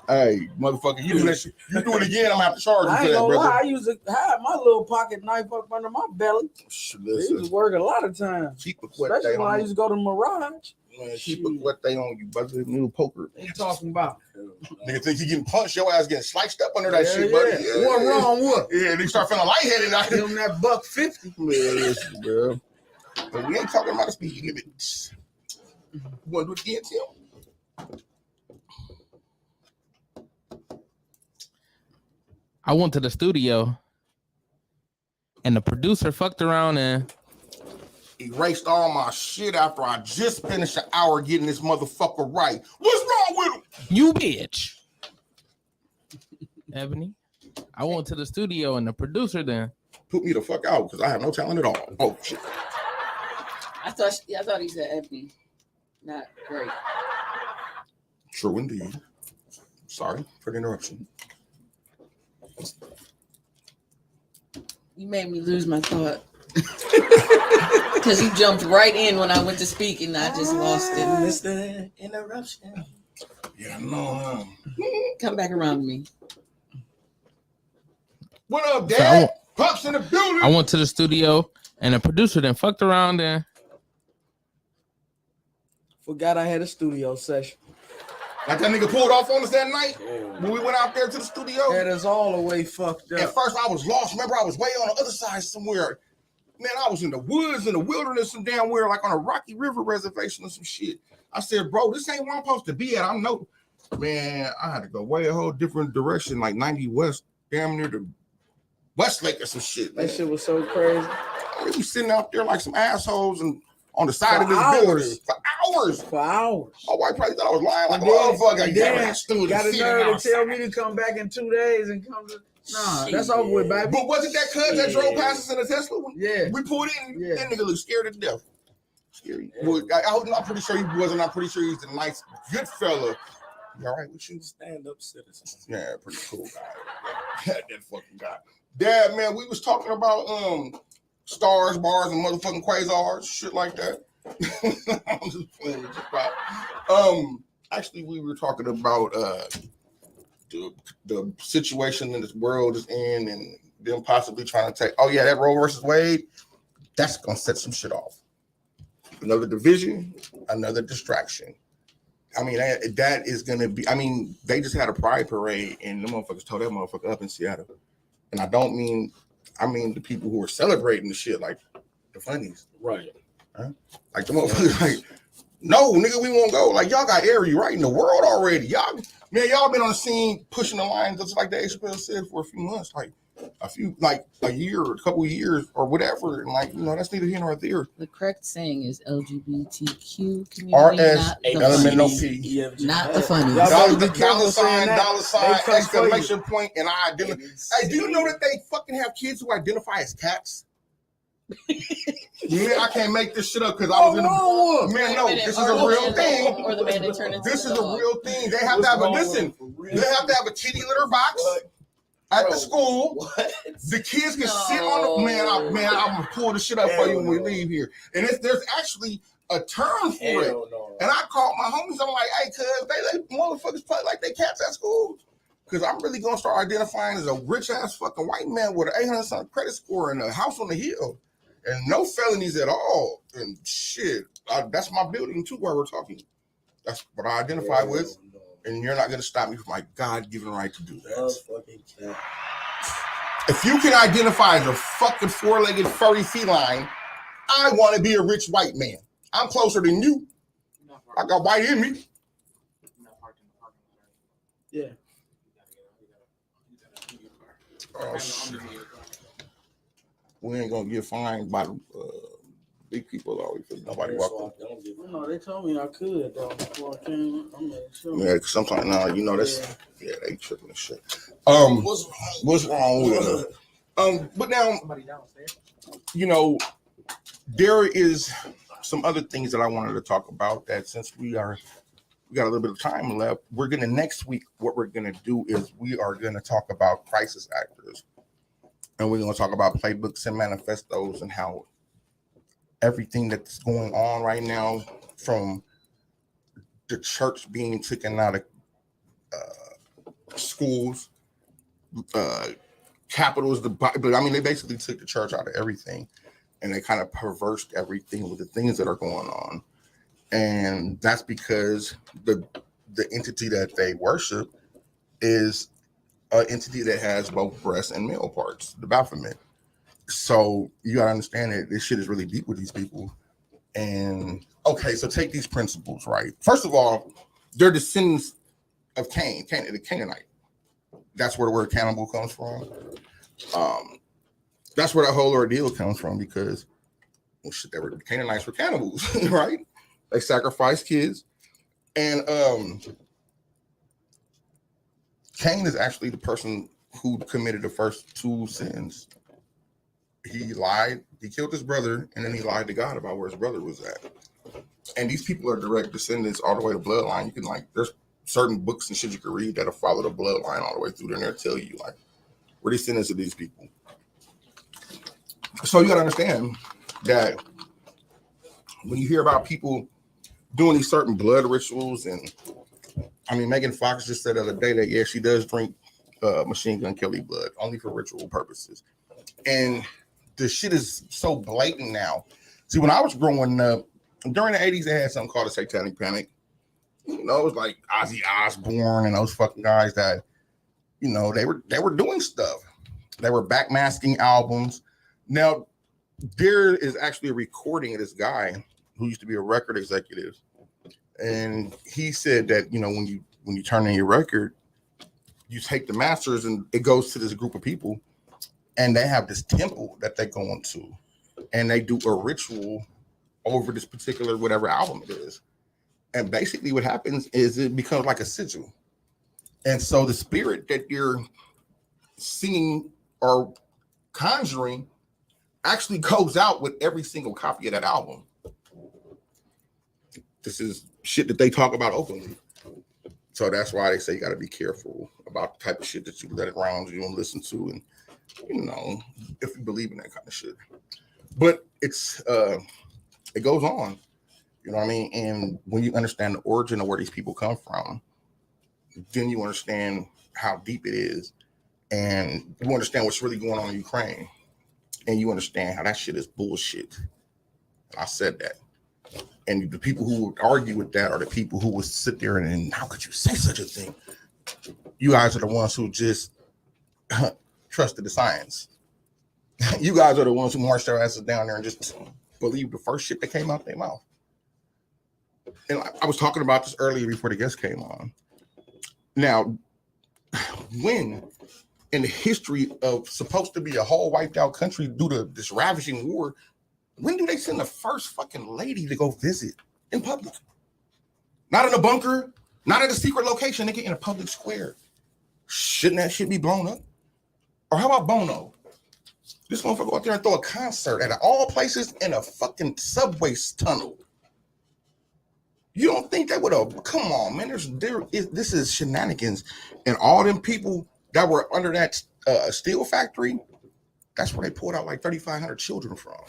[SPEAKER 5] Hey, motherfucker, you do that shit. You do it again, I'm gonna have to charge you
[SPEAKER 10] I
[SPEAKER 5] for
[SPEAKER 10] ain't
[SPEAKER 5] that,
[SPEAKER 10] gonna
[SPEAKER 5] brother.
[SPEAKER 10] lie. I used to have my little pocket knife up under my belly. It
[SPEAKER 5] Listen,
[SPEAKER 10] used to work a lot of times.
[SPEAKER 5] keep it what
[SPEAKER 10] Especially
[SPEAKER 5] they
[SPEAKER 10] when I
[SPEAKER 5] on
[SPEAKER 10] used to go to Mirage.
[SPEAKER 5] you. Man, keep it what they on you, brother. Little poker.
[SPEAKER 10] What you talking about?
[SPEAKER 5] Nigga think you getting punched, your ass getting sliced up under that
[SPEAKER 10] Yeah,
[SPEAKER 5] shit, buddy.
[SPEAKER 10] yeah. What wrong with?
[SPEAKER 5] Yeah, they start feeling lightheaded out
[SPEAKER 10] Give them that $150.
[SPEAKER 5] Man, listen, bro. But we ain't talking about the speed limits. You want to do it again, Tim?
[SPEAKER 2] I went to the studio and the producer fucked around and
[SPEAKER 5] erased all my shit after I just finished an hour getting this motherfucker right. What's wrong with him?
[SPEAKER 2] you bitch. Ebony. I went to the studio and the producer then
[SPEAKER 5] Put me the fuck out because I have no talent at all. Oh shit.
[SPEAKER 6] I thought he said Ebony. Not great.
[SPEAKER 5] True indeed. Sorry for the interruption.
[SPEAKER 6] You made me lose my thought. Because you jumped right in when I went to speak and I just lost it.
[SPEAKER 7] Mr. Interruption.
[SPEAKER 5] Yeah, no.
[SPEAKER 6] Come back around to me.
[SPEAKER 5] What up,
[SPEAKER 2] So
[SPEAKER 5] Dad? Pops in the building.
[SPEAKER 2] I went to the studio and the producer then fucked around and
[SPEAKER 10] Forgot I had a studio session.
[SPEAKER 5] Like that nigga pulled off on us that night when we went out there to the studio.
[SPEAKER 10] That is all the way fucked up.
[SPEAKER 5] At first, I was lost. Remember, I was way on the other side somewhere. Man, I was in the woods, in the wilderness, some damn where, like on a Rocky River reservation or some shit. I said, bro, this ain't where I'm supposed to be at. I know. Man, I had to go way a whole different direction, like 90 West, damn near the Westlake or some shit. Man.
[SPEAKER 10] That shit was so crazy.
[SPEAKER 5] We was sitting out there like some assholes and on the side
[SPEAKER 10] For
[SPEAKER 5] of this
[SPEAKER 10] hours.
[SPEAKER 5] building for hours.
[SPEAKER 10] For hours.
[SPEAKER 5] My wife probably thought I was lying like a
[SPEAKER 10] And then-
[SPEAKER 5] motherfucker.
[SPEAKER 10] and
[SPEAKER 5] Damn,
[SPEAKER 10] then
[SPEAKER 5] I stood
[SPEAKER 10] got a
[SPEAKER 5] and sitting
[SPEAKER 10] nerve to
[SPEAKER 5] outside.
[SPEAKER 10] tell me to come back in 2 days and come to. Nah, that's over with, baby.
[SPEAKER 5] But wasn't that cuz that drove past us in a Tesla?
[SPEAKER 10] Yeah.
[SPEAKER 5] We pulled in,
[SPEAKER 10] Yeah.
[SPEAKER 5] that nigga looked scared to death. Scary. Well, I'm pretty sure he wasn't. I'm pretty sure he's a nice, good fella. You all right with you?
[SPEAKER 7] Stand-up citizen.
[SPEAKER 5] Yeah, pretty cool guy. That fucking guy. Dad, man, we was talking about stars, bars, and motherfucking quasars, shit like that. I'm just playing with you, bro. Actually, we were talking about the situation in this world is in, and them possibly trying to take. Oh yeah, that Roe versus Wade. That's gonna set some shit off. Another division, another distraction. I mean, that is gonna be. I mean, they just had a pride parade, and the motherfuckers tore that motherfucker up in Seattle. And I don't mean, I mean the people who are celebrating the shit, like the funnies,
[SPEAKER 7] Right.
[SPEAKER 5] huh? Like the motherfuckers, like, no, nigga, we won't go. Like y'all got Ari right in the world already. Y'all been on the scene pushing the lines, just like Dave Chappelle said, for a few months, like a year or a couple of years or whatever. And like, that's neither here nor there.
[SPEAKER 6] The correct saying is LGBTQ community,
[SPEAKER 5] RS,
[SPEAKER 6] not the
[SPEAKER 5] element no
[SPEAKER 6] funnies.
[SPEAKER 5] P.
[SPEAKER 6] Not the funnies.
[SPEAKER 5] Dollar sign,
[SPEAKER 10] They
[SPEAKER 5] exclamation point, and I identify. Hey, do you know that they fucking have kids who identify as cats? Man, I can't make this shit up because I was in the man. No, this is a real thing.
[SPEAKER 6] Or the man that turned into
[SPEAKER 5] This is
[SPEAKER 6] the
[SPEAKER 5] a
[SPEAKER 6] dog.
[SPEAKER 5] real thing. They have to have a listen. They have to have a kitty litter box at the school.
[SPEAKER 7] What?
[SPEAKER 5] The kids can sit on the man. I'm gonna pull the shit up for you when we leave here. And there's actually a term for it.
[SPEAKER 7] No.
[SPEAKER 5] And I called my homies. I'm like, hey, cuz they let motherfuckers play like they cats at school. Because I'm really gonna start identifying as a rich ass fucking white man with an 800 something credit score and a house on the hill. And no felonies at all. And shit, that's my building too, where we're talking. That's what I identify with. And you're not going to stop me from my God-given right to do that. If you can identify as a fucking four-legged furry feline, I want to be a rich white man. I'm closer than you. I got white in me.
[SPEAKER 10] Yeah.
[SPEAKER 5] Oh, shit. We ain't gonna get fined by the big people, are we? Because nobody walked.
[SPEAKER 10] No, they told me I could though before I came. I made sure.
[SPEAKER 5] Yeah, because sometimes now that's they tripping and shit. What's wrong with it? But now, there is some other things that I wanted to talk about. That since we got a little bit of time left, next week. What we're gonna do is we are gonna talk about crisis actors. And we're going to talk about playbooks and manifestos and how everything that's going on right now, from the church being taken out of schools, capitals, but I mean, they basically took the church out of everything, and they kind of perversed everything with the things that are going on. And that's because the entity that they worship is an entity that has both breast and male parts, the Baphomet. So you gotta understand that this shit is really deep with these people. And okay, so take these principles, right? First of all, they're descendants of Cain, the Canaanite. That's where the word cannibal comes from. That's where that whole ordeal comes from, because well, shit, the Canaanites were cannibals, right? They sacrificed kids. And Cain is actually the person who committed the first two sins. He lied, he killed his brother, and then he lied to God about where his brother was at. And these people are direct descendants all the way to bloodline. You can there's certain books and shit you can read that'll follow the bloodline all the way through there, and they'll tell you we're descendants of these people. So you gotta understand that when you hear about people doing these certain blood rituals, and I mean, Megan Fox just said the other day that yeah, she does drink Machine Gun Kelly blood only for ritual purposes, and the shit is so blatant now. See, when I was growing up during the 80s, they had something called a Satanic Panic. You know, it was like Ozzy Osbourne and those fucking guys that, you know, they were doing stuff. They were backmasking albums. Now, there is actually a recording of this guy who used to be a record executive, and he said that, you know, when you turn in your record, you take the masters and it goes to this group of people, and they have this temple that they go into, and they do a ritual over this particular whatever album it is. And basically what happens is it becomes like a sigil. And so the spirit that you're singing or conjuring actually goes out with every single copy of that album. This is shit that they talk about openly. So that's why they say you got to be careful about the type of shit that you let around you and listen to, and you know, if you believe in that kind of shit. But it's it goes on, you know what I mean? And when you understand the origin of where these people come from, then you understand how deep it is, and you understand what's really going on in Ukraine, and you understand how that shit is bullshit. I said that. And the people who would argue with that are the people who would sit there and how could you say such a thing? You guys are the ones who just trusted the science. You guys are the ones who marched their asses down there and just believed the first shit that came out their mouth. And I was talking about this earlier before the guest came on. Now, when in the history of supposed to be a whole wiped out country due to this ravaging war, when do they send the first fucking lady to go visit in public? Not in a bunker, not at a secret location, they get in a public square. Shouldn't that shit be blown up? Or how about Bono? This motherfucker go out there and throw a concert at all places in a fucking subway tunnel. You don't think that would have, come on, man, this is shenanigans. And all them people that were under that steel factory, that's where they pulled out like 3,500 children from.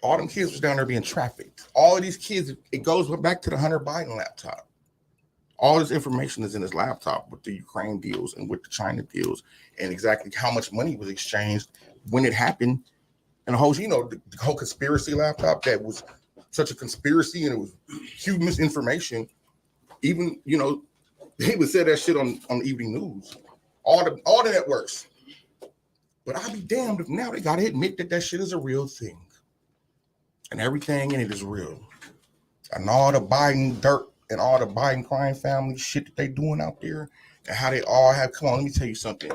[SPEAKER 5] All them kids was down there being trafficked. All of these kids, it goes back to the Hunter Biden laptop. All this information is in his laptop with the Ukraine deals and with the China deals, and exactly how much money was exchanged when it happened. And the whole, you know, the whole conspiracy laptop that was such a conspiracy and it was huge misinformation. Even, you know, they would say that shit on the evening news. All the networks. But I'll be damned if now they got to admit that shit is a real thing. And everything in it is real. And all the Biden dirt and all the Biden crime family shit that they doing out there and how they all have, come on, let me tell you something.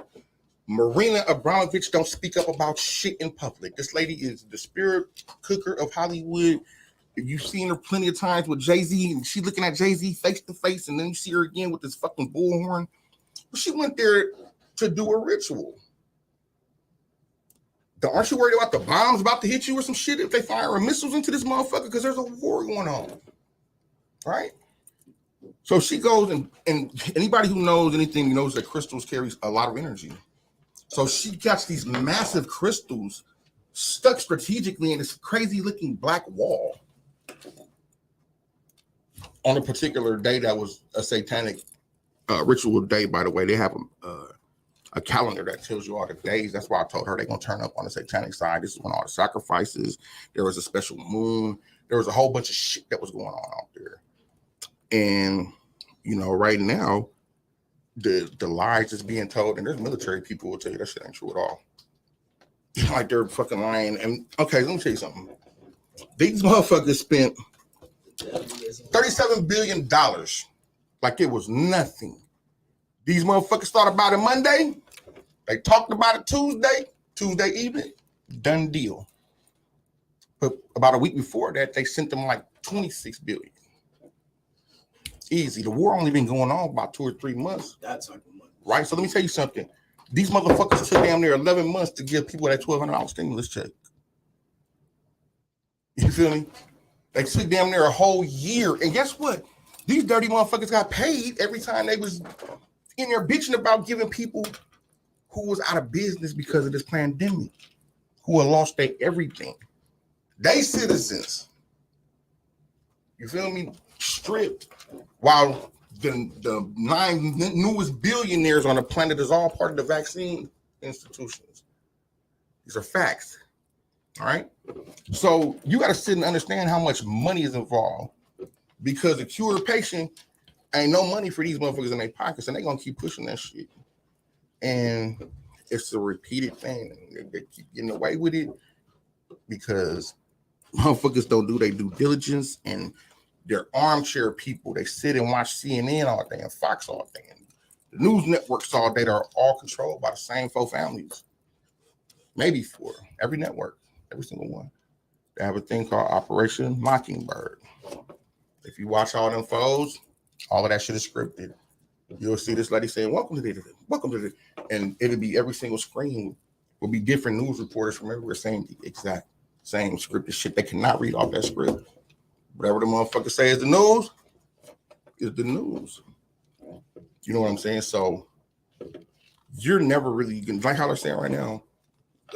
[SPEAKER 5] Marina Abramovich don't speak up about shit in public. This lady is the spirit cooker of Hollywood. You've seen her plenty of times with Jay-Z, and she's looking at Jay-Z face to face, and then you see her again with this fucking bullhorn. But she went there to do a ritual. Aren't you worried about the bombs about to hit you or some shit if they fire missiles into this motherfucker? Because there's a war going on, right? So she goes and anybody who knows anything knows that crystals carries a lot of energy. So she gets these massive crystals stuck strategically in this crazy looking black wall on a particular day that was a satanic ritual day, by the way, they have a calendar that tells you all the days. That's why I told her they're going to turn up on the satanic side. This is when all the sacrifices, there was a special moon. There was a whole bunch of shit that was going on out there. And, you know, right now, the lies that's being told, and there's military people who will tell you that shit ain't true at all. Like they're fucking lying. And okay, let me tell you something. These motherfuckers spent $37 billion like it was nothing. These motherfuckers thought about it Monday. They talked about it Tuesday evening. Done deal. But about a week before that, they sent them like $26 billion. Easy. The war only been going on about 2 or 3 months.
[SPEAKER 7] That's like a month.
[SPEAKER 5] Right? So let me tell you something. These motherfuckers took damn near 11 months to give people that $1,200 stimulus check. You feel me? They took damn near a whole year. And guess what? These dirty motherfuckers got paid every time they was in there bitching about giving people who was out of business because of this pandemic, who had lost their everything. They citizens. You feel me? Stripped. While the 9 newest billionaires on the planet is all part of the vaccine institutions. These are facts. All right. So you got to sit and understand how much money is involved, because the cure patient ain't no money for these motherfuckers in their pockets, and they're going to keep pushing that shit. And it's a repeated thing. They keep getting away with it because motherfuckers don't do their due diligence, and they're armchair people. They sit and watch CNN all day and Fox all day. And the news networks all day are all controlled by the same 4 families. Maybe 4. Every network, every single one. They have a thing called Operation Mockingbird. If you watch all them foes, all of that shit is scripted. You'll see this lady saying, welcome to the, and it'll be every single screen will be different news reporters from everywhere saying the exact same scripted shit. They cannot read off that script. Whatever the motherfucker say is the news, is the news. You know what I'm saying? So you're never really, like how they're saying right now,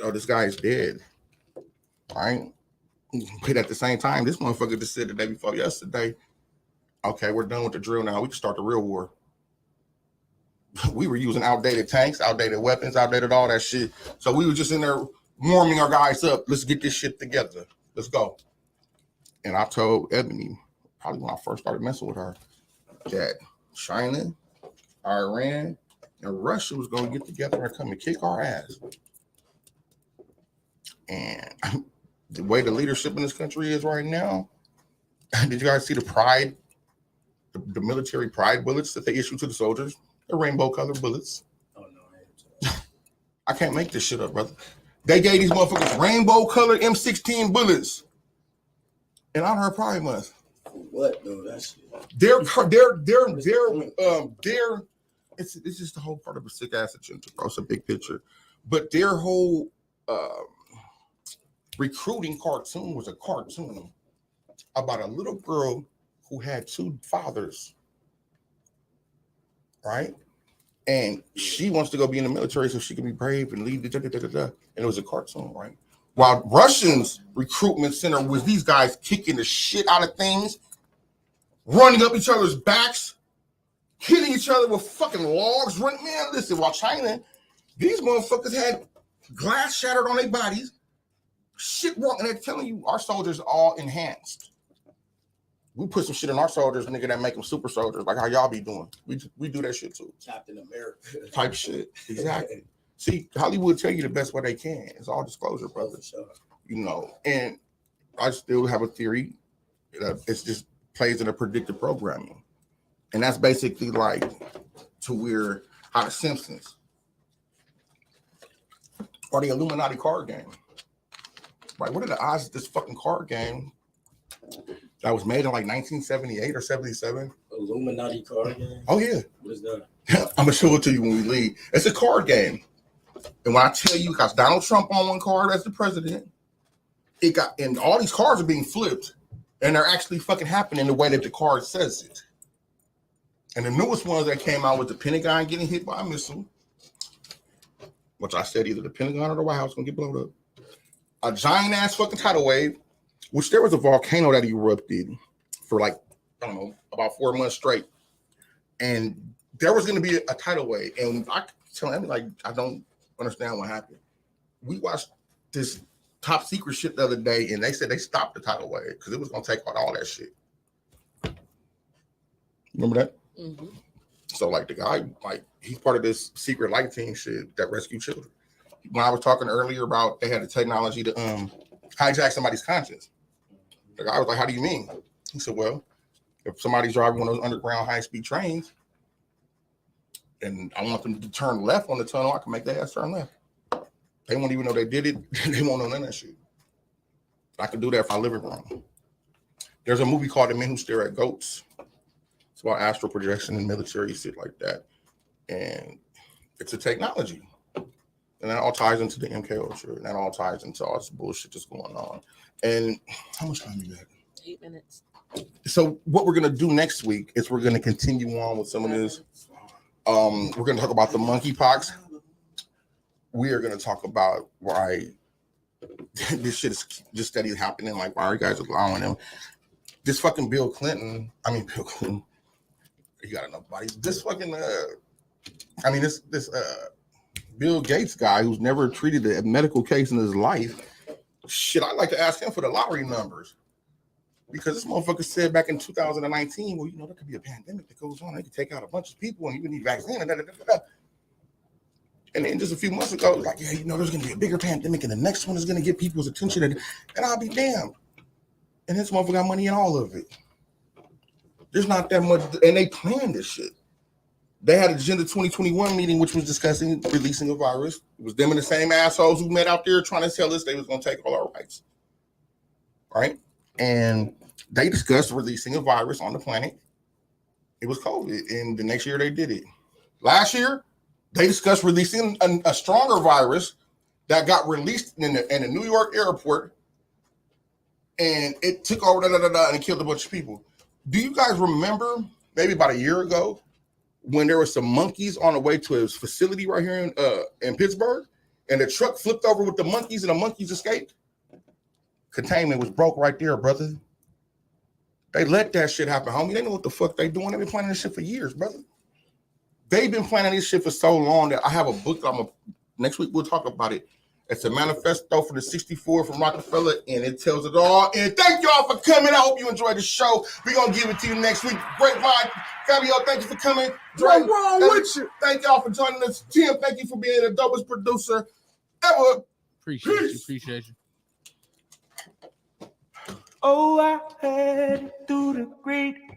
[SPEAKER 5] oh, this guy is dead. All right? But at the same time, this motherfucker just said the day before yesterday, okay, we're done with the drill now. We can start the real war. We were using outdated tanks, outdated weapons, outdated all that shit. So we were just in there warming our guys up. Let's get this shit together. Let's go. And I told Ebony, probably when I first started messing with her, that China, Iran, and Russia was going to get together and come and kick our ass. And the way the leadership in this country is right now, did you guys see the pride, the military pride bullets that they issue to the soldiers? They're rainbow-colored bullets. Oh, no, I can't make this shit up, brother. They gave these motherfuckers rainbow-colored M16 bullets in honor of Pride Month.
[SPEAKER 7] What though? That's
[SPEAKER 5] it's just the whole part of a sick ass agenda, bro. It's a big picture. But their whole recruiting cartoon was a cartoon about a little girl who had 2 fathers, right? And she wants to go be in the military so she can be brave and lead and it was a cartoon, right? While Russians' recruitment center was these guys kicking the shit out of things, running up each other's backs, hitting each other with fucking logs. Man, listen, while China, these motherfuckers had glass shattered on their bodies, shit wrong, and they're telling you our soldiers are all enhanced. We put some shit in our soldiers, nigga, that make them super soldiers, like how y'all be doing. We do that shit too.
[SPEAKER 7] Captain America
[SPEAKER 5] type shit. Exactly. See, Hollywood tell you the best way they can. It's all disclosure, brother. You know, and I still have a theory that it's just plays in a predictive programming. And that's basically like to where how the Simpsons or the Illuminati card game. Right? What are the odds of this fucking card game that was made in like 1978 or 77?
[SPEAKER 7] Illuminati card game?
[SPEAKER 5] Oh, yeah.
[SPEAKER 7] What is that?
[SPEAKER 5] I'm going to show it to you when we leave. It's a card game. And when I tell you, because Donald Trump on one card as the president, and all these cards are being flipped, and they're actually fucking happening the way that the card says it. And the newest ones that came out with the Pentagon getting hit by a missile, which I said either the Pentagon or the White House gonna get blown up. A giant ass fucking tidal wave, which there was a volcano that erupted for like I don't know, about 4 months straight. And there was going to be a tidal wave. And I tell him, like, I don't understand what happened. We watched this top secret shit the other day, and they said they stopped the tidal wave because it was going to take out all that shit. Remember that?
[SPEAKER 6] Mm-hmm.
[SPEAKER 5] So, like, the guy, like, he's part of this secret light team shit that rescue children. When I was talking earlier about they had the technology to hijack somebody's conscience, the guy was like, how do you mean? He said, well, if somebody's driving one of those underground high-speed trains and I want them to turn left on the tunnel, I can make their ass turn left. They won't even know they did it. They won't know none of that shit. I can do that if I live it wrong. There's a movie called The Men Who Stare at Goats. It's about astral projection and military shit like that. And it's a technology. And that all ties into the MK Ultra. And that all ties into all this bullshit that's going on. And how much time you got?
[SPEAKER 6] 8 minutes.
[SPEAKER 5] So what we're going to do next week is we're going to continue on with some of this. We're going to talk about the monkeypox. We are going to talk about why this shit is just steady happening. Like, why are you guys allowing him? This fucking Bill Clinton, you got enough bodies. This fucking, this Bill Gates guy who's never treated a medical case in his life. Shit, I'd like to ask him for the lottery numbers. Because this motherfucker said back in 2019, well, there could be a pandemic that goes on. They could take out a bunch of people and you would need vaccine and da-da-da-da-da. And then just a few months ago, like, yeah, there's going to be a bigger pandemic and the next one is going to get people's attention. And I'll be damned. And this motherfucker got money in all of it. There's not that much. And they planned this shit. They had Agenda 2021 meeting, which was discussing releasing a virus. It was them and the same assholes who met out there trying to tell us they was going to take all our rights. Right? And they discussed releasing a virus on the planet. It was COVID. And the next year they did it. Last year, they discussed releasing a stronger virus that got released in the New York airport. And it took over, and it killed a bunch of people. Do you guys remember maybe about a year ago when there were some monkeys on the way to his facility right here in Pittsburgh? And the truck flipped over with the monkeys and the monkeys escaped? Containment was broke right there, brother. They let that shit happen, homie. They know what the fuck they doing. They've been planning this shit for years, brother. They've been planning this shit for so long that I have a book. Next week we'll talk about it. It's a manifesto for the 64 from Rockefeller, and it tells it all. And thank y'all for coming. I hope you enjoyed the show. We're going to give it to you next week. Grape Vine, Fabio, thank you for coming.
[SPEAKER 10] What's wrong with you?
[SPEAKER 5] Thank y'all for joining us. Tim, thank you for being the dopest producer ever.
[SPEAKER 2] Appreciate you.
[SPEAKER 4] Oh, I heard it through the grapevine.